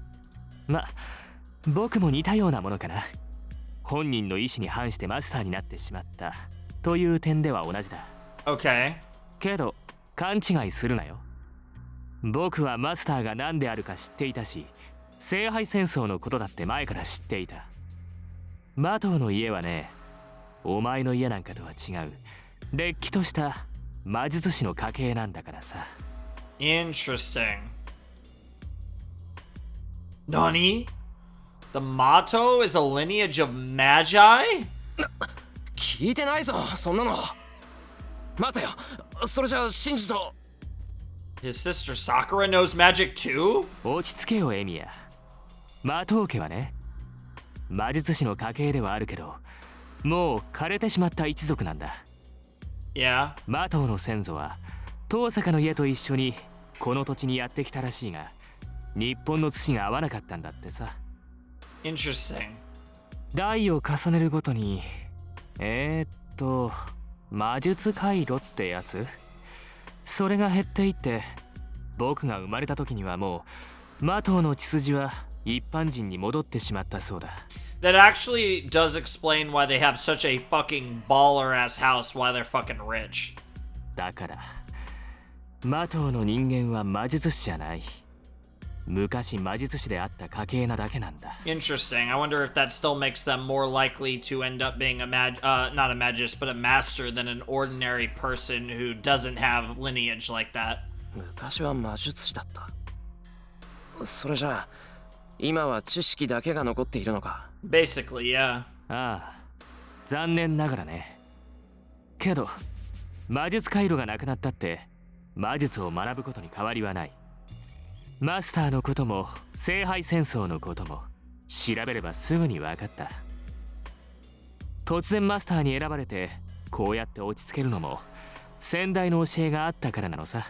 ま、僕も似たようなものかな。本人の意思に反してマスターになってしまったという点では同じだ。Okay. けど勘違いするなよ。僕はマスターが何であるか知っていたし、聖杯戦争のことだって前から知っていた。マトウの家はね、お前の家なんかとは違うれっきとした魔術師の家系なんだからさ。 Interesting. Nani? The motto is a lineage of magi? 聞いてないぞそんなの。待てよ、それじゃあシンジと。 His sister Sakura knows magic too? 落ち着けよエミヤ。マトウ家はね、魔術師の家系ではあるけど、もう枯れてしまった一族なんだ。 Yeah. マトウの先祖は遠坂の家と一緒にこの土地にやってきたらしいが、日本の土が合わなかったんだってさ。 Interesting. 代を重ねるごとに魔術回路ってやつ、それが減っていって、僕が生まれた時にはもうマトウの血筋は一般人に戻ってしまったそうだ。 That actually does explain why they have such a fucking baller ass house while they're fucking rich. だからマトウの人間は魔術師じゃない。昔魔術師であった家系なだけなんだ。 Interesting. I wonder if that still makes them more likely to end up being not a magus, but a master than an ordinary person who doesn't have lineage like that. 昔は魔術師だった。それじゃあ今は知識だけが残っているのか。 Basically, yeah. ああ、残念ながらね。けど魔術回路がなくなったって魔術を学ぶことに変わりはない。マスターのことも聖杯戦争のことも調べればすぐに分かった。突然マスターに選ばれてこうやって落ち着けるのも先代の教えがあったからなのさ。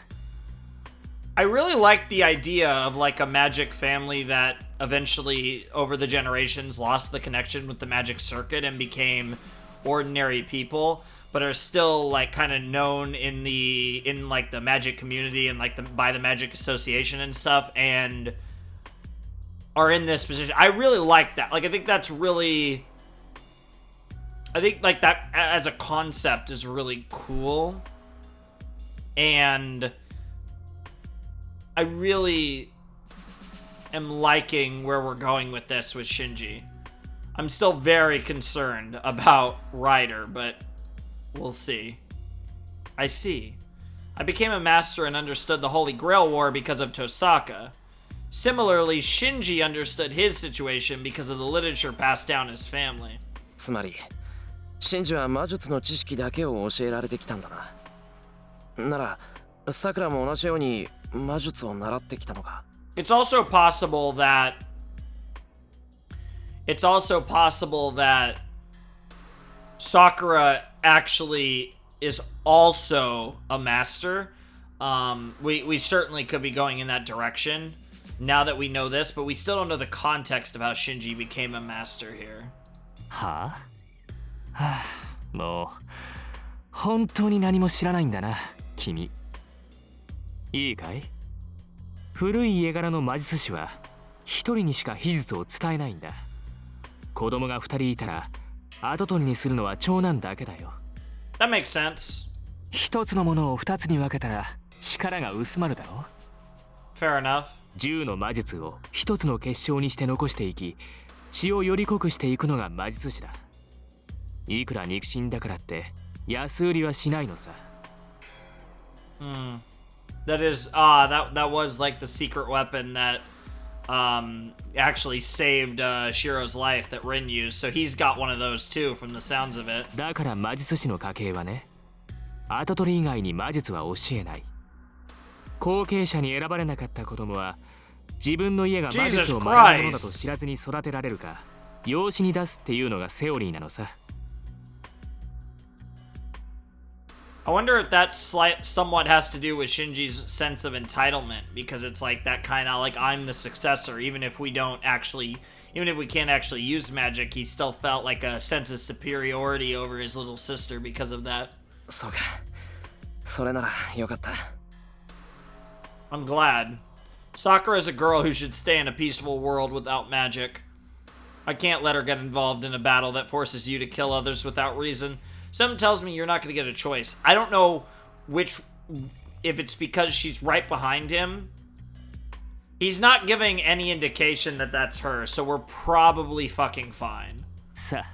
I really like the idea of like a magic family that eventually over the generations lost the connection with the magic circuit and became ordinary people, but are still like kind of known in like the magic community and like by the magic association and stuff, and are in this position. I really like that. Like I think like that as a concept is really cool, and I really am liking where we're going with this with Shinji. I'm still very concerned about Ryder, but we'll see. I see. I became a master and understood the Holy Grail War because of Tosaka. Similarly, Shinji understood his situation because of the literature passed down his family. つまりシンジは魔術の知識だけを教えられてきたんだな。ならさくらも同じように魔術を習ってきたのか。 It's also possible that Sakura actually is also a master. We certainly could be going in that direction now that we know this, but we still don't know the context of how Shinji became a master here. はあ、はあ、もう本当に何も知らないんだな君。いいかい？古い家柄の魔術師は一人にしか秘術を伝えないんだ。子供が二人いたら跡取りにするのは長男だけだよ。That makes sense. 一つのものを二つに分けたら力が薄まるだろ。 Fair enough. 10の魔術を一つの結晶にして残していき、血をより濃くしていくのが魔術師だ。いくら肉親だからって安売りはしないのさ。That is that was like the secret weapon that actually saved Shiro's life that Rin used. So he's got one of those too from the sounds of it. だから魔術師の家系はね、跡取り以外に魔術は教えない。後継者に選ばれなかった子供は自分の家が魔術を学ぶものだと知らずに育てられるか養子に出すっていうのがセオリーなのさ。I wonder if that somewhat has to do with Shinji's sense of entitlement, because it's like that kind of like I'm the successor, even if we can't actually use magic, he still felt like a sense of superiority over his little sister because of that. そうか。それならよかった。I'm glad. Sakura is a girl who should stay in a peaceful world without magic. I can't let her get involved in a battle that forces you to kill others without reason. Something tells me you're not going to get a choice. I don't know if it's because she's right behind him. He's not giving any indication that that's her, so we're probably fucking fine. さあ、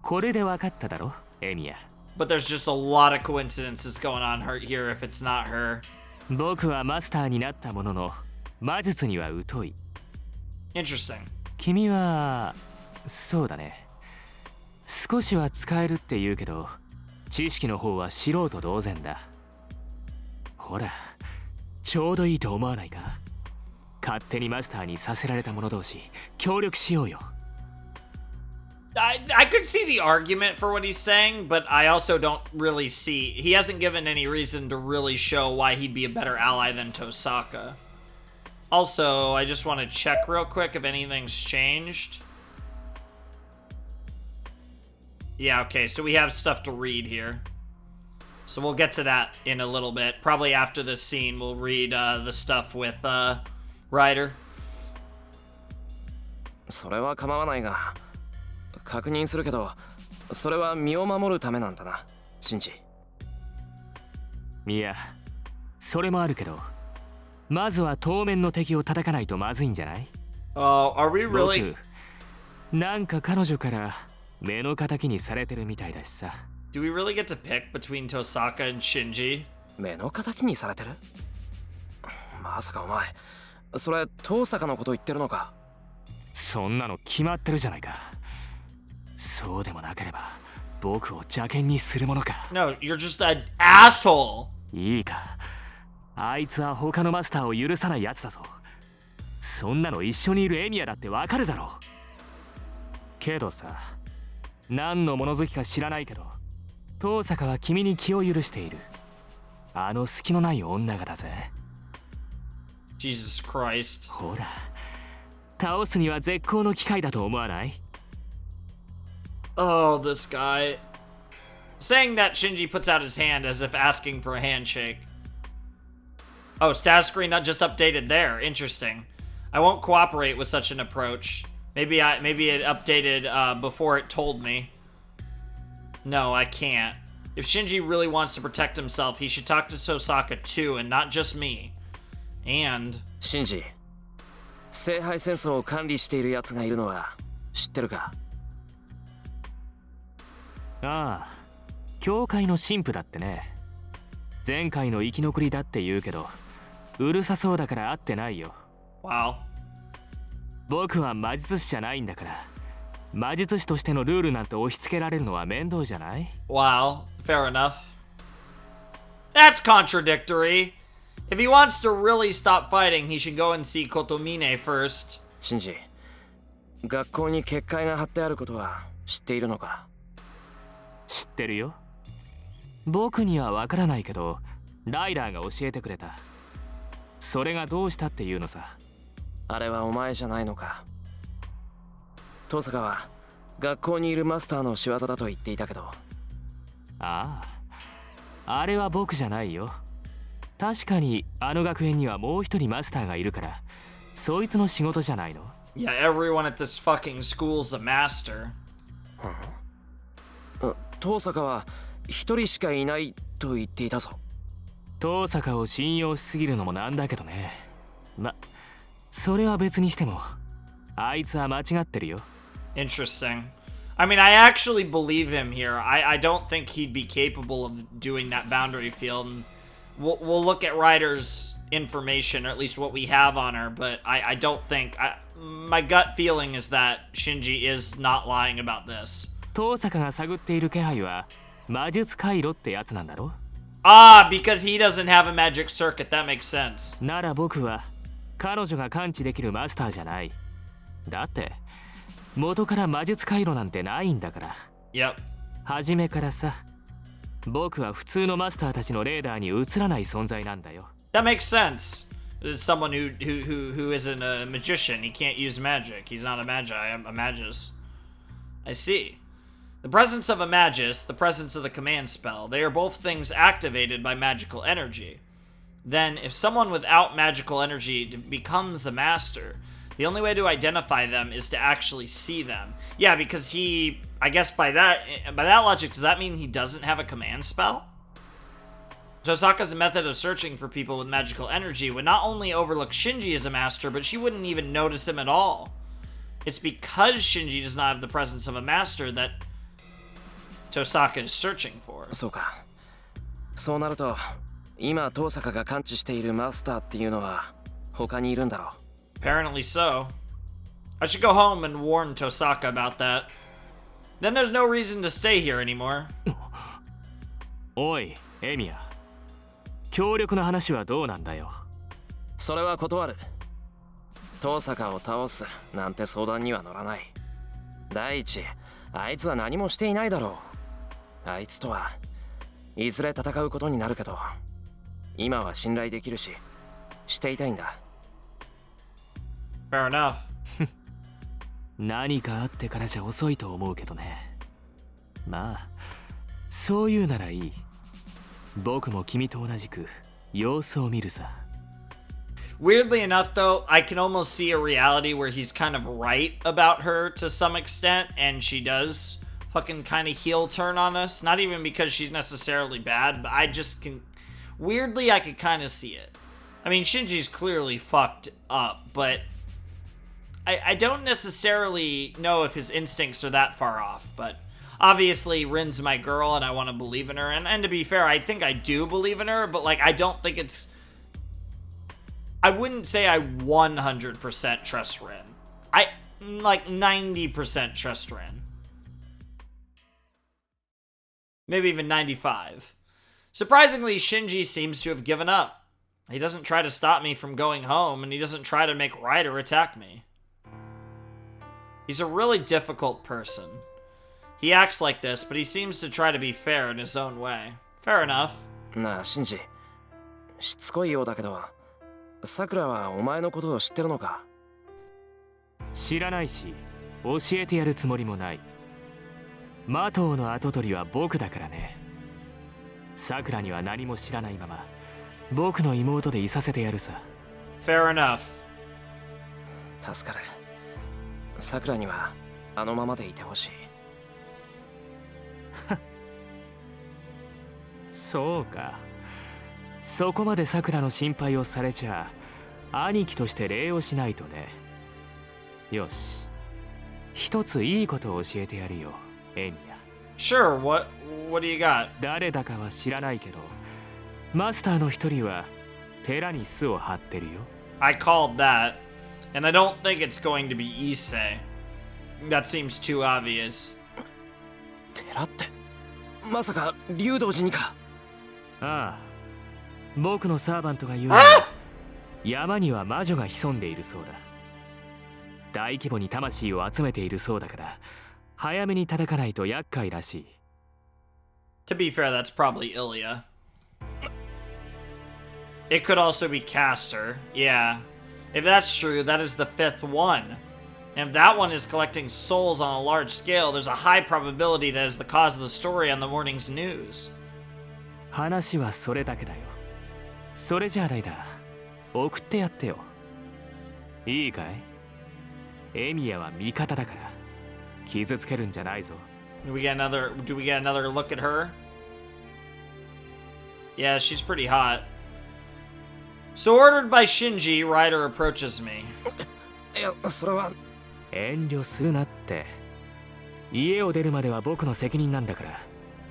これで分かっただろ、エミヤ。But there's just a lot of coincidences going on here if it's not her. 僕はマスターになったものの、魔術には疎い。Interesting. 君は、そうだね。少しは使えるって言うけど、知識の方は素人同然だ。ほら、ちょうどいいと思わないか？勝手にマスターにさせられた者同士、協力しようよ。I could see the argument for what he's saying, but I also don't really see... He hasn't given any reason to really show why he'd be a better ally than Tosaka. Also, I just want to check real quick if anything's changed. Yeah, okay, so we have stuff to read here. So we'll get to that in a little bit. Probably after this scene, we'll read the stuff with Ryder. それは構わないが、確認するけど、それは身を守るためなんだな、シンジ。いや、それもあるけど、まずは当面の敵を叩かないとまずいんじゃない？ Are we really... 僕、なんか彼女から目の敵にされてるみたいだしさ。Do we really get to pick between Tosaka and Shinji? 目の敵にされてる？まさかお前、それ遠坂のこと言ってるのか？そんなの決まってるじゃないか。そうでもなければ僕を邪険にするものか。 No, you're just an asshole! いいか。あいつは他のマスターを許さないやつだぞ。そんなの一緒にいるエミヤだってわかるだろう。けどさ、何の物好きか知らないけど、遠坂は君に気を許している。あの隙のない女がだぜ。Jesus Christ. ほら、倒すには絶好の機会だと思わない？ Oh, this guy. Saying that, Shinji puts out his hand as if asking for a handshake. Oh, status screen not just updated there. Interesting. I won't cooperate with such an approach. Maybe it updated before it told me. No, I can't. If Shinji really wants to protect himself, he should talk to Tosaka too, and not just me. And... シンジ、聖杯戦争を管理している奴がいるのは知ってるか？ああ、教会の神父だってね。前回の生き残りだって言うけど、うるさそうだから会ってないよ。Wow. 僕は魔術師じゃないんだから、魔術師としてのルールなんて押し付けられるのは面倒じゃない？ Wow. Fair enough. That's contradictory. If he wants to really stop fighting, he should go and see Kotomine first. シンジ、学校に結界が貼ってあることは知っているのか？知ってるよ。僕にはわからないけど、ライダーが教えてくれた。それがどうしたっていうのさ。あれはお前じゃないのか？登坂は学校にいるマスターの仕業だと言っていたけど。ああ、あれは僕じゃないよ。確かにあの学園にはもう一人マスターがいるから、そいつの仕事じゃないの？ Yeah, everyone at this fucking school's a master. 登坂は一人しかいないと言っていたぞ。登坂を信用しすぎるのもなんだけどね。ま、それは別にしても、あいつは間違ってるよ。Interesting. I mean, I actually believe him here. I don't think he'd be capable of doing that boundary field. And we'll look at Ryder's information, or at least what we have on her, but I don't think... my gut feeling is that Shinji is not lying about this. 登坂が探っている気配は魔術回路ってやつなんだろ？ Ah, because he doesn't have a magic circuit. That makes sense. なら僕は彼女が感知できるマスターじゃない。だって元から魔術回路なんてないんだから。Yep. 初めからさ、僕は普通のマスターたちのレーダーに映らない存在なんだよ。That makes sense. It's someone who isn't a magician. He can't use magic. He's not a magi, a magus. I see. The presence of a magus, the presence of the command spell, they are both things activated by magical energy. Then, if someone without magical energy becomes a master, the only way to identify them is to actually see them. Yeah, because he, I guess by that logic, does that mean he doesn't have a command spell? Tosaka's method of searching for people with magical energy would not only overlook Shinji as a master, but she wouldn't even notice him at all. It's because Shinji does not have the presence of a master that Tosaka is searching for. そうか。そうなると、今登坂が感知しているマスターっていうのは他にいるんだろう。Apparently so. I should go home and warn Tosaka about that. Then there's no reason to stay here anymore. おい、エミヤ。協力の話はどうなんだよ。それは断る。登坂を倒すなんて相談には乗らない。第一、あいつは何もしていないだろう。あいつとはいずれ戦うことになるけど、今は信頼できるし、していたいんだ。Fair enough. 何かあってからじゃ遅いと思うけどね。まあ、そういうならいい。僕も君と同じく様子を見るさ。Weirdly enough, though, I can almost see a reality where he's kind of right about her to some extent, and she does fucking kind of heel turn on us. Not even because she's necessarily bad, but I just can... Weirdly, I could kind of see it. I mean, Shinji's clearly fucked up, but I don't necessarily know if his instincts are that far off, but... Obviously, Rin's my girl, and I want to believe in her. And to be fair, I think I do believe in her, but, like, I don't think it's... I wouldn't say I 100% trust Rin. I, like, 90% trust Rin. Maybe even 95. Surprisingly, Shinji seems to have given up. He doesn't try to stop me from going home, and he doesn't try to make Ryder attack me. He's a really difficult person. He acts like this, but he seems to try to be fair in his own way. Fair enough. なあ、シンジ。しつこいようだけど、さくらはお前のことを知ってるのか？知らないし、教えてやるつもりもない。マトウの跡取りは僕だからね。さくらには何も知らないまま、僕の妹でいさせてやるさ。Fair enough. 助かる。さくらにはあのままでいてほしい。そうか。そこまでさくらの心配をされちゃ、兄貴として礼をしないとね。よし。一ついいことを教えてやるよ、エミヤ。Sure, what do you got? 誰だかは知らないけど、マスターの一人は寺に巣を張ってるよ。I called that, and I don't think it's going to be Issei. That seems too obvious. 寺ってまさか竜道寺にか。ああ、僕のサーバントが言うには山には魔女が潜んでいるそうだ。大規模に魂を集めているそうだから早めに叩かないと厄介らしい。 To be fair, that's probably Ilya. It could also be Caster. Yeah. If that's true, that is the 5th one. And if that one is collecting souls on a large scale, there's a high probability that is the cause of the story on the morning's news. 話はそれだけだよ。それじゃあライダー、送ってやってよ。いいかい？エミヤは味方だから。傷つけるんじゃないぞ。Do we get another look at her? Yeah, she's pretty hot. So ordered by Shinji, Ryder approaches me. いや、それは遠慮するなって。家を出るまでは僕の責任なんだか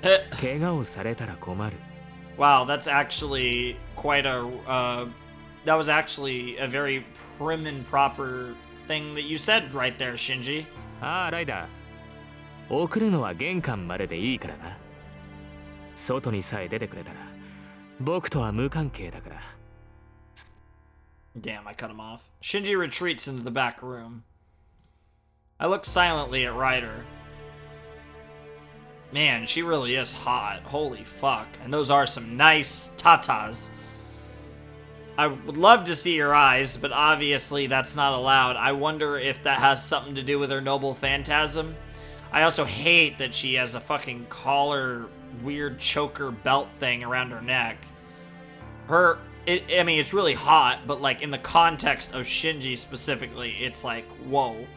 ら。怪我をされたら困る。Wow, that's actually quite a that was actually a very prim and proper thing that you said right there, Shinji. ああ、ライダー。送るのは玄関まででいいからな。外にさえ出てくれたら僕とは無関係だから。 Damn, I cut him off. Shinji retreats into the back room. I look silently at Ryder. Man, she really is hot. Holy fuck. And those are some nice tatas. I would love to see her eyes, but obviously that's not allowed. I wonder if that has something to do with her noble phantasm. I also hate that she has a fucking collar, weird choker belt thing around her neck. I mean, it's really hot, but like in the context of Shinji specifically, it's like, whoa.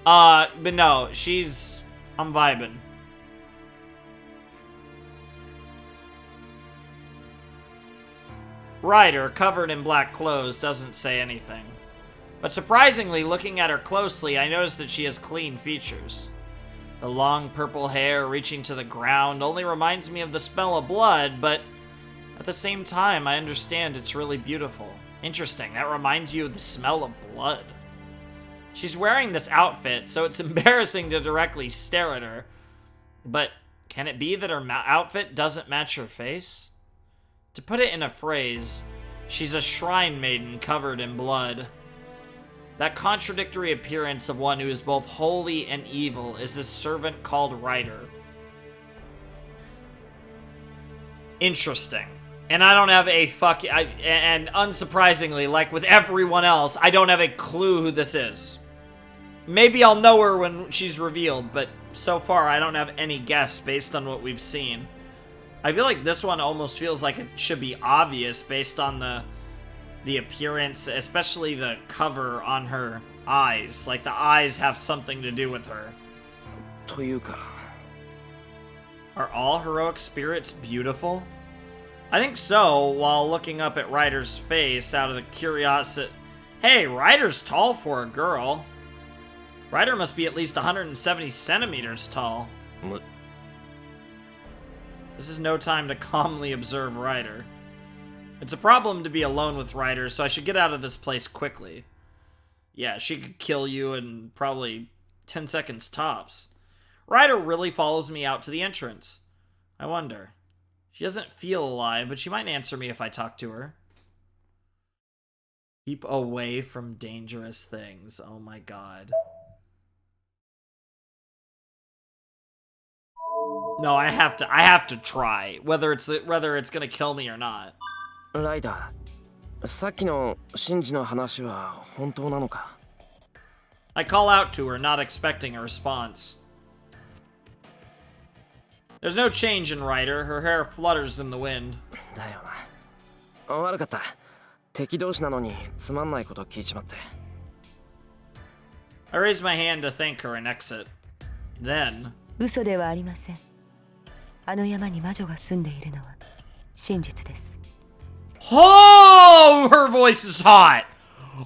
But no, I'm vibing. Ryder, covered in black clothes, doesn't say anything. But surprisingly, looking at her closely, I notice that she has clean features. The long purple hair reaching to the ground only reminds me of the smell of blood, but at the same time, I understand it's really beautiful. Interesting, that reminds you of the smell of blood. She's wearing this outfit, so it's embarrassing to directly stare at her. But can it be that her outfit doesn't match her face? To put it in a phrase, she's a shrine maiden covered in blood. That contradictory appearance of one who is both holy and evil is this servant called Ryder. Interesting. And I don't have a and unsurprisingly, like with everyone else, I don't have a clue who this is. Maybe I'll know her when she's revealed, but so far I don't have any guess based on what we've seen. I feel like this one almost feels like it should be obvious based on the appearance, especially the cover on her eyes. Like the eyes have something to do with her. というか。 Are all heroic spirits beautiful? I think so, while looking up at Ryder's face out of the curiosity. Hey, Ryder's tall for a girl. Ryder must be at least 170 centimeters tall. This is no time to calmly observe Ryder. It's a problem to be alone with Ryder, so I should get out of this place quickly. Yeah, she could kill you in probably 10 seconds tops. Ryder really follows me out to the entrance. I wonder. She doesn't feel alive, but she might answer me if I talk to her. Keep away from dangerous things. Oh my god. No, I have to try, whether it's gonna kill me or not. ライダー、さっきのシンジの話は本当なのか? I call out to her, not expecting a response. There's no change in Ryder. Her hair flutters in the wind. だよな。悪かった。敵同士なのにつまんないこと聞いちまって。I raise my hand to thank her and exit. Then, 嘘ではありません。あの山に魔女が住んでいるのは真実です。 oh, her voice is hot.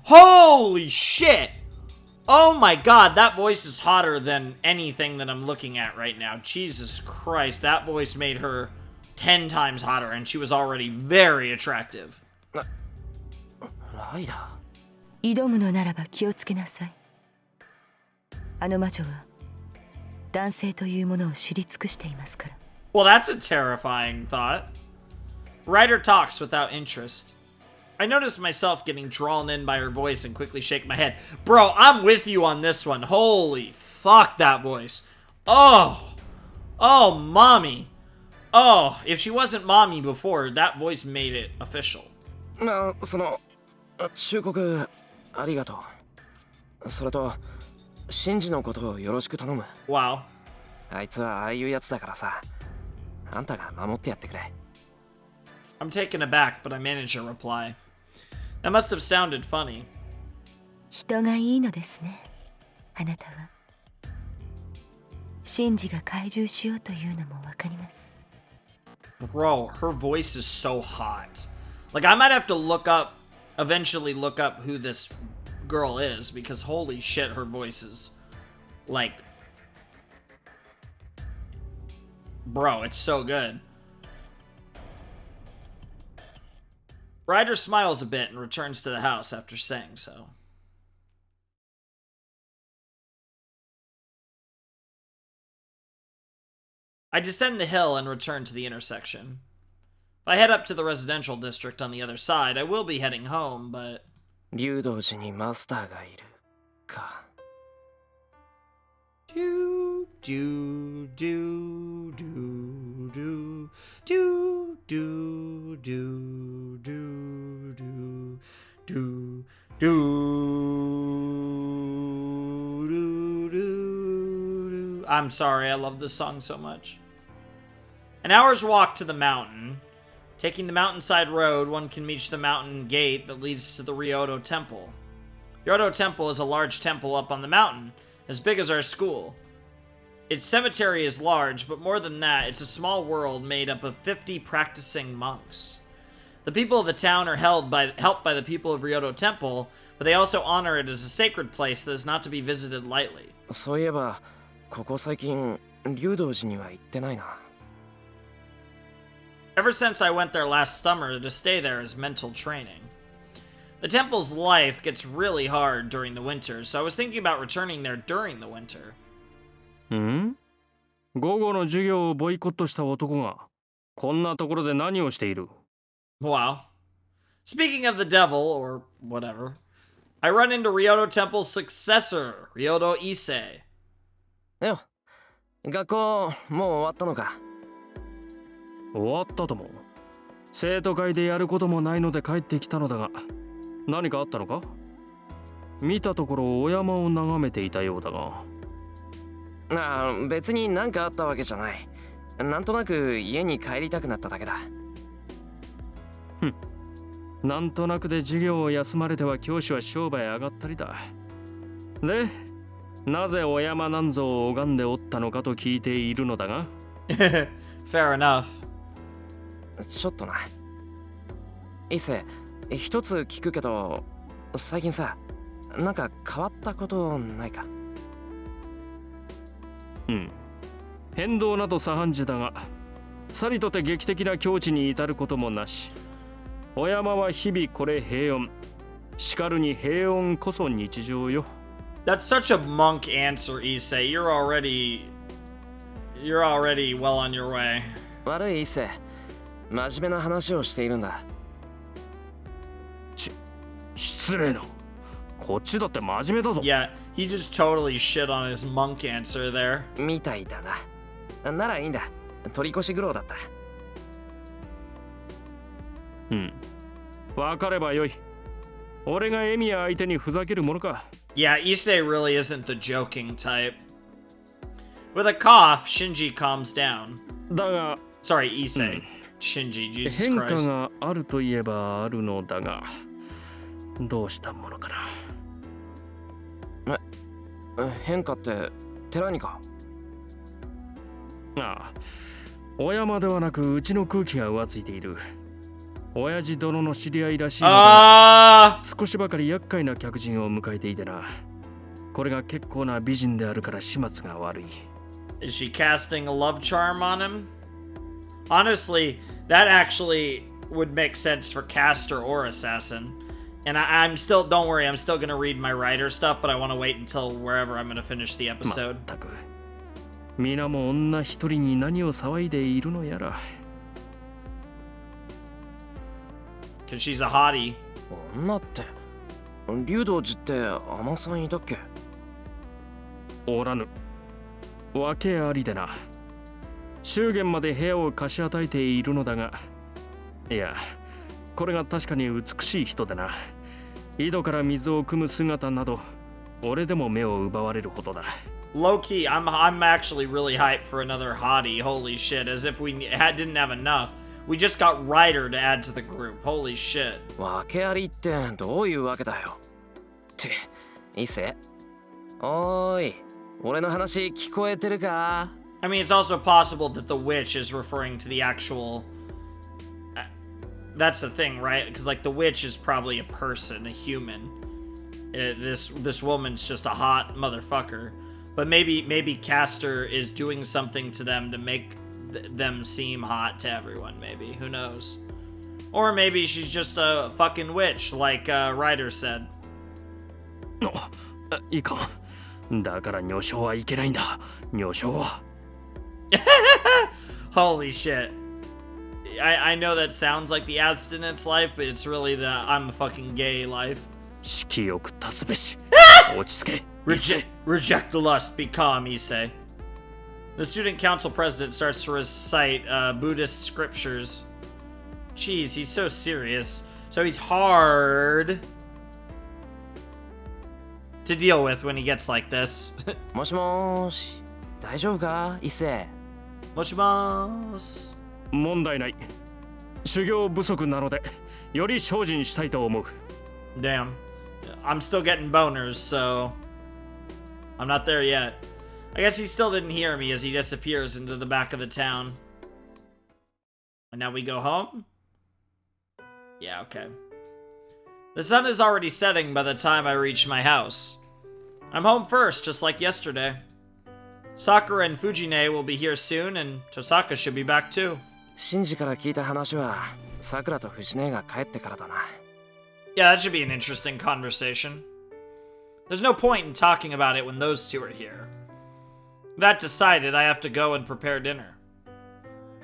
Holy shit. Oh my god, that voice is hotter than anything that I'm looking at right now. Jesus Christ, that voice made her 10 times hotter, and she was already very attractive. ライダ挑むのならば気をつけなさい。あの魔女は男性というものを知り尽くしていますから。 Well, that's a terrifying thought. Ryder talks without interest. I notice myself getting drawn in by her voice and quickly shake my head. Bro, I'm with you on this one. Holy fuck, that voice. Oh. Oh, mommy. Oh, if she wasn't mommy before, that voice made it official. ー。まあ、その忠告ありがとう。それとシンジのことをよろしく頼む。 Wow. あいつはああいうやつだからさ。あんたが守ってやってくれ。 I'm taken aback, but I managed a reply. That must have sounded funny. 人がいいのですね、あなたは。シンジが懐柔しようというのもわかります。 Bro, her voice is so hot. Like, I might have to eventually look up who this girl is, because holy shit, her voice is, like, bro, it's so good. Ryder smiles a bit and returns to the house after saying so. I descend the hill and return to the intersection. If I head up to the residential district on the other side, I will be heading home, but... 竜道寺にマスターがいるか。 Do, do, do, do, do, do, do, do, do, do, do, do. I'm sorry, I love this song so much. An hour's walk to the mountain. Taking the mountainside road, one can reach the mountain gate that leads to the Ryoto Temple. Ryoto Temple is a large temple up on the mountain, as big as our school. Its cemetery is large, but more than that, it's a small world made up of 50 practicing monks. The people of the town are helped by the people of Ryoto Temple, but they also honor it as a sacred place that is not to be visited lightly. そういえばここ最近竜道寺には行ってないな。 Ever since I went there last summer, to stay there is mental training. The temple's life gets really hard during the winter, so I was thinking about returning there during the winter. ん？午後の授業をボイコットした男がこんなところで何をしている？ Wow. Speaking of the devil, or whatever, I run into Ryoto Temple's successor, Ryoto Issei. よ、学校もう終わったのか。終わったとも。生徒会でやることもないので帰ってきたのだが、何かあったのか？見たところお山を眺めていたようだが。ああ、別に何かあったわけじゃない。なんとなく家に帰りたくなっただけだ。ふん。なんとなくで授業を休まれては教師は商売上がったりだ。で、なぜお山なんぞを拝んでおったのかと聞いているのだが。Fair enough. ちょっとな。伊勢、一つ聞くけど、最近さ、なんか変わったことないか？うん。変動など左半時だが、さりとて劇的な境地に至ることもなし。お山は日々これ平穏。しかるに平穏こそ日常よ。That's such a monk answer, Issei. You're already well on your way. 悪い伊勢、真面目な話をしているんだ。失礼な。こっちだって真面目だぞ。Yeah, he just totally shit on his monk answer there. みたいだな。ならいいんだ。取り越し苦労だった。うん。わかればよい。俺がエミヤ相手にふざけるものか。Yeah, Issei really isn't the joking type. With a cough, Shinji calms down. だが、Sorry, Issei. Shinji, Jesus 変化 Christ. があるといえばあるのだが、どうしたものかな。変化って寺にか？ああ、お山ではなくうちの空気が浮ついている。親父殿の知り合いらしいのだ。少しばかり厄介な客人を迎えていてな。これが結構な美人であるから始末が悪い。 Is she casting a love charm on him? Honestly, that actually would make sense for caster or assassin. And I'm still, don't worry, I'm still gonna read my writer stuff, but I want to wait until wherever I'm gonna finish the episode. まったく皆も女一人に何を騒いでいるのやら。 Cause she's a hottie. 女って、竜道寺って尼さんいたっけ？おらぬ。訳ありでな。祝言まで部屋を貸し与えているのだが、いや、これが確かに美しい人でな。井戸から水を汲む姿など、俺でも目を奪われるほどだ。 Low key, I'm actually really hyped for another hottie. Holy shit, as if we didn't have enough. We just got Ryder to add to the group. Holy shit. 訳ありってどういうわけだよ。って、いいせ。おーい、俺の話聞こえてるか？ I mean, it's also possible that the witch is referring to the actual... That's the thing, right? Because, like, the witch is probably a person, a human. This woman's just a hot motherfucker. But maybe Caster is doing something to them to make them seem hot to everyone, maybe. Who knows? Or maybe she's just a fucking witch, like Ryder said. いいか。だから女性はいけないんだ。女性は。Holy shit. I know that sounds like the abstinence life, but it's really the I'm a fucking gay life. 色欲立つべし。落ち着け。Reject the lust, be calm, Issei. The student council president starts to recite Buddhist scriptures. Jeez, he's so serious. So he's hard to deal with when he gets like this. もしもーし、大丈夫か、一世。Moshimasu. 問題ない。修行不足なので、より精進したいと思う。 Damn. I'm still getting boners, so I'm not there yet. I guess he still didn't hear me as he disappears into the back of the town. And now we go home? Yeah, okay. The sun is already setting by the time I reach my house. I'm home first, just like yesterday. Sakura and Fujine will be here soon, and Tosaka should be back too. シンジから聞いた話は、さくらと藤姉が帰ってからだな。Yeah, that should be an interesting conversation. There's no point in talking about it when those two are here. That decided, I have to go and prepare dinner.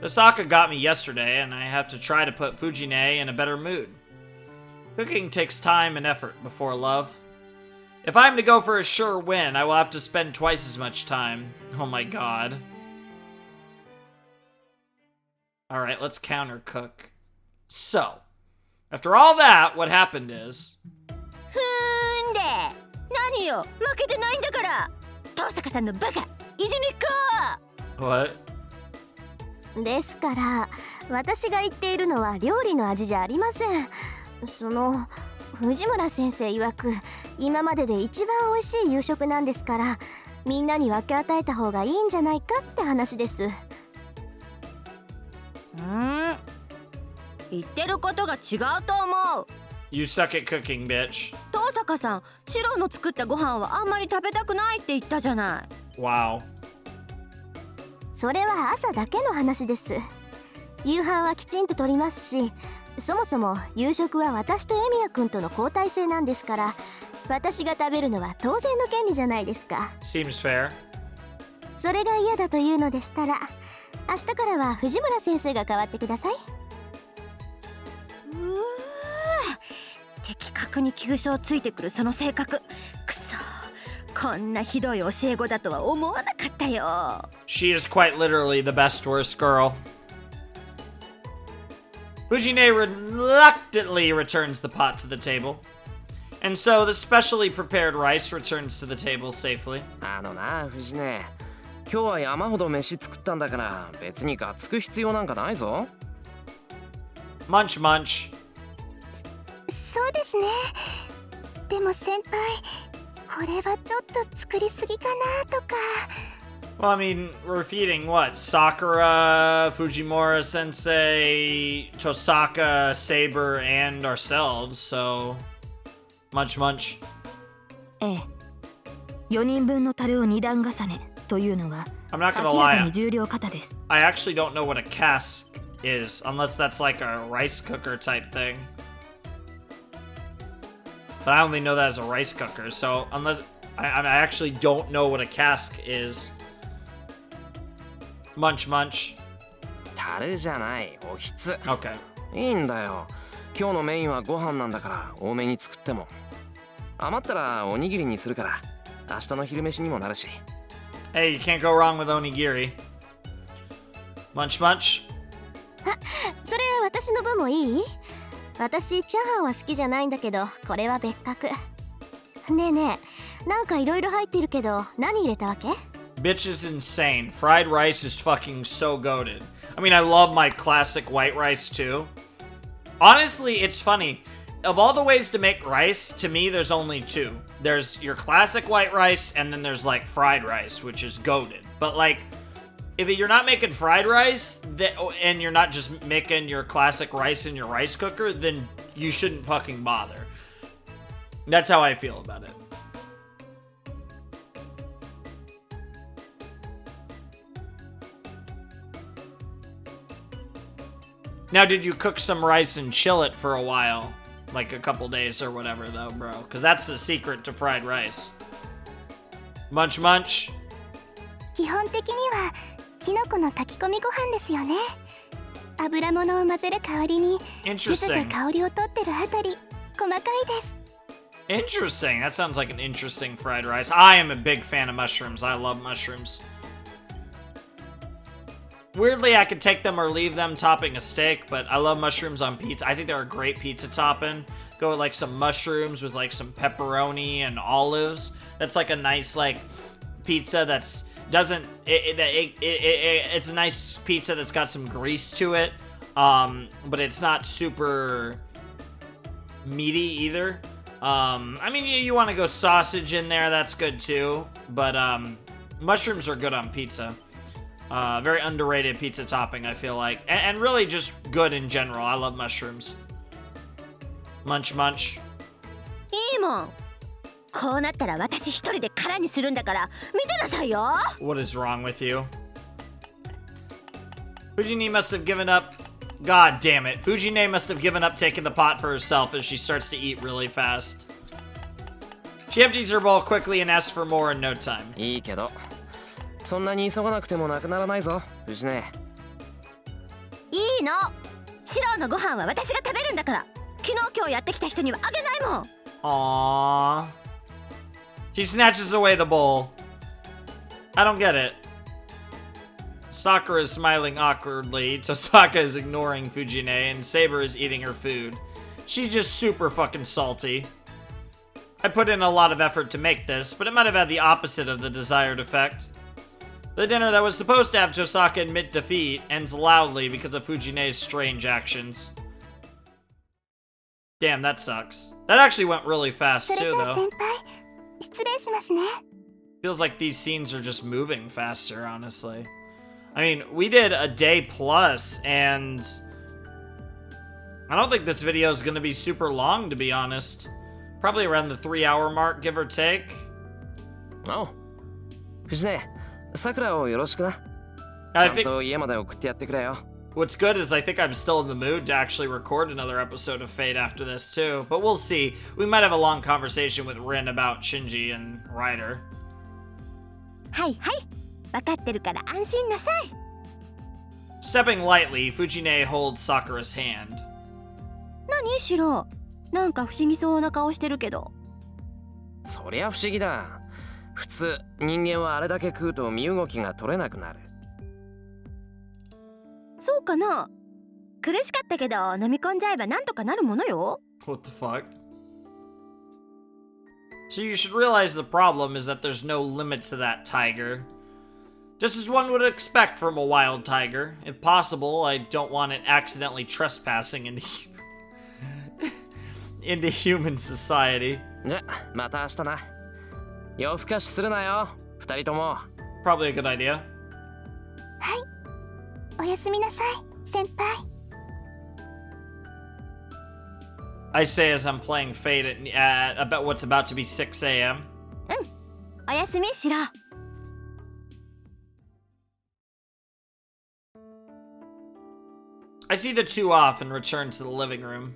Tosaka got me yesterday, and I have to try to put Fujine in a better mood. Cooking takes time and effort before love. If I'm to go for a sure win, I will have to spend twice as much time. Oh my god. Alright, let's counter cook. So, after all that, what happened is... ふーんで何よ負けてないんだから登坂さんのバカいじめっ子 What? ですから私が言っているのは料理の味じゃありません。その藤村先生曰く今までで一番美味しい夕食なんですからみんなに分け与えた方がいいんじゃないかって話です。言ってることが違うと思う。 You suck at cooking, bitch. 登坂さん、シロの作ったご飯はあんまり食べたくないって言ったじゃない。 Wow. それは朝だけの話です。夕飯はきちんと取りますし、そもそも夕食は私とエミヤくんとの交代制なんですから、私が食べるのは当然の権利じゃないですか。 Seems fair. それが嫌だというのでしたら、明日からは藤村先生が代わってください。的確に急所をついてくるその性格、くそ、こんなひどい教え子だとは思わなかったよ。 She is quite literally the best worst girl. Fujine reluctantly returns the pot to the table. And so the specially prepared rice returns to the table safely. あのな、藤姉。今日は山ほど飯作ったんだから、別にがっつく必要なんかないぞ。Munch munch. そうですね。でも先輩、これはちょっと作りすぎかなとか。 Well, I mean, we're feeding what? Sakura, Fujimura sensei, Tosaka, Saber, and ourselves, so... Munch munch. ええ。4人分の樽を2段重ねというのは I'm not 明 gonna らか lie. に重量過多です。 I actually don't know what a cask is, unless that's like a rice cooker type thing. But I only know that as a rice cooker, so unless I actually don't know what a cask is. Munch munch. 樽じゃない、おひつ。 Okay. いいんだよ。今日のメインはご飯なんだから多めに作っても。余ったらおにぎりにするから、明日の昼飯にもなるし。Hey, you can't go wrong with onigiri. Munch munch. それ私の分もいい？私チャーハンは好きじゃないんだけど、これは別格。ねえねえ、なんかいろいろ入ってるけど何入れたわけ？ Bitch is insane. Fried rice is fucking so goated. I mean, I love my classic white rice too. Honestly, it's funny. Of all the ways to make rice, to me, there's only two. There's your classic white rice, and then there's like fried rice, which is goated. But like, if you're not making fried rice, and you're not just making your classic rice in your rice cooker, then you shouldn't fucking bother. That's how I feel about it. Now, did you cook some rice and chill it for a while? Like a couple days or whatever, though, bro. Because that's the secret to fried rice. Munch munch. 基本的にはキノコの炊き込みご飯ですよね。油物を混ぜる代わりに柚子が Interesting. 香りを取ってるあたり細かいです。 Interesting. That sounds like an interesting fried rice. I am a big fan of mushrooms. I love mushrooms. Weirdly, I could take them or leave them topping a steak, but I love mushrooms on pizza. I think they're a great pizza topping. Go with like some mushrooms with like some pepperoni and olives. That's like a nice like pizza that's doesn't it's a nice pizza that's got some grease to it, but it's not super meaty either. I mean, you want to go sausage in there, that's good too, but mushrooms are good on pizza. Very underrated pizza topping, I feel like. And really just good in general. I love mushrooms. Munch munch. いいもん。こうなったら私一人で空にするんだから見てなさいよ。 What is wrong with you? Fujine must have given up. God damn it. Fujine must have given up taking the pot for herself as she starts to eat really fast. She empties her bowl quickly and asks for more in no time. いいけど、そんなに急がなくてもなくならないぞ、藤根。いいの。シローのご飯は私が食べるんだから。昨日今日やってきた人にはあげないもん。Aww. She snatches away the bowl. I don't get it. Sakura is smiling awkwardly. Tosaka is ignoring Fujine, and Saber is eating her food. She's just super fucking salty. I put in a lot of effort to make this, but it might have had the opposite of the desired effect. The dinner that was supposed to have Tosaka admit defeat ends loudly because of Fujine's strange actions. Damn, that sucks. That actually went really fast それ too, じゃあ though. 先輩、失礼しますね。 Feels like these scenes are just moving faster, honestly. I mean, we did a day plus, and I don't think this video is going to be super long, to be honest. Probably around the 3-hour mark, give or take. おう、藤根、さくらをよろしくな。ち I ゃん think と家まで送ってやってくれよ。 what's good is I think I'm still in the mood to actually record another episode of Fate after this, too. But we'll see. We might have a long conversation with Rin about Shinji and Ryder. はいはい。分かってるから安心なさい。 Stepping lightly, Fujine holds Sakura's hand. 何シロー。なんか不思議そうな顔してるけど。そりゃ不思議だ。普通、人間はあれだけ食うと身動きが取れなくなる。そうかな。苦しかったけど飲み込んじゃえばなんとかなるものよ。 What the fuck? So you should realize the problem is that there's no limit to that tiger. Just as one would expect from a wild tiger. If possible, I don't want it accidentally trespassing into human society. じゃ、また明日な。夜更かしするなよ、二人とも。 Probably a good idea. はい、おやすみなさい、先輩。 I say as I'm playing Fate at about what's about to be 6 a.m. おおやすみシロ。I see the two off and return to the living room.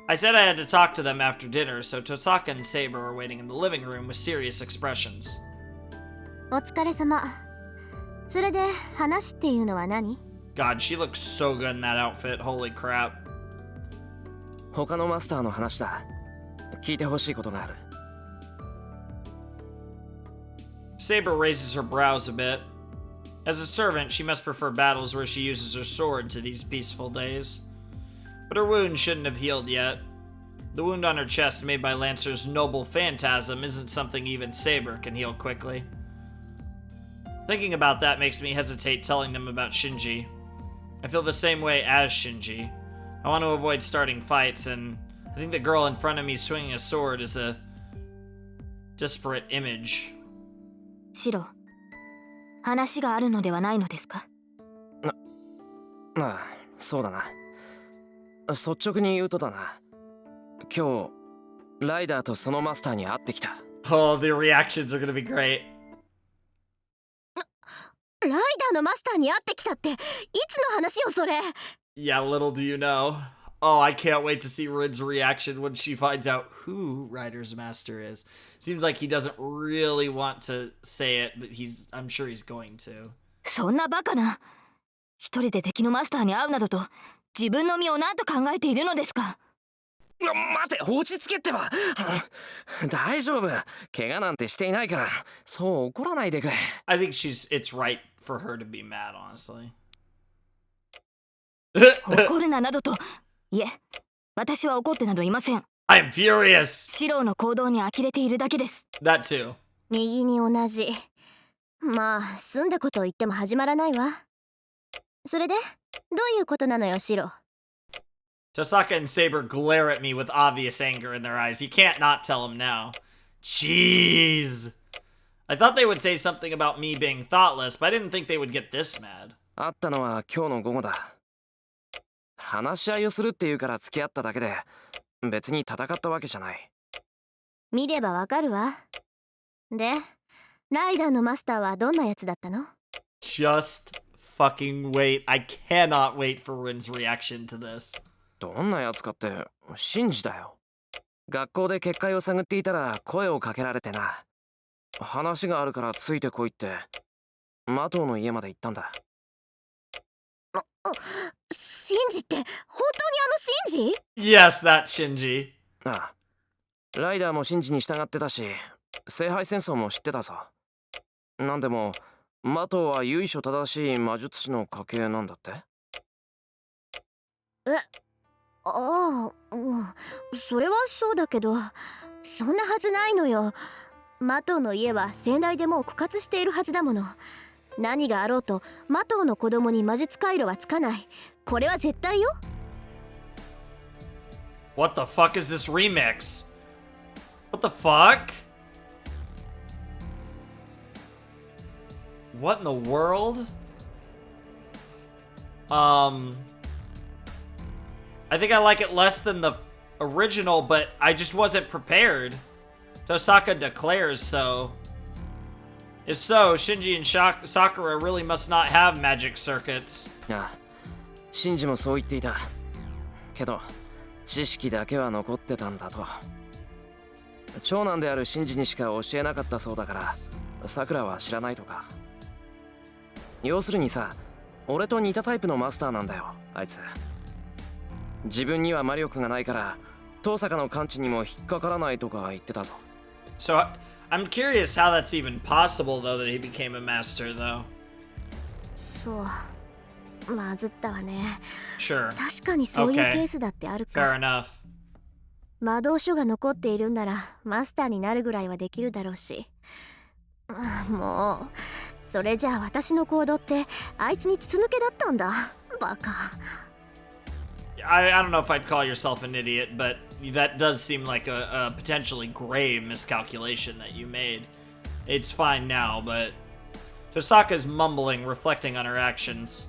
I said I had to talk to them after dinner, so Tosaka and Saber are waiting in the living room with serious expressions. お疲れ様。それで話っていうのは何？ God, she looks so good in that outfit. Holy crap. 他のマスターの話だ。聞いてほしいことがある。Saber raises her brows a bit. As a servant, she must prefer battles where she uses her sword to these peaceful days. But her wound shouldn't have healed yet. The wound on her chest made by Lancer's noble phantasm isn't something even Saber can heal quickly. Thinking about that makes me hesitate telling them about Shinji. I feel the same way as Shinji. I want to avoid starting fights, and I think the girl in front of me swinging a sword is a disparate image. シロ、話があるのではないのですか？ああ、そうだな。率直に言うとだな。今日、ライダーとそのマスターに会ってきた。Oh, the reactions are gonna be great. ライダーのマスターに会ってきたっていつの話よそれ。 Yeah, little do you know. Oh, I can't wait to see Rin's reaction when she finds out who Ryder's master is. Seems like he doesn't really want to say it, but I'm sure he's going to. そんなバカな。一人で敵のマスターに会うなどと自分の身を何と考えているのですか？待て、落ち着けってば。大丈夫。怪我なんてしていないから、そう怒らないでくれ。I think it's right for her to be mad, honestly. 怒るななどと。いえ、私は怒ってなどいません。I'm furious! シロの行動に呆れているだけです。That too. 右に同じ。まあ済んだことを言っても始まらないわ。それでどういうことなのよシロ。 Tosaka and Saber glare at me with obvious anger in their eyes. You can't not tell them now. Jeez. I thought they would say something about me being thoughtless, but I didn't think they would get this mad. 会ったのは今日の午後だ。話し合いをするっていうから付き合っただけで、別に戦ったわけじゃない。見ればわかるわ。で、ライダーのマスターはどんなやつだったの？ Just fucking wait. I cannot wait for Rin's reaction to this. どんなやつかって、シンジだよ。学校で結界を探っていたら声をかけられてな。話があるからついてこいって、マトウの家まで行ったんだ。シンジって本当にあのシンジ？ Yes, that Shinji. ああ、ライダーもシンジに従ってたし、聖杯戦争も知ってたぞ。なんでも、マトウは由緒正しい魔術師の家系なんだって？ああ、それはそうだけど、そんなはずないのよ。マトウの家は先代でもう枯渇しているはずだもの。何があろうとマトウの子供に魔術回路はつかない。これは絶対よ。 What the fuck is this remix? What the fuck? What in the world? I think I like it less than the original, but I just wasn't prepared. Tosaka declares so. If so, Shinji and Sakura really must not have magic circuits. ああ、シンジもそう言っていた。けど、知識だけは残ってたんだと。長男であるシンジにしか教えなかったそうだから、サクラは知らないとか。要するにさ、俺と似たタイプのマスターなんだよ、あいつ。自分には魔力がないから、遠坂の感知にも引っかからないとか言ってたぞ。So I'm curious how that's even possible, though, that he became a master, though. そう、まずったわね。 Sure. 確かにそういうケースだってあるか。 Fair enough. 魔導書が残っているんならマスターになるぐらいはできるだろうし。もうそれじゃあ私の行動ってあいつに筒抜けだったんだ。バカ。I don't know if I'd call yourself an idiot, but that does seem like a potentially grave miscalculation that you made. It's fine now, but Tosaka's mumbling, reflecting on her actions.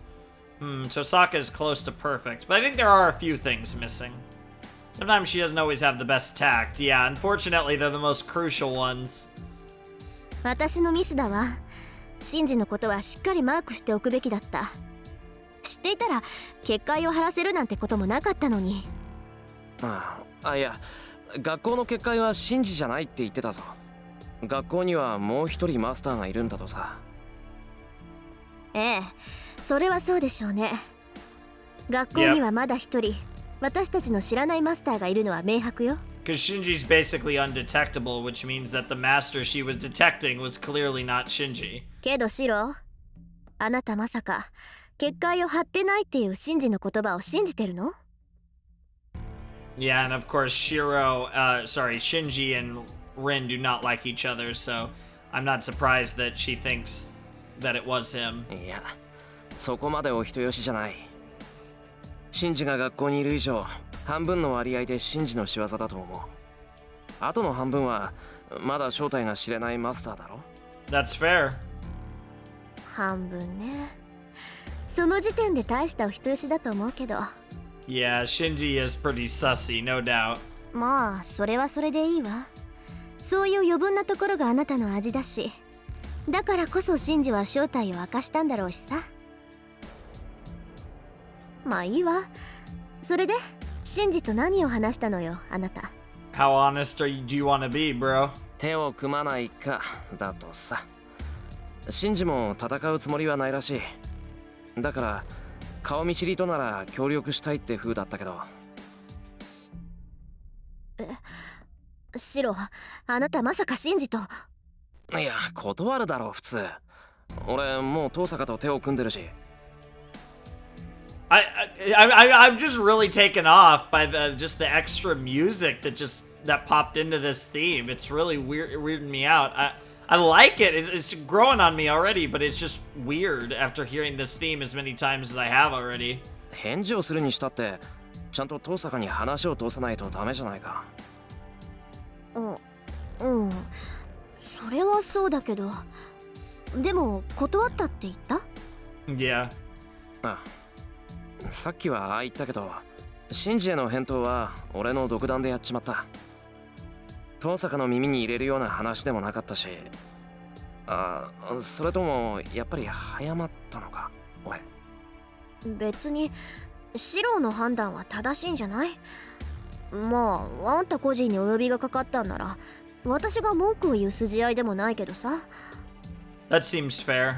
Tosaka is close to perfect, but I think there are a few things missing. Sometimes she doesn't always have the best tact. Yeah, unfortunately, they're the most crucial ones. 私のミスだわ。シンジのことはしっかりマークしておくべきだった。知っていたら結界を張らせるなんてこともなかったのに。いや、学校の結界はシンジじゃないって言ってたぞ。学校にはもう一人マスターがいるんだとさ。ええ、それはそうでしょうね。学校にはまだ一人、私たちの知らないマスターがいるのは明白よ。Because Shinji's basically undetectable, which means that the master she was detecting was clearly not Shinji. けどシロ、あなたまさか結界を張ってないっていうシンジの言葉を信じてるの？ Yeah, and of course Shinji and Rin do not like each other, so I'm not surprised that she thinks that it was him. いや、そこまでお人よしじゃない。シンジが学校にいる以上、半分の割合でシンジの仕業だと思う。あとの半分はまだ正体が知れないマスターだろ。 That's fair. 半分ね。その時点で大したお人よしだと思うけど。Yeah, Shinji is pretty sussy, no doubt. まあそれはそれでいいわ。そういう余分なところがあなたの味だし、だからこそシンジは正体を明かしたんだろうしさ。まあいいわ。それでシンジと何を話したのよ、あなた。 How honest do you want to be, bro? 手を組まないかだとさ。シンジも戦うつもりはないらしい。だから顔見知りとなら協力したいって風だったけど。シロ、あなたまさかシンジと。いや、断るだろう普通。俺もう遠坂と手を組んでるし。I'm just really taken off by the extra music that popped into this theme. It's really weirding me out. I like it. It's growing on me already, but it's just weird after hearing this theme as many times as I have already. 返事をするにしたってちゃんと遠坂に話を通さないとダメじゃないか。うん、それはそうだけど、でも断ったって言った？ Yeah. さっきはああ言ったけど、シンジへの返答は俺の独断でやっちまった。遠坂の耳に入れるような話でもなかったし。それともやっぱり早まったのか、おい。別にシロの判断は正しいんじゃない？まああんた個人にお呼びがかかったんなら私が文句を言う筋合いでもないけどさ。 That seems fair.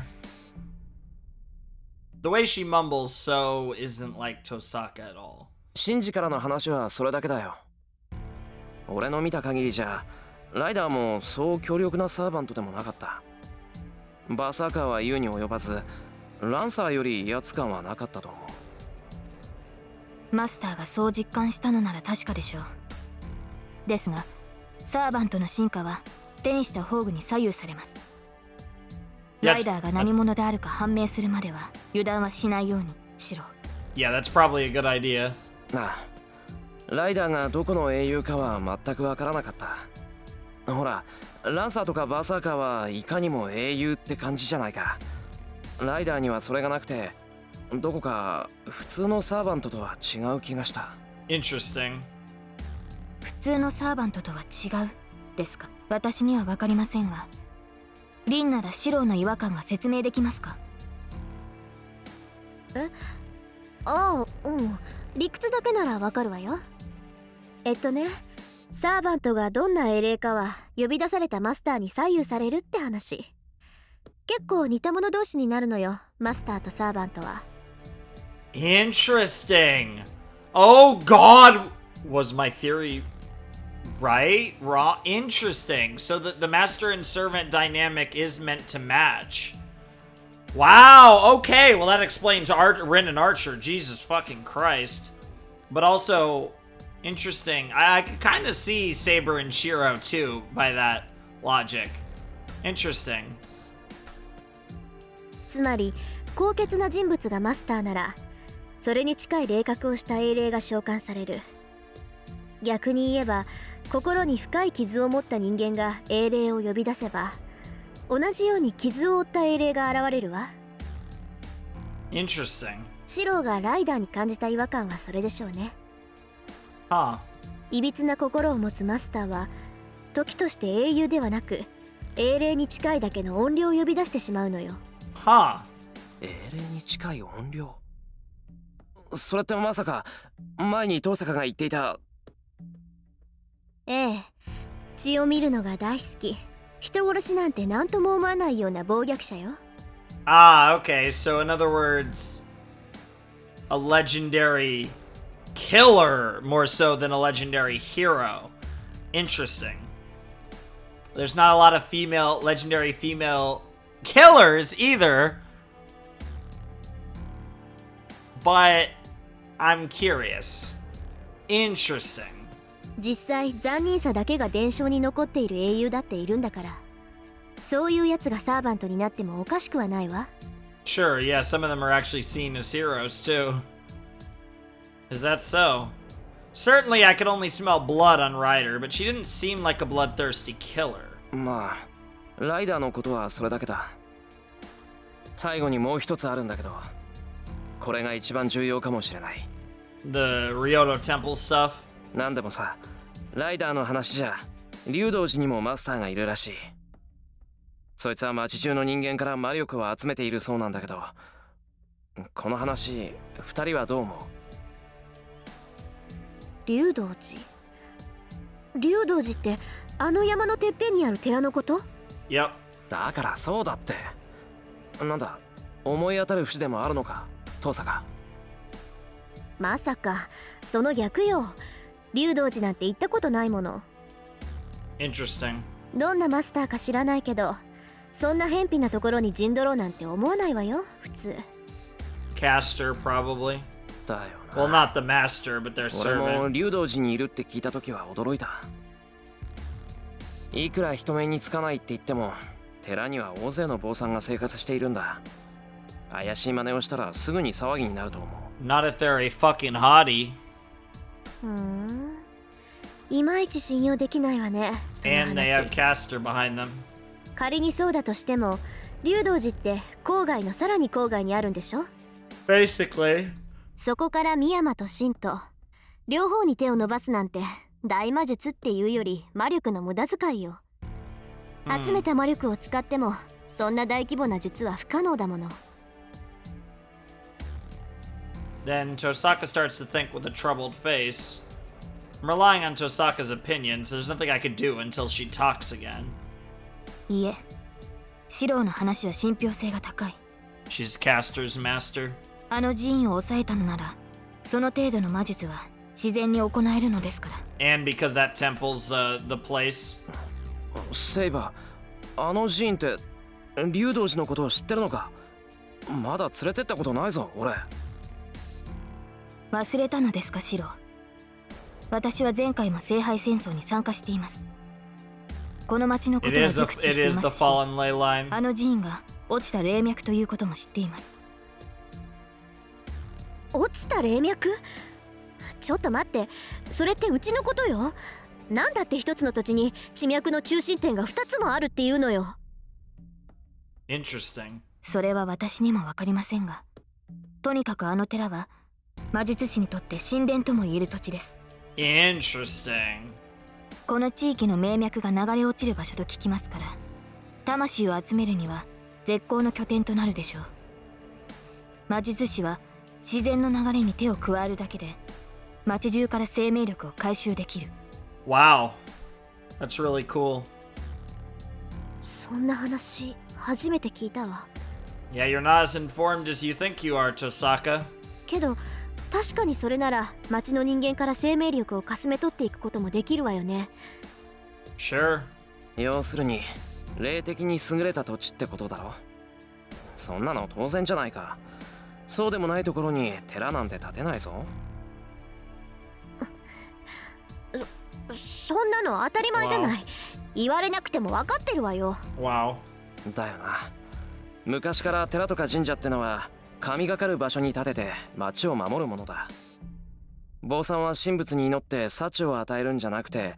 The way she mumbles so isn't like Tosaka at all. シンジからの話はそれだけだよ。俺の見た限りじゃライダーもそう強力なサーバントでもなかった。バーサーカーは言うに及ばず、ランサーより威圧感はなかったと思う。マスターがそう実感したのなら確かでしょう。ですがサーバントの進化は手にした宝具に左右されます。ライダーが何者であるか判明するまでは油断はしないようにしろ。 Yeah, that's probably a good idea. ライダーがどこの英雄かは全くわからなかった。ほら、ランサーとかバーサーカーはいかにも英雄って感じじゃないか。ライダーにはそれがなくて、どこか普通のサーバントとは違う気がした。 Interesting. 普通のサーバントとは違うですか？私には分かりませんが、リンならシロの違和感が説明できますか？理屈だけならわかるわよ。サーバントがどんな英霊かは呼び出されたマスターに左右されるって話。結構似た者同士になるのよ、マスターとサーバントは。 Interesting. Oh God, was my theory right? Raw. Interesting. So the master and servant dynamic is meant to match. Wow. Okay. Well, that explains Rin and Archer. Jesus fucking Christ. But also, interesting. I can kind of see Saber and Shiro too by that logic. Interesting. つまり高潔な人物がマスターなら、それに近い霊格をした英霊が召喚される。逆に言えば、心に深い傷を持った人間が英霊を呼び出せば、同じように傷を負った英霊が現れるわ。 Interesting. シローがライダーに感じた違和感はそれでしょうね。Huh. いびつな心を持つマスターは時として英雄ではなく英霊に近いだけの音量を呼び出してしまうのよ。Huh. 英霊に近い音量。それってまさか前に登坂が言っていた。ええ、血を見るのが大好き、人殺しなんて何とも思わないような暴虐者よ。Ah, okay. So in other words, a legendary killer more so than a legendary hero. Interesting. There's not a lot of legendary female killers either. But I'm curious. Interesting. 実際残忍さだけが伝承に残っている英雄だっているんだから、そういうやつがサーバントになってもおかしくはないわ。Sure, yeah, some of them are actually seen as heroes too. Is that so? Certainly I could only smell blood on Ryder, but she didn't seem like a bloodthirsty killer. まあライダーのことはそれだけだ。最後にもう一つあるんだけど、これが一番重要かもしれない。 The Ryoto Temple stuff? なんでもさ、ライダーの話じゃ竜道寺にもマスターがいるらしい。そいつは町中の人間から魔力を集めているそうなんだけど、この話二人はどう思う？竜道寺。竜道寺ってあの山のてっぺんにある寺のこと？ Yep. だからそうだって。なんだ、思い当たる節でもあるのか、登坂。まさかその逆よ。竜道寺なんて行ったことないもの。 Interesting. どんなマスターか知らないけど、そんな偏僻なところに陣取ろうなんて思わないわよ、普通。 Caster, probably. だよな。 Well, not the master, but their 俺も servant. 竜道寺にいるって聞いた時は驚いた。いくら人目につかないって言っても、寺には大勢の坊さんが生活しているんだ。怪しい真似をしたらすぐに騒ぎになると思う。 Not if they're a fucking hottie. いまいち信用できないわね、その And they have 話。 Caster behind them. 仮にそうだとしても、竜道寺って郊外のさらに郊外にあるんでしょ？ Basically. そこから深山と神と両方に手を伸ばすなんて大魔術っていうより魔力の無駄遣いよ。集めた魔力を使ってもそんな大規模な術は不可能だもの。 Then Tosaka starts to think with a troubled face. I'm relying on Tosaka's opinion, so there's nothing I could do until she talks again. いいえ、四郎の話は信憑性が高い。 She's Caster's master. あの寺院を抑えたのなら、その程度の魔術は自然に行えるのですから。 And because that temple's the place. セイバー、あの寺院って竜道寺のことを知ってるのか？まだ連れてったことないぞ、俺。忘れたのですか、四郎。私は前回も聖杯戦争に参加しています。この町のことは熟知していますし、あ fallen ley line. の寺院が落ちた霊脈ということも知っています。落ちた霊脈？ちょっと待って、それってうちのことよ。なんだって一つの土地に地脈の中心点が2つもあるっていうのよ。 Interesting. それは私にも分かりませんが、とにかくあの寺は魔術師にとって神殿とも言える土地です。 Interesting. この地域の命脈が流れ落ちる場所と聞きますから、魂を集めるには絶好の拠点となるでしょう。魔術師は自然の流れに手を加えるだけで町中から生命力を回収できる。 Wow. That's really cool. そんな話初めて聞いたわ。 Yeah, you're not as informed as you think you are, Tosaka. けど確かにそれなら町の人間から生命力をかすめ取っていくこともできるわよね。 Sure. 要するに霊的に優れた土地ってことだろ。そんなの当然じゃないか。そうでもないところに寺なんて建てないぞ。そんなの当たり前じゃない。言われなくても分かってるわよ。 Wow. だよな。昔から寺とか神社ってのは神がかる場所に建てて町を守るものだ。坊さんは神仏に祈って幸を与えるんじゃなくて、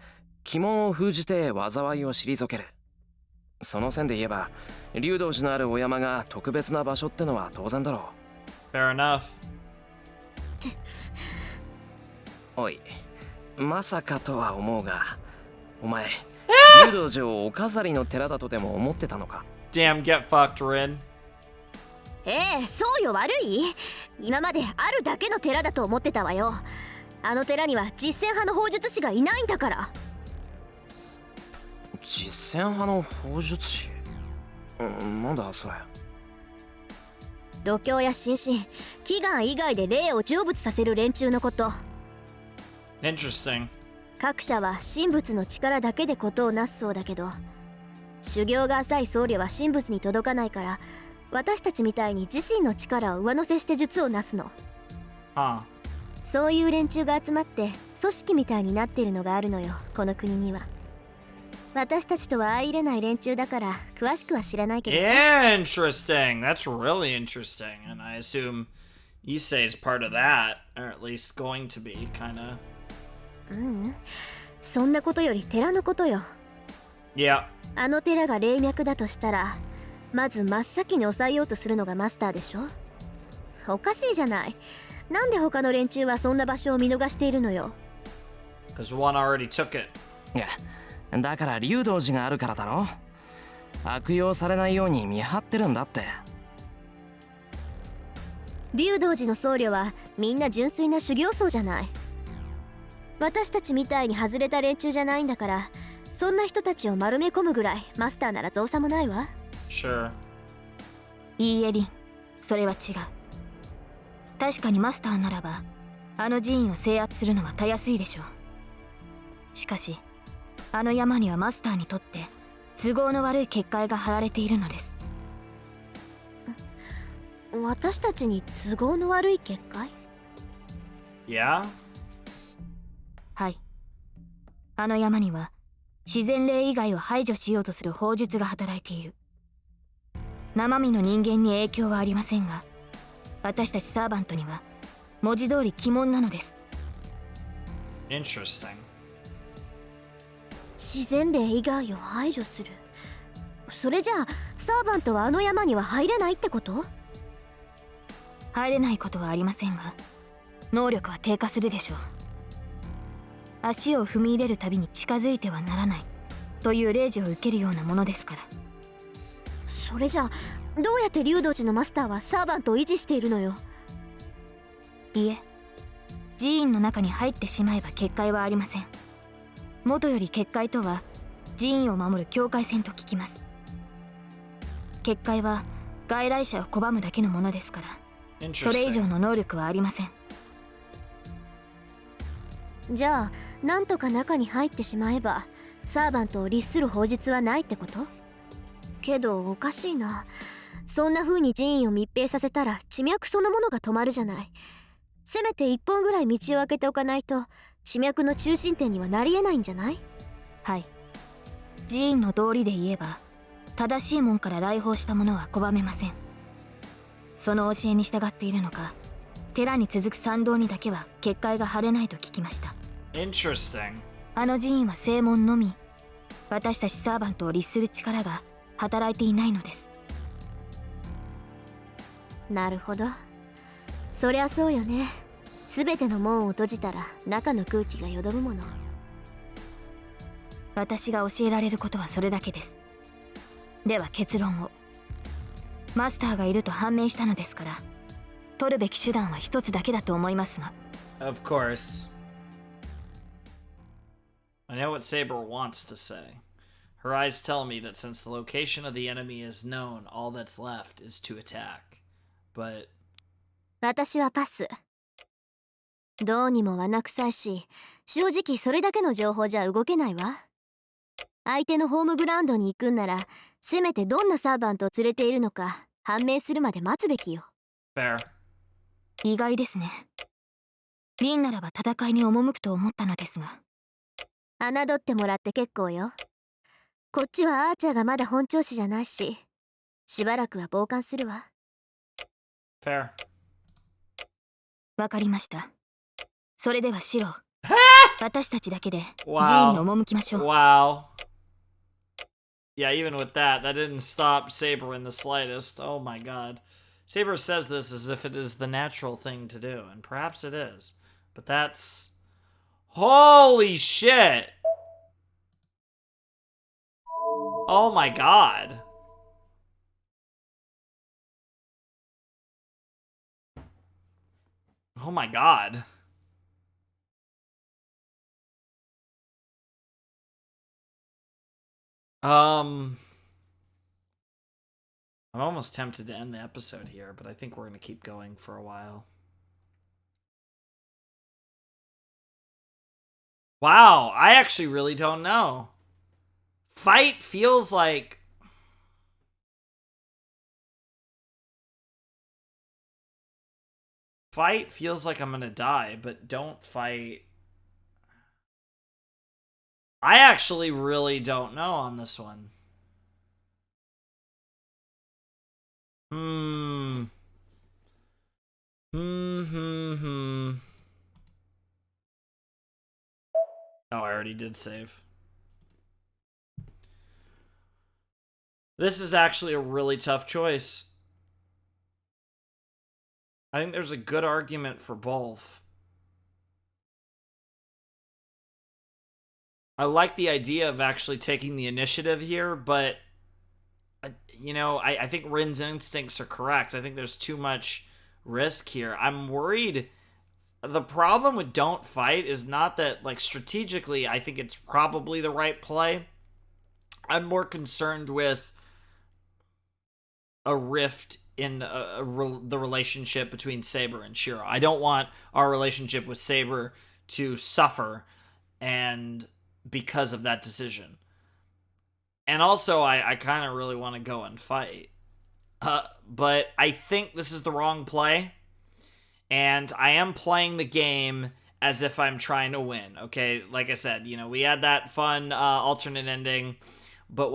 鬼門を封じて災いを退ける。その線で言えば竜道寺のあるお山が特別な場所ってのは当然だろう。 Fair enough. おい、まさかとは思うが、お前竜道寺をお飾りの寺だとでも思ってたのか。 Damn, get fucked, Rin. そうよ、悪い。今まであるだけの寺だと思ってたわよ。あの寺には実践派の砲術師がいないんだから。実践派の砲術師、なんだそれ。度胸や心身、祈願以外で霊を成仏させる連中のこと。 Interesting. 各社は神仏の力だけでことをなすそうだけど、修行が浅い僧侶は神仏に届かないから、私たちみたいに自身の力を上乗せして術をなすの。 Huh. そういう連中が集まって組織みたいになってるのがあるのよ、この国には。私たちとは相入れない連中だから詳しくは知らないけどさ。 Interesting. That's really interesting. And I assume Issei is part of that, or at least going to be, kinda. そんなことより寺のことよ。 Yeah. あの寺が霊脈だとしたら、まず真っ先に抑えようとするのがマスターでしょ。おかしいじゃない。なんで他の連中はそんな場所を見逃しているのよ。 Because one already took it. いや、だから竜道寺があるからだろ。悪用されないように見張ってるんだって。竜道寺の僧侶はみんな純粋な修行僧じゃない。私たちみたいに外れた連中じゃないんだから、そんな人たちを丸め込むぐらいマスターなら造作もないわ。 Sure. いいえリン、それは違う。確かにマスターならばあの寺院を制圧するのはたやすいでしょう。しかしあの山にはマスターにとって都合の悪い結界が張られているのです。私たちに都合の悪い結界？ Yeah? はい。あの山には自然霊以外を排除しようとする法術が働いている。生身の人間に影響はありませんが、私たちサーバントには文字通り鬼門なのです。 Interesting. 自然霊以外を排除する。それじゃあサーバントはあの山には入れないってこと？入れないことはありませんが、能力は低下するでしょう。足を踏み入れるたびに近づいてはならないという令状を受けるようなものですから。それじゃあどうやって竜道寺のマスターはサーバントを維持しているのよ。いいえ、寺院の中に入ってしまえば結界はありません。元より結界とは寺院を守る境界線と聞きます。結界は外来者を拒むだけのものですから、それ以上 Interesting. の能力はありません。じゃあなんとか中に入ってしまえばサーバントを律する法術はないってこと？けどおかしいな。そんな風に寺院を密閉させたら地脈そのものが止まるじゃない。せめて一本ぐらい道を開けておかないと地脈の中心点にはなりえないんじゃない？はい。寺院の道理で言えば正しい門から来訪した者は拒めません。その教えに従っているのか、寺に続く参道にだけは結界が張れないと聞きました。 Interesting. あの寺院は正門のみ、私たちサーバントを律する力が働いていないのです。なるほど。そりゃそうよね。全ての門を閉じたら中の空気がよどむもの。私が教えられることはそれだけです。では結論を。マスターがいると判明したのですから、取るべき手段は一つだけだと思いますが。 Of course. I know what Saber wants to say. Her eyes tell me that since the location of the enemy is known, all that's left is to attack. But 私はパス。どうにも罠臭いし、正直それだけの情報じゃ動けないわ。相手のホームグラウンドに行くんなら、せめてどんなサーバントを連れているのか判明するまで待つべきよ。 fair. 意外ですね。リンならば戦いに赴くと思ったのですが。侮ってもらって結構よ。こっちはアーチャーがまだ本調子じゃないし、しばらくは傍観するわ。 Fair. わかりました。それではシロ、私たちだけで Wow. 寺院に赴きましょう。 Wow. Yeah, even with that, that didn't stop Saber in the slightest. Oh my god. Saber says this as if it is the natural thing to do, and perhaps it is. But that's... Holy shit! Oh my god. Oh my god. I'm almost tempted to end the episode here, but I think we're going to keep going for a while. Wow, I actually really don't know. Fight feels like... Fight feels like I'm going to die, but don't fight... I actually really don't know on this one. Oh, I already did save. This is actually a really tough choice. I think there's a good argument for both. I like the idea of actually taking the initiative here, but you know, I think Rin's instincts are correct. I think there's too much risk here. I'm worried. The problem with don't fight is not that, like, strategically, I think it's probably the right play. I'm more concerned with a rift in the relationship between Saber and Shiro. I don't want our relationship with Saber to suffer and because of that decision. And also, I kind of really want to go and fight. But I think this is the wrong play. And I am playing the game as if I'm trying to win, okay? Like I said, you know, we had that fun alternate ending. But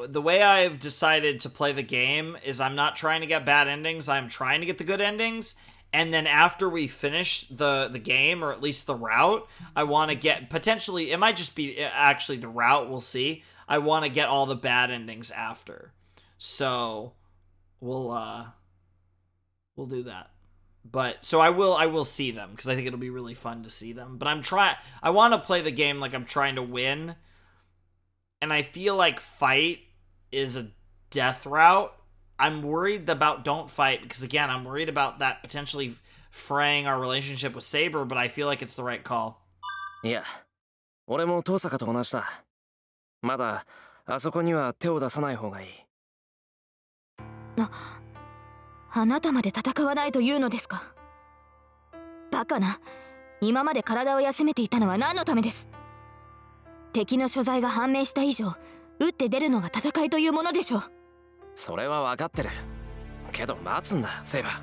the way I've decided to play the game is I'm not trying to get bad endings. I'm trying to get the good endings. And then after we finish the game, or at least the route, I want to get, potentially, it might just be actually the route, we'll see. I want to get all the bad endings after. So we'll do that. But so I will see them because I think it'll be really fun to see them. But I want to play the game like I'm trying to win. And I feel like fight is a death route. I'm worried about don't fight because, again, I'm worried about that potentially fraying our relationship with Saber, but I feel like it's the right call. いや、俺も遠坂と同じだ。まだあそこには手を出さない方がいい。あなたまで戦わないというのですか。バカな。今まで体を休めていたのは何のためです。敵の所在が判明した以上、打って出るのが戦いというものでしょう。それは分かってる。けど待つんだ、セイバー。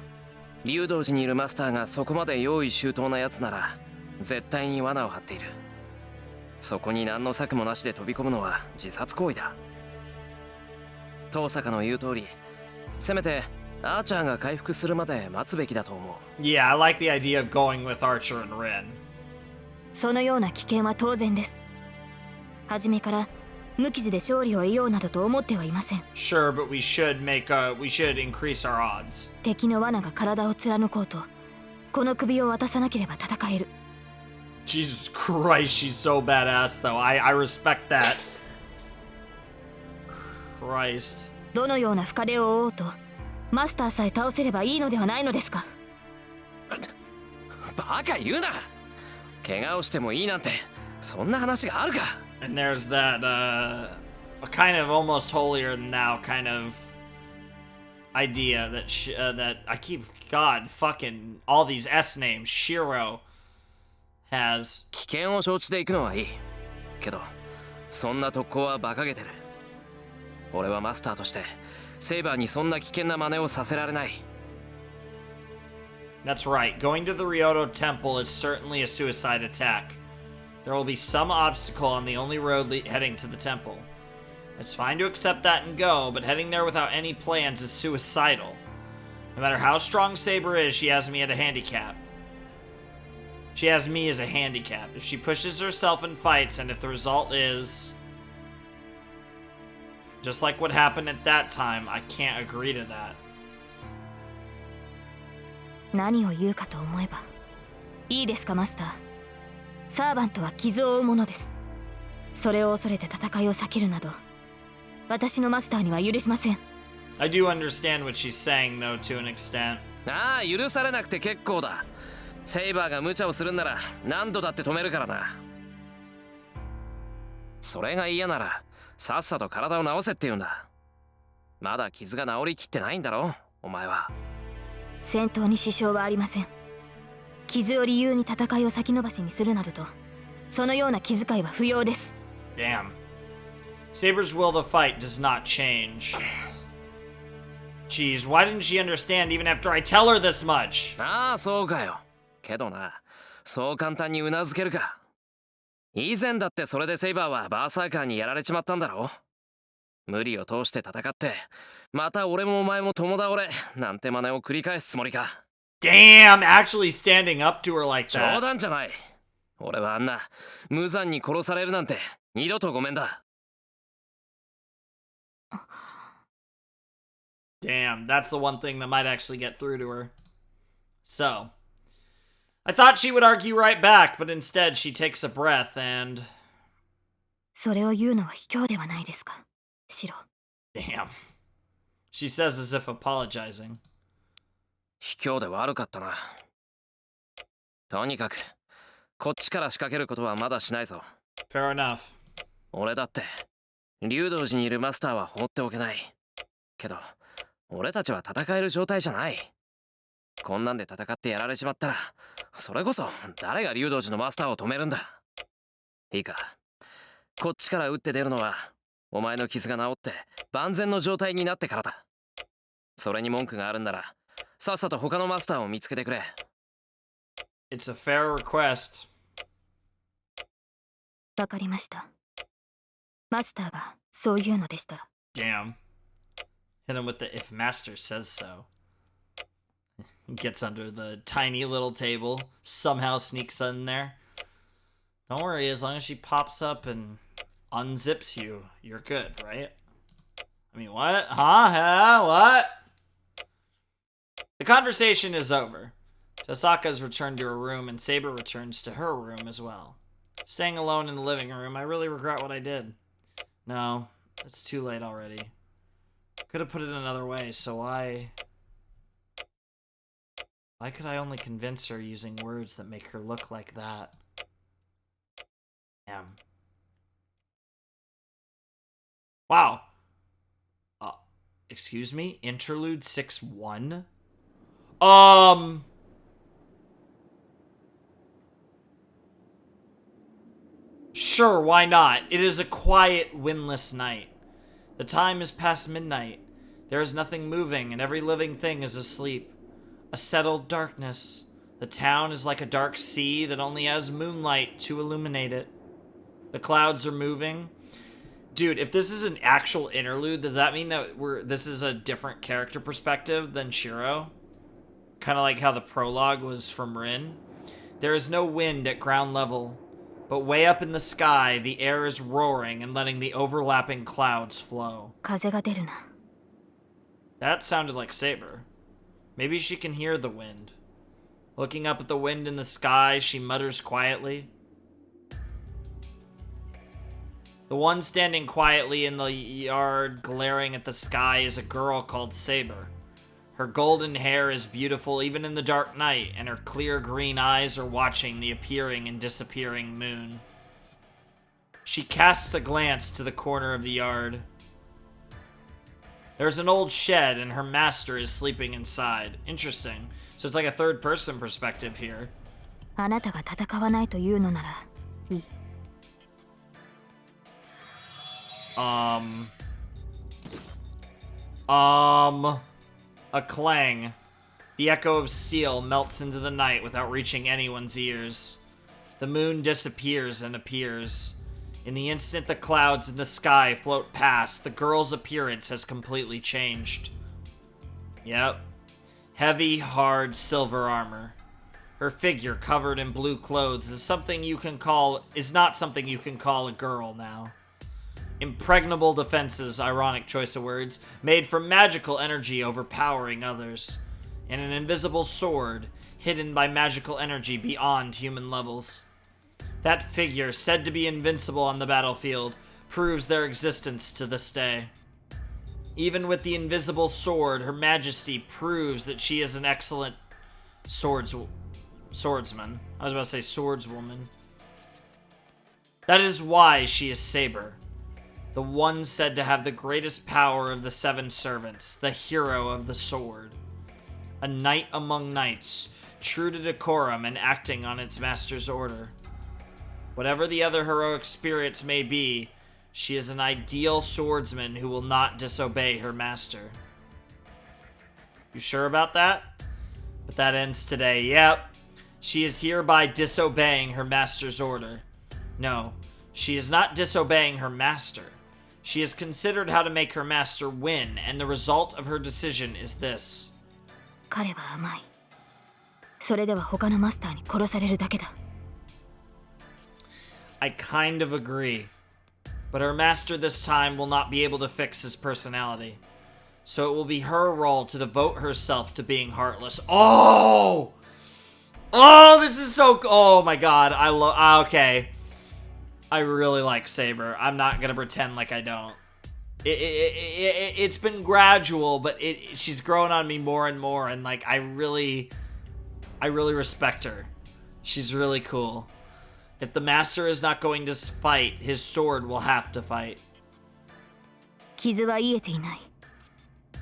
竜道寺にいるマスターがそこまで用意周到なやつなら、絶対に罠を張っている。そこに何の策もなしで飛び込むのは自殺行為だ。遠坂の言う通り、せめてアーチャーが回復するまで待つべきだと思う。Yeah, I like the idea of going with Archer and Rin. そのような危険は当然です。初めから無傷で勝利を得ようなどと思ってはいません。Sure, but we should increase our odds. 敵の罠が体を貫こうと、この首を渡さなければ戦える。Jesus Christ, she's so badass though. I respect that. Christ. どのような深手を負おうと、マスターさえ倒せればいいのではないのですか。バカ言うな。怪我をしてもいいなんて、そんな話があるか。And there's that, a kind of almost holier than thou kind of idea that that I keep, God, fucking all these S names, Shiro has. 危険を承知で行くのはいい。けど、そんな特攻は馬鹿げてる。俺はマスターとして、セイバーにそんな危険な真似をさせられない。That's right. Going to the Ryoto Temple is certainly a suicide attack. There will be some obstacle on the only road heading to the temple. It's fine to accept that and go, but heading there without any plans is suicidal. No matter how strong Saber is, she has me at a handicap. She has me as a handicap. If she pushes herself and fights, and if the result is just like what happened at that time, I can't agree to that. 何を言うかと思えば、いいですかマスター。サーバントは傷を負うものです。それを恐れて戦いを避けるなど、私のマスターには許しません。 I do understand what she's saying, though, to an extent. ああ、許されなくて結構だ。セイバーが無茶をするんなら何度だって止めるからな。それが嫌ならさっさと体を治せって言うんだ。まだ傷が治りきってないんだろお前は。戦闘に支障はありません。傷を理由に戦いを先延ばしにするなどと、そのような気遣いは不要です。 Damn. Saber's will to fight does not change. Jeez, why didn't she understand even after I tell her this much? ああ、そうかよ。けどな、そう簡単にうなずけるか。以前だってそれでセイバーはバーサーカーにやられちまったんだろ。無理を通して戦って、また俺もお前も共倒れなんて真似を繰り返すつもりか。Damn, actually standing up to her like 冗 that. 談じゃない。俺はあんな無残に殺されるなんて二度とごめんだ。Damn, that's the one thing that might actually get through to her. So, I thought she would argue right back, but instead she takes a breath and... それを言うのは卑怯ではないですか、シロ。 Damn. She says as if apologizing. 卑怯で悪かったな。とにかくこっちから仕掛けることはまだしないぞ。 Fair enough. 俺だって竜道寺にいるマスターは放っておけない。けど俺たちは戦える状態じゃない。こんなんで戦ってやられちまったら、それこそ誰が竜道寺のマスターを止めるんだ。いいか、こっちから打って出るのはお前の傷が治って万全の状態になってからだ。それに文句があるんならさっさと他のマスターを見つけてくれ。 It's a fair request. わかりました。マスターがそう言うのでしたら。 Damn. Hit him with the if master says so. Gets under the tiny little table, somehow sneaks in there. Don't worry, as long as she pops up and unzips you, you're good, right? I mean, what? Huh? What? The conversation is over. Tosaka's returned to her room, and Saber returns to her room as well. Staying alone in the living room, I really regret what I did. No, it's too late already. Could have put it another way, so why could I only convince her using words that make her look like that? Damn. Wow. Excuse me? Interlude 6-1? Sure, why not? It is a quiet, windless night. The time is past midnight. There is nothing moving, and every living thing is asleep. A settled darkness. The town is like a dark sea that only has moonlight to illuminate it. The clouds are moving. Dude, if this is an actual interlude, does that mean that this is a different character perspective than Shiro? Kind of like how the prologue was from Rin. There is no wind at ground level, but way up in the sky, the air is roaring and letting the overlapping clouds flow. 風が出るな。 That sounded like Saber. Maybe she can hear the wind. Looking up at the wind in the sky, she mutters quietly. The one standing quietly in the yard, glaring at the sky, is a girl called Saber. Her golden hair is beautiful even in the dark night, and her clear green eyes are watching the appearing and disappearing moon. She casts a glance to the corner of the yard. There's an old shed, and her master is sleeping inside. Interesting. So it's like a third-person perspective here. あなたが戦わないというのならいい。A clang. The echo of steel melts into the night without reaching anyone's ears. The moon disappears and appears. In the instant the clouds in the sky float past, the girl's appearance has completely changed. Yep. Heavy, hard silver armor. Her figure covered in blue clothes is not something you can call a girl now. Impregnable defenses, ironic choice of words, made from magical energy overpowering others. And an invisible sword, hidden by magical energy beyond human levels. That figure, said to be invincible on the battlefield, proves their existence to this day. Even with the invisible sword, Her Majesty proves that she is an excellent swordsman. I was about to say swordswoman. That is why she is Saber, the one said to have the greatest power of the 7 servants, the hero of the sword. A knight among knights, true to decorum and acting on its master's order. Whatever the other heroic spirits may be, she is an ideal swordsman who will not disobey her master. You sure about that? But that ends today. Yep. She is hereby disobeying her master's order. No, she is not disobeying her master. She has considered how to make her master win, and the result of her decision is this. 彼は甘い。それでは他のマスターに殺されるだけだ。I kind of agree. But her master this time will not be able to fix his personality. So it will be her role to devote herself to being heartless. Oh! Oh, this is so... Oh my god, I love... Okay. I really like Saber. I'm not gonna pretend like I don't. It's been gradual, but she's growing on me more and more, and like, I really respect her. She's really cool. If the master is not going to fight, his sword will have to fight. 傷は癒えていない。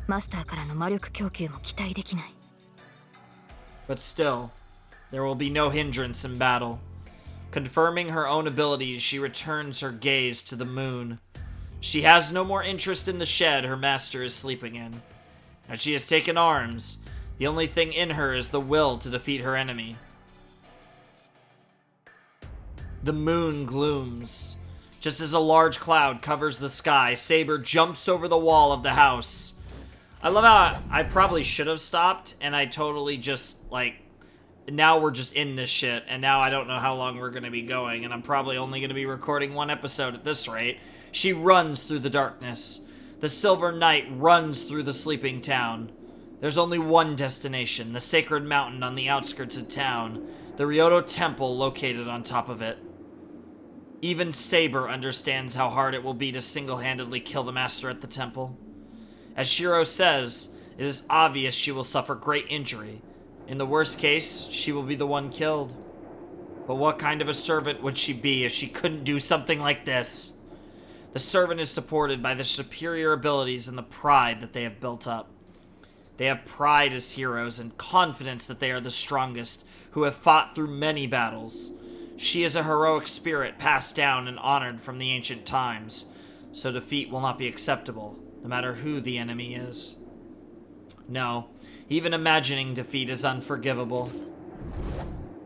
マスターからの魔力供給も期待できない。But still, there will be no hindrance in battle. Confirming her own abilities, she returns her gaze to the moon. She has no more interest in the shed her master is sleeping in. As she has taken arms, the only thing in her is the will to defeat her enemy. The moon glooms. Just as a large cloud covers the sky, Saber jumps over the wall of the house. I love how I probably should have stopped, and I totally just, like, now we're just in this shit, and now I don't know how long we're going to be going, and I'm probably only going to be recording 1 episode at this rate. She runs through the darkness. The Silver Knight runs through the sleeping town. There's only one destination, the sacred mountain on the outskirts of town, the Ryoto Temple located on top of it. Even Saber understands how hard it will be to single-handedly kill the master at the temple. As Shiro says, it is obvious she will suffer great injury. In the worst case, she will be the one killed. But what kind of a servant would she be if she couldn't do something like this? The servant is supported by their superior abilities and the pride that they have built up. They have pride as heroes and confidence that they are the strongest, who have fought through many battles. She is a heroic spirit passed down and honored from the ancient times, so defeat will not be acceptable, no matter who the enemy is. No, even imagining defeat is unforgivable.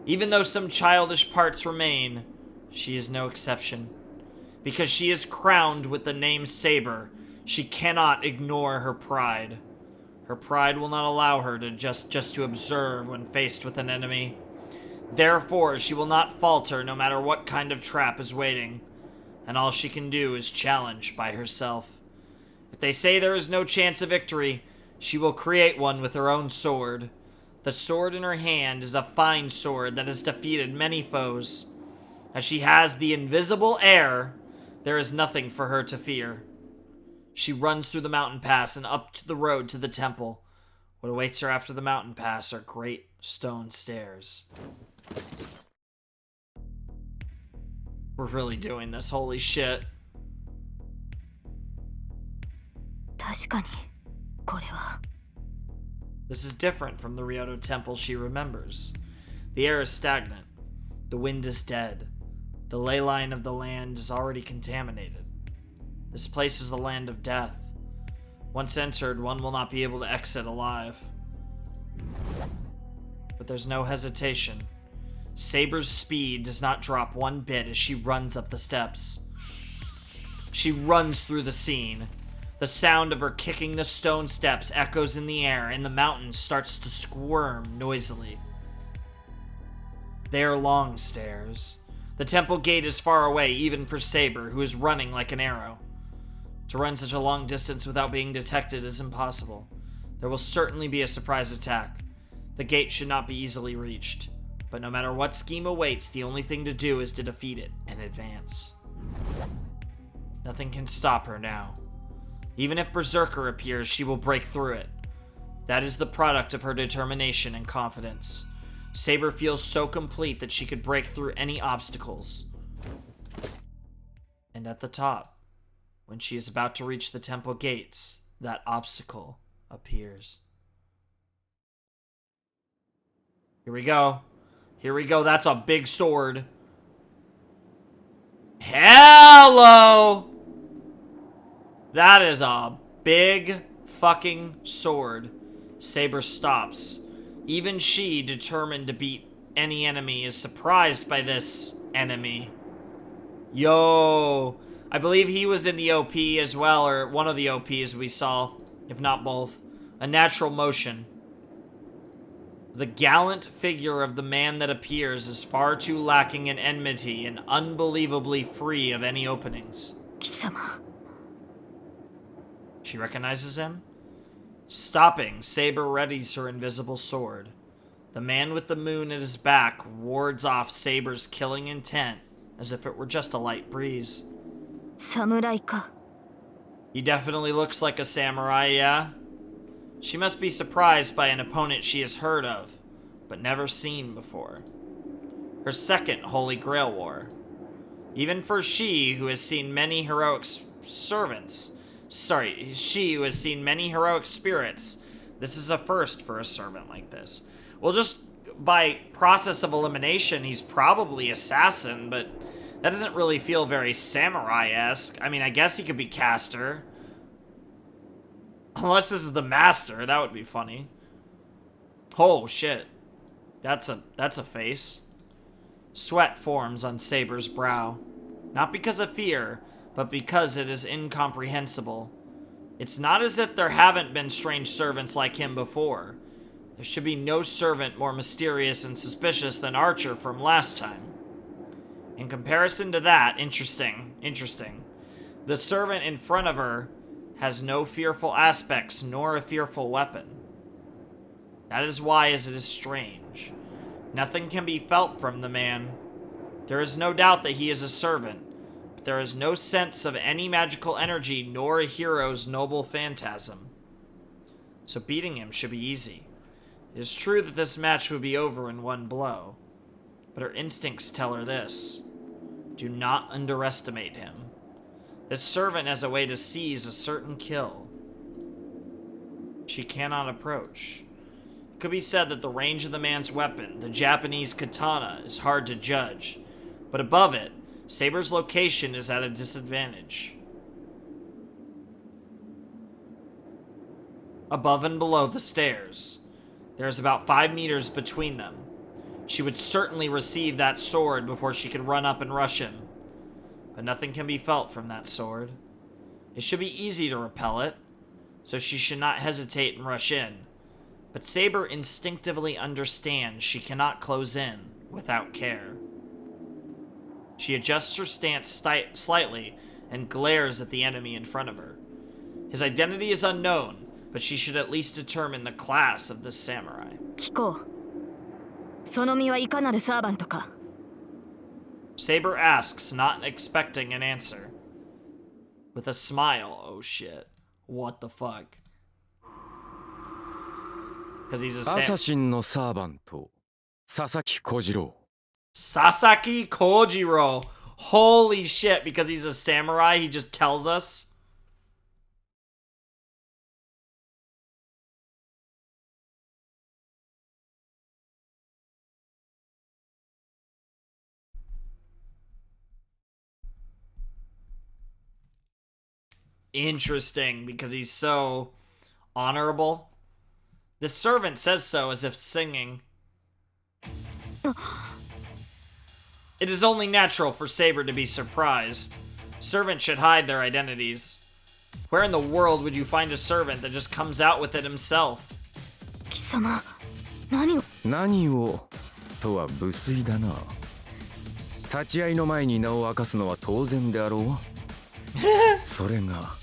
Even though some childish parts remain, she is no exception. Because she is crowned with the name Saber, she cannot ignore her pride. Her pride will not allow her to just to observe when faced with an enemy. Therefore, she will not falter no matter what kind of trap is waiting, and all she can do is challenge by herself. If they say there is no chance of victory, she will create one with her own sword. The sword in her hand is a fine sword that has defeated many foes. As she has the invisible air, there is nothing for her to fear. She runs through the mountain pass and up to the road to the temple. What awaits her after the mountain pass are great stone stairs. We're really doing this, holy shit. 確かに、これは。This is different from the Ryoto Temple she remembers. The air is stagnant. The wind is dead. The ley line of the land is already contaminated. This place is the land of death. Once entered, one will not be able to exit alive. But there's no hesitation. Saber's speed does not drop one bit as she runs up the steps. She runs through the scene. The sound of her kicking the stone steps echoes in the air, and the mountain starts to squirm noisily. They are long stairs. The temple gate is far away, even for Saber, who is running like an arrow. To run such a long distance without being detected is impossible. There will certainly be a surprise attack. The gate should not be easily reached. But no matter what scheme awaits, the only thing to do is to defeat it and advance. Nothing can stop her now. Even if Berserker appears, she will break through it. That is the product of her determination and confidence. Saber feels so complete that she could break through any obstacles. And at the top, when she is about to reach the temple gates, that obstacle appears. Here we go. Here we go. That's a big sword. Hello! That is a big fucking sword. Saber stops. Even she, determined to beat any enemy, is surprised by this enemy. Yo! I believe he was in the OP as well, or one of the OPs we saw, if not both. A natural motion. The gallant figure of the man that appears is far too lacking in enmity and unbelievably free of any openings. 貴様 She recognizes him? Stopping, Saber readies her invisible sword. The man with the moon at his back wards off Saber's killing intent as if it were just a light breeze. 侍か He definitely looks like a samurai, yeah? She must be surprised by an opponent she has heard of, but never seen before. Her second Holy Grail War. Even for she who has seen many heroic spirits, this is a first for a servant like this. Well, just by process of elimination, he's probably assassin, but that doesn't really feel very samurai-esque. I mean, I guess he could be caster. Unless this is the master, that would be funny. Oh shit. That's a face. Sweat forms on Saber's brow. Not because of fear, but because it is incomprehensible. It's not as if there haven't been strange servants like him before. There should be no servant more mysterious and suspicious than Archer from last time. In comparison to that, interesting. The servant in front of her has no fearful aspects nor a fearful weapon. That is why it is strange. Nothing can be felt from the man. There is no doubt that he is a servant, but there is no sense of any magical energy nor a hero's noble phantasm. So beating him should be easy. It is true that this match would be over in one blow, but her instincts tell her this. Do not underestimate him. This servant has a way to seize a certain kill. She cannot approach. It could be said that the range of the man's weapon, the Japanese katana, is hard to judge, but above it, Saber's location is at a disadvantage. Above and below the stairs, there is about 5 meters between them. She would certainly receive that sword before she could run up and rush him. But nothing can be felt from that sword. It should be easy to repel it, so she should not hesitate and rush in. But Saber instinctively understands she cannot close in without care. She adjusts her stance slightly and glares at the enemy in front of her. His identity is unknown, but she should at least determine the class of this samurai. 聞こうその身はいかなるサーバントか Saber asks, not expecting an answer. With a smile. Oh shit. What the fuck? Because he's a Assassinのサーバント、佐々木小次郎。Sasaki Kojiro. Holy shit, because he's a samurai, he just tells us. Interesting, because he's so honorable. The servant says so as if singing. It is only natural for Saber to be surprised. Servants should hide their identities. Where in the world would you find a servant that just comes out with it himself? 貴様何を何をとは無粋だな。立ち会いの前に名を明かすのは当然であろう。それが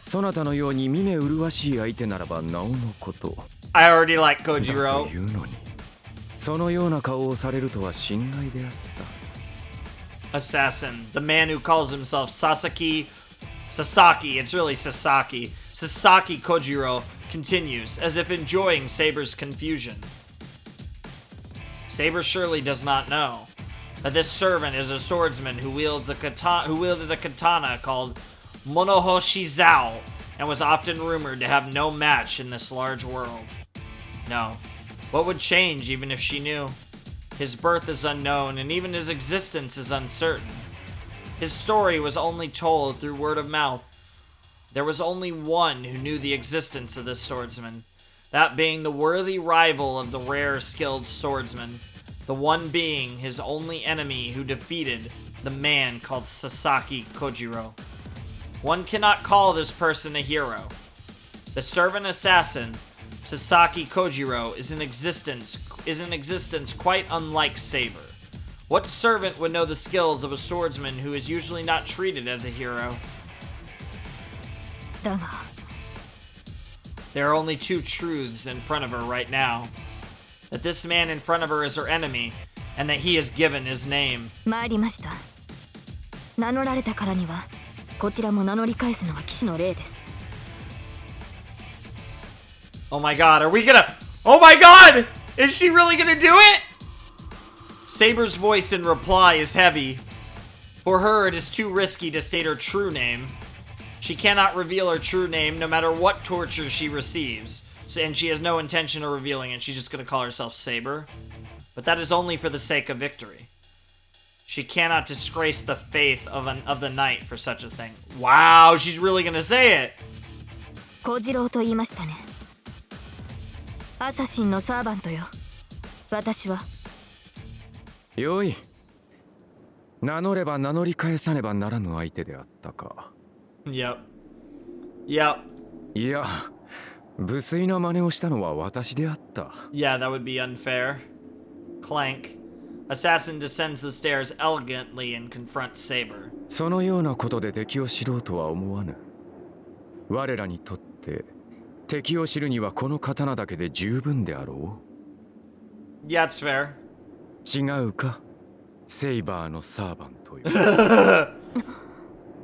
そなたのように見目麗しい相手ならばなおのこと。I already like Kojiro. 言うのに、そのような顔をされるとは心外であった。Assassin, the man who calls himself Sasaki Sasaki, it's really Sasaki. Sasaki Kojiro continues, as if enjoying Saber's confusion. Saber surely does not know that this servant is a swordsman who wielded a katana called Monohoshi Zao, and was often rumored to have no match in this large world. No. What would change even if she knew? His birth is unknown, and even his existence is uncertain. His story was only told through word of mouth. There was only one who knew the existence of this swordsman, that being the worthy rival of the rare skilled swordsman, the one being his only enemy who defeated the man called Sasaki Kojiro. One cannot call this person a hero. The servant assassin, Sasaki Kojiro, is in existence quite unlike Saber. What servant would know the skills of a swordsman who is usually not treated as a hero? There are only two truths in front of her right now. That this man in front of her is her enemy, and that he is given his name. 参りました。名乗られたからには、こちらも名乗り返すのが騎士の礼です。Oh my god, are we gonna... Oh my god! Is she really gonna do it? Saber's voice in reply is heavy. For her, it is too risky to state her true name. She cannot reveal her true name no matter what torture she receives. And she has no intention of revealing it. She's just gonna call herself Saber. But that is only for the sake of victory. She cannot disgrace the faith of the knight for such a thing. Wow, she's really gonna say it! 小次郎と言いましたね。アサシンのサーバントよ。私は。よい。名乗れば名乗り返さねばならぬ相手であったか。Yep. いや、無粋な真似をしたのは私であった。Yeah, that would be unfair. Clank. Assassin descends the stairs elegantly and confronts Saber. そのようなことで敵を知ろうとは思わぬ。我らにとって敵を知るにはこの刀だけで十分であろう。Yeah, it's fair. 違うか、セイバーのサーバントよ。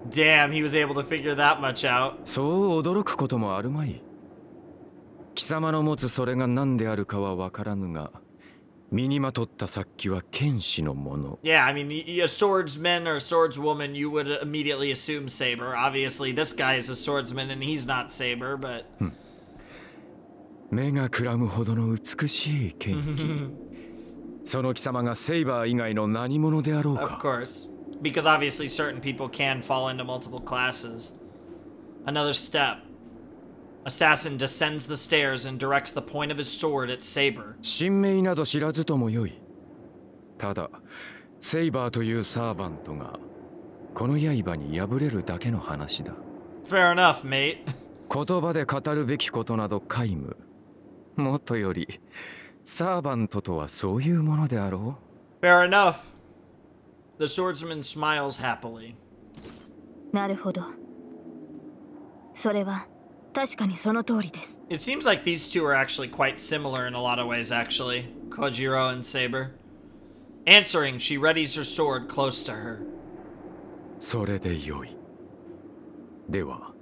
Damn, he was able to figure that much out. そう驚くこともあるまい。貴様の持つそれが何であるかは分からぬが、身にまとった殺気は剣士のもの。Yeah, I mean, a swordsman or a swordswoman, you would immediately assume Saber. Obviously, this guy is a swordsman and he's not Saber, but... 目がくらむほどの美しい剣気。その貴様がセイバー以外の何者であろうか。Of course. Because obviously certain people can fall into multiple classes. Another step. Assassin descends the stairs and directs the point of his sword at Saber. 神名など知らずともよい。ただ、セイバーというサーバントがこの刃に敗れるだけの話だ。Fair enough, mate. 言葉で語るべきことなど皆無。もっとより、サーバントとはそういうものであろう。Fair enough. The swordsman smiles happily. なるほど。それは確かにその通りです。It seems like these two are actually quite similar in a lot of ways, actually. Kojiro and Saber. Answering, she readies her sword close to her. それでよい。では、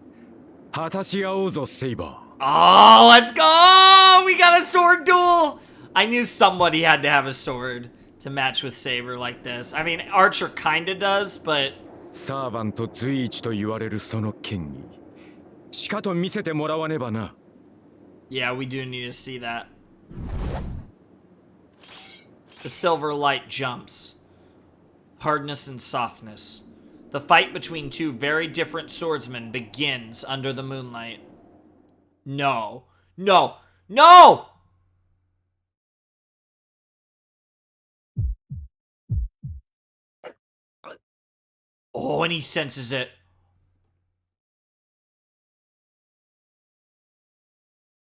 果たし合おうぞ、セイバー。Oh, let's go! We got a sword duel! I knew somebody had to have a sword to match with Saber like this. I mean, Archer kinda does, but... サーバント随一と言われるその剣に、しかと見せてもらわねばな。Yeah, we do need to see that. The silver light jumps. Hardness and softness. The fight between two very different swordsmen begins under the moonlight. No. No. No! Oh, and he senses it.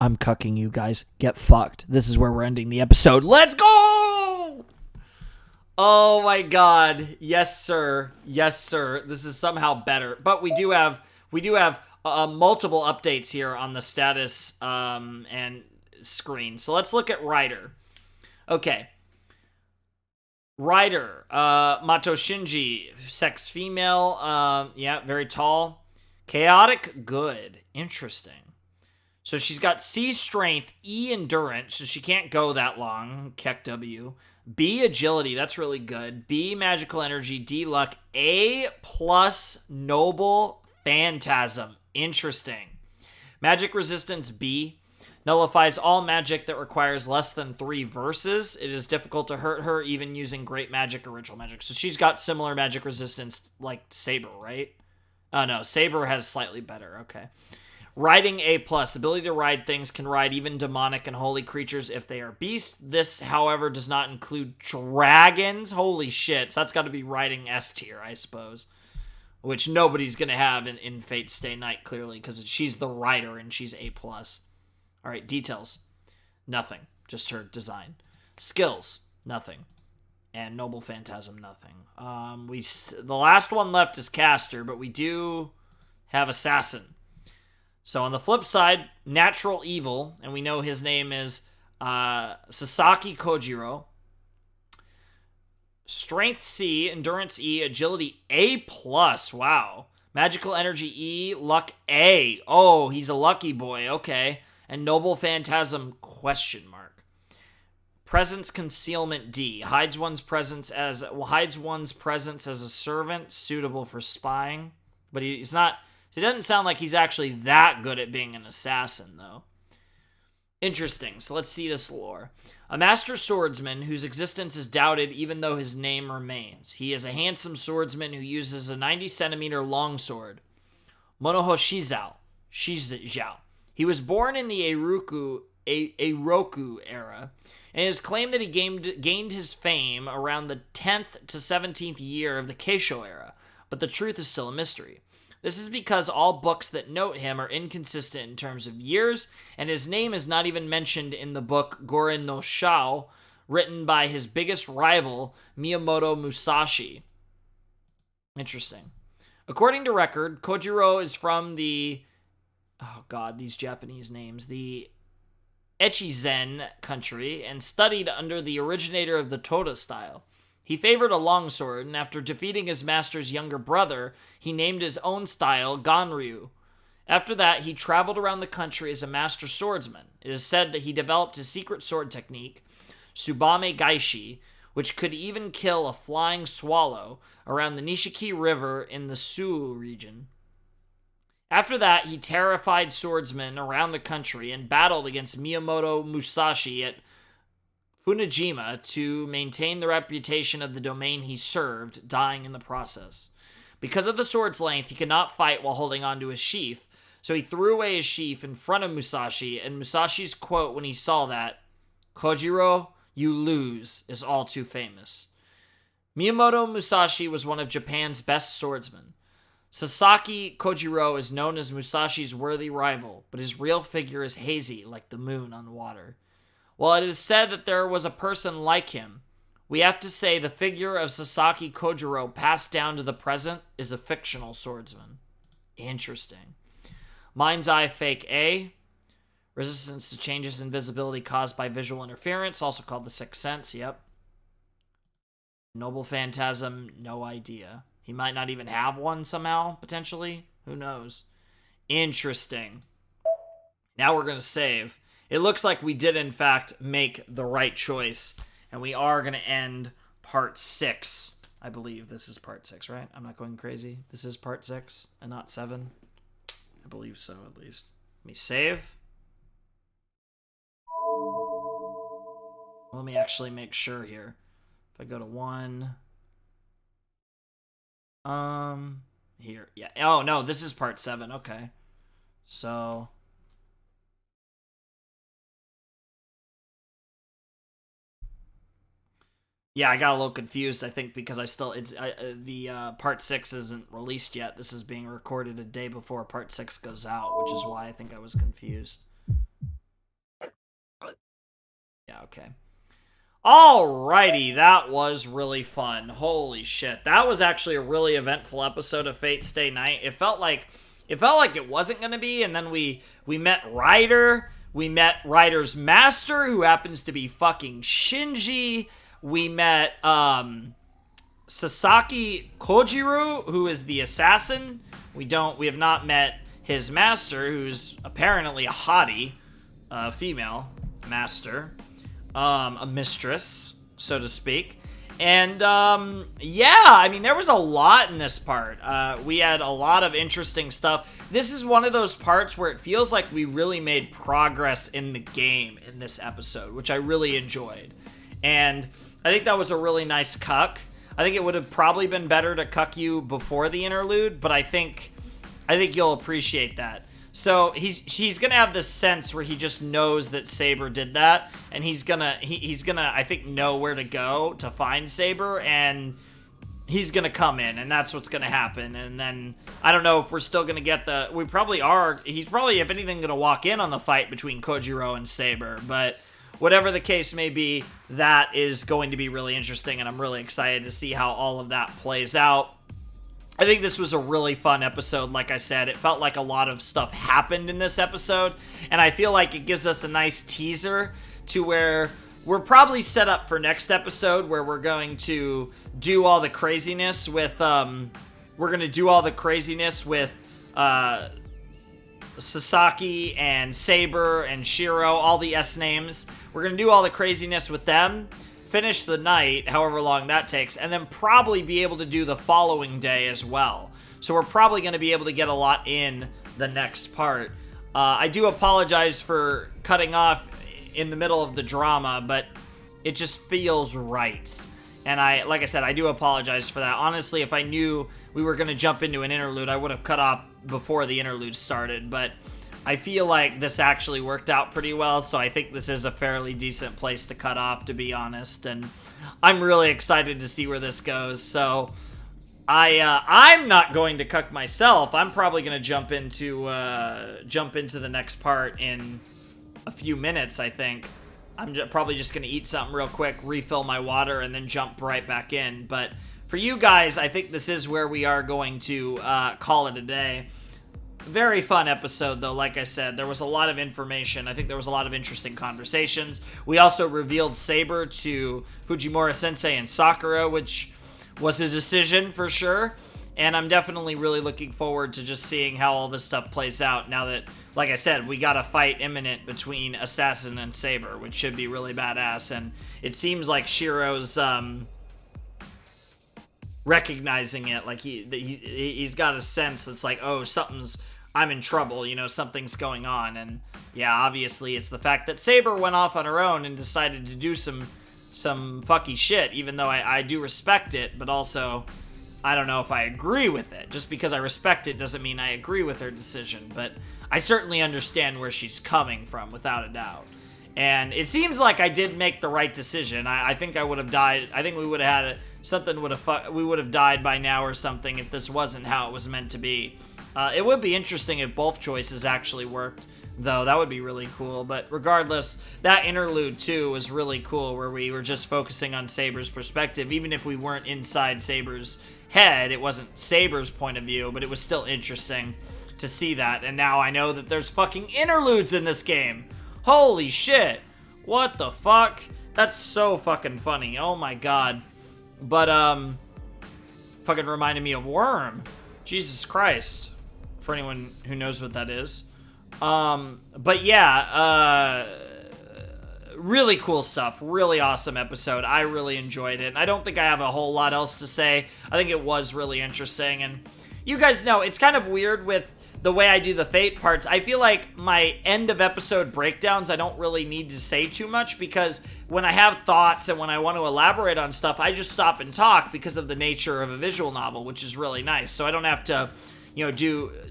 I'm cucking you guys. Get fucked. This is where we're ending the episode. Let's go! Oh my god. Yes, sir. Yes, sir. This is somehow better. But we do have multiple updates here on the status and screen. So let's look at Rider. Okay. Rider, Mato Shinji, sex female, yeah, very tall. Chaotic good. Interesting. So she's got C strength, E endurance, so she can't go that long. Keck W. B agility, that's really good. B magical energy, D luck. A plus noble phantasm. Interesting. Magic resistance B. Nullifies all magic that requires less than 3 verses. It is difficult to hurt her even using great magic or ritual magic. So she's got similar magic resistance like Saber, right? Oh no, Saber has slightly better. Okay. Riding A+. Ability to ride things, can ride even demonic and holy creatures if they are beasts. This, however, does not include dragons. Holy shit. So that's got to be riding S tier, I suppose. Which nobody's going to have in Fate Stay Night, clearly, because she's the rider and she's A+. All right, details. Nothing. Just her design. Skills. Nothing. And Noble Phantasm. Nothing. The last one left is Caster, but we do have Assassin. So on the flip side, Natural Evil, and we know his name is Sasaki Kojiro. Strength C, Endurance E, Agility A+. Wow. Magical Energy E, Luck A. Oh, he's a lucky boy. Okay. And Noble Phantasm ? Presence Concealment D. Hides one's presence as a servant, suitable for spying. But he's not... It doesn't sound like he's actually that good at being an assassin, though. Interesting. So let's see this lore. A master swordsman whose existence is doubted even though his name remains. He is a handsome swordsman who uses a 90-centimeter longsword. Monohoshizao. Shizao. He was born in the Eiroku era, and it is claimed that he gained his fame around the 10th to 17th year of the Keisho era, but the truth is still a mystery. This is because all books that note him are inconsistent in terms of years, and his name is not even mentioned in the book Goren no Shao, written by his biggest rival, Miyamoto Musashi. Interesting. According to record, Kojiro is from the... Oh god, these Japanese names. The Echizen country, and studied under the originator of the Toda style. He favored a longsword, and after defeating his master's younger brother, he named his own style Ganryu. After that, he traveled around the country as a master swordsman. It is said that he developed his secret sword technique, Tsubame Gaishi, which could even kill a flying swallow around the Nishiki River in the Suu region. After that, he terrified swordsmen around the country and battled against Miyamoto Musashi at Funajima to maintain the reputation of the domain he served, dying in the process. Because of the sword's length, he could not fight while holding onto his sheath, so he threw away his sheath in front of Musashi, and Musashi's quote when he saw that, "Kojiro, you lose," is all too famous. Miyamoto Musashi was one of Japan's best swordsmen. Sasaki Kojiro is known as Musashi's worthy rival, but his real figure is hazy like the moon on water. While it is said that there was a person like him, we have to say the figure of Sasaki Kojiro passed down to the present is a fictional swordsman. Interesting. Mind's Eye Fake A. Resistance to changes in visibility caused by visual interference, also called the Sixth Sense, yep. Noble Phantasm, no idea. He might not even have one somehow, potentially. Who knows? Interesting. Now we're going to save. It looks like we did, in fact, make the right choice. And we are going to end part 6. I believe this is part 6, right? I'm not going crazy. This is part 6 and not 7. I believe so, at least. Let me save. Let me actually make sure here. If I go to 1... Here. Yeah. Oh, no, this is part 7. Okay. So... Yeah, I got a little confused, I think, because the part 6 isn't released yet. This is being recorded a day before part 6 goes out, which is why I think I was confused. Yeah, okay. Alrighty, that was really fun. Holy shit. That was actually a really eventful episode of Fate Stay Night. It felt like it wasn't going to be, and then we met Ryder. We met Ryder's master, who happens to be fucking Shinji. We met Sasaki Kojiro, who is the assassin. We have not met his master, who's apparently a hottie, female master, a mistress, so to speak. And, yeah, I mean, there was a lot in this part. We had a lot of interesting stuff. This is one of those parts where it feels like we really made progress in the game in this episode, which I really enjoyed. And I think that was a really nice cuck. I think it would have probably been better to cuck you before the interlude, but I think you'll appreciate that. So he's gonna have this sense where he just knows that Saber did that, and he's gonna I think know where to go to find Saber, and he's gonna come in, and that's what's gonna happen. And then I don't know if we're still gonna get we probably are. He's probably, if anything, gonna walk in on the fight between Kojiro and Saber, but whatever the case may be, that is going to be really interesting, and I'm really excited to see how all of that plays out. I think this was a really fun episode. Like I said, it felt like a lot of stuff happened in this episode, and I feel like it gives us a nice teaser to where we're probably set up for next episode, where we're going to do all the craziness with Sasaki and Saber and Shiro, all the S names. We're going to do all the craziness with them, finish the night, however long that takes, and then probably be able to do the following day as well. So we're probably going to be able to get a lot in the next part. I do apologize for cutting off in the middle of the drama, but it just feels right. And like I said, I do apologize for that. Honestly, if I knew we were going to jump into an interlude, I would have cut off before the interlude started, but I feel like this actually worked out pretty well, so I think this is a fairly decent place to cut off, to be honest, and I'm really excited to see where this goes. So I'm not going to cuck myself. I'm probably going to jump into the next part in a few minutes, I think. I'm probably just going to eat something real quick, refill my water, and then jump right back in. But for you guys, I think this is where we are going to call it a day. Very fun episode, though. Like I said, there was a lot of information. I think there was a lot of interesting conversations. We also revealed Saber to Fujimura Sensei and Sakura, which was a decision for sure. And I'm definitely really looking forward to just seeing how all this stuff plays out now that, like I said, we got a fight imminent between Assassin and Saber, which should be really badass. And it seems like Shiro's recognizing it. Like he's got a sense that's like, oh, I'm in trouble, something's going on. And yeah, obviously it's the fact that Saber went off on her own and decided to do some fucky shit, even though I do respect it, but also I don't know if I agree with it. Just because I respect it doesn't mean I agree with her decision, but I certainly understand where she's coming from, without a doubt. And it seems like I did make the right decision. I think I would have died. I think we would have had we would have died by now or something if this wasn't how it was meant to be. It would be interesting if both choices actually worked, though. That would be really cool. But regardless, that interlude too was really cool, where we were just focusing on Saber's perspective. Even if we weren't inside Saber's head, it wasn't Saber's point of view, but it was still interesting to see that. And now I know that there's fucking interludes in this game. Holy shit. What the fuck? That's so fucking funny. Oh my god. But, fucking reminded me of Worm. Jesus Christ. For anyone who knows what that is. But yeah, really cool stuff. Really awesome episode. I really enjoyed it. And I don't think I have a whole lot else to say. I think it was really interesting. And you guys know, it's kind of weird with the way I do the Fate parts. I feel like my end of episode breakdowns, I don't really need to say too much, because when I have thoughts and when I want to elaborate on stuff, I just stop and talk because of the nature of a visual novel, which is really nice. So I don't have to,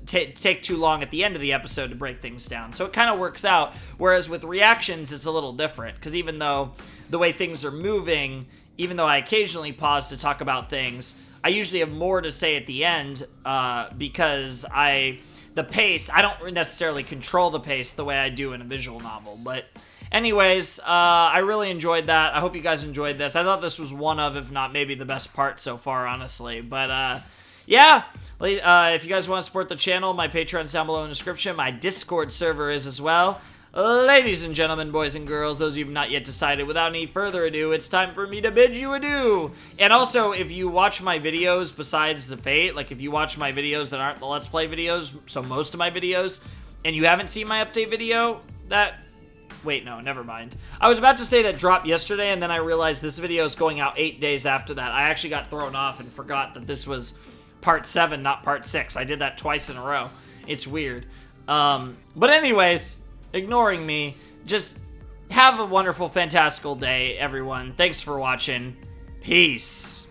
take too long at the end of the episode to break things down. So it kind of works out. Whereas with reactions, it's a little different, because even though the way things are moving, even though I occasionally pause to talk about things, I usually have more to say at the end, because the pace, I don't necessarily control the pace the way I do in a visual novel. But anyways, I really enjoyed that. I hope you guys enjoyed this. I thought this was one of, if not maybe the best part so far, honestly. But yeah, if you guys want to support the channel, my Patreon's down below in the description. My Discord server is as well. Ladies and gentlemen, boys and girls, those of you who have not yet decided, without any further ado, it's time for me to bid you adieu. And also, if you watch my videos besides the Fate, like if you watch my videos that aren't the Let's Play videos, so most of my videos, and you haven't seen my update video, wait, no, never mind. I was about to say that dropped yesterday, and then I realized this video is going out 8 days after that. I actually got thrown off and forgot that this was part 7, not part 6. I did that twice in a row. It's weird. But anyways, ignoring me, just have a wonderful, fantastical day, everyone. Thanks for watching. Peace.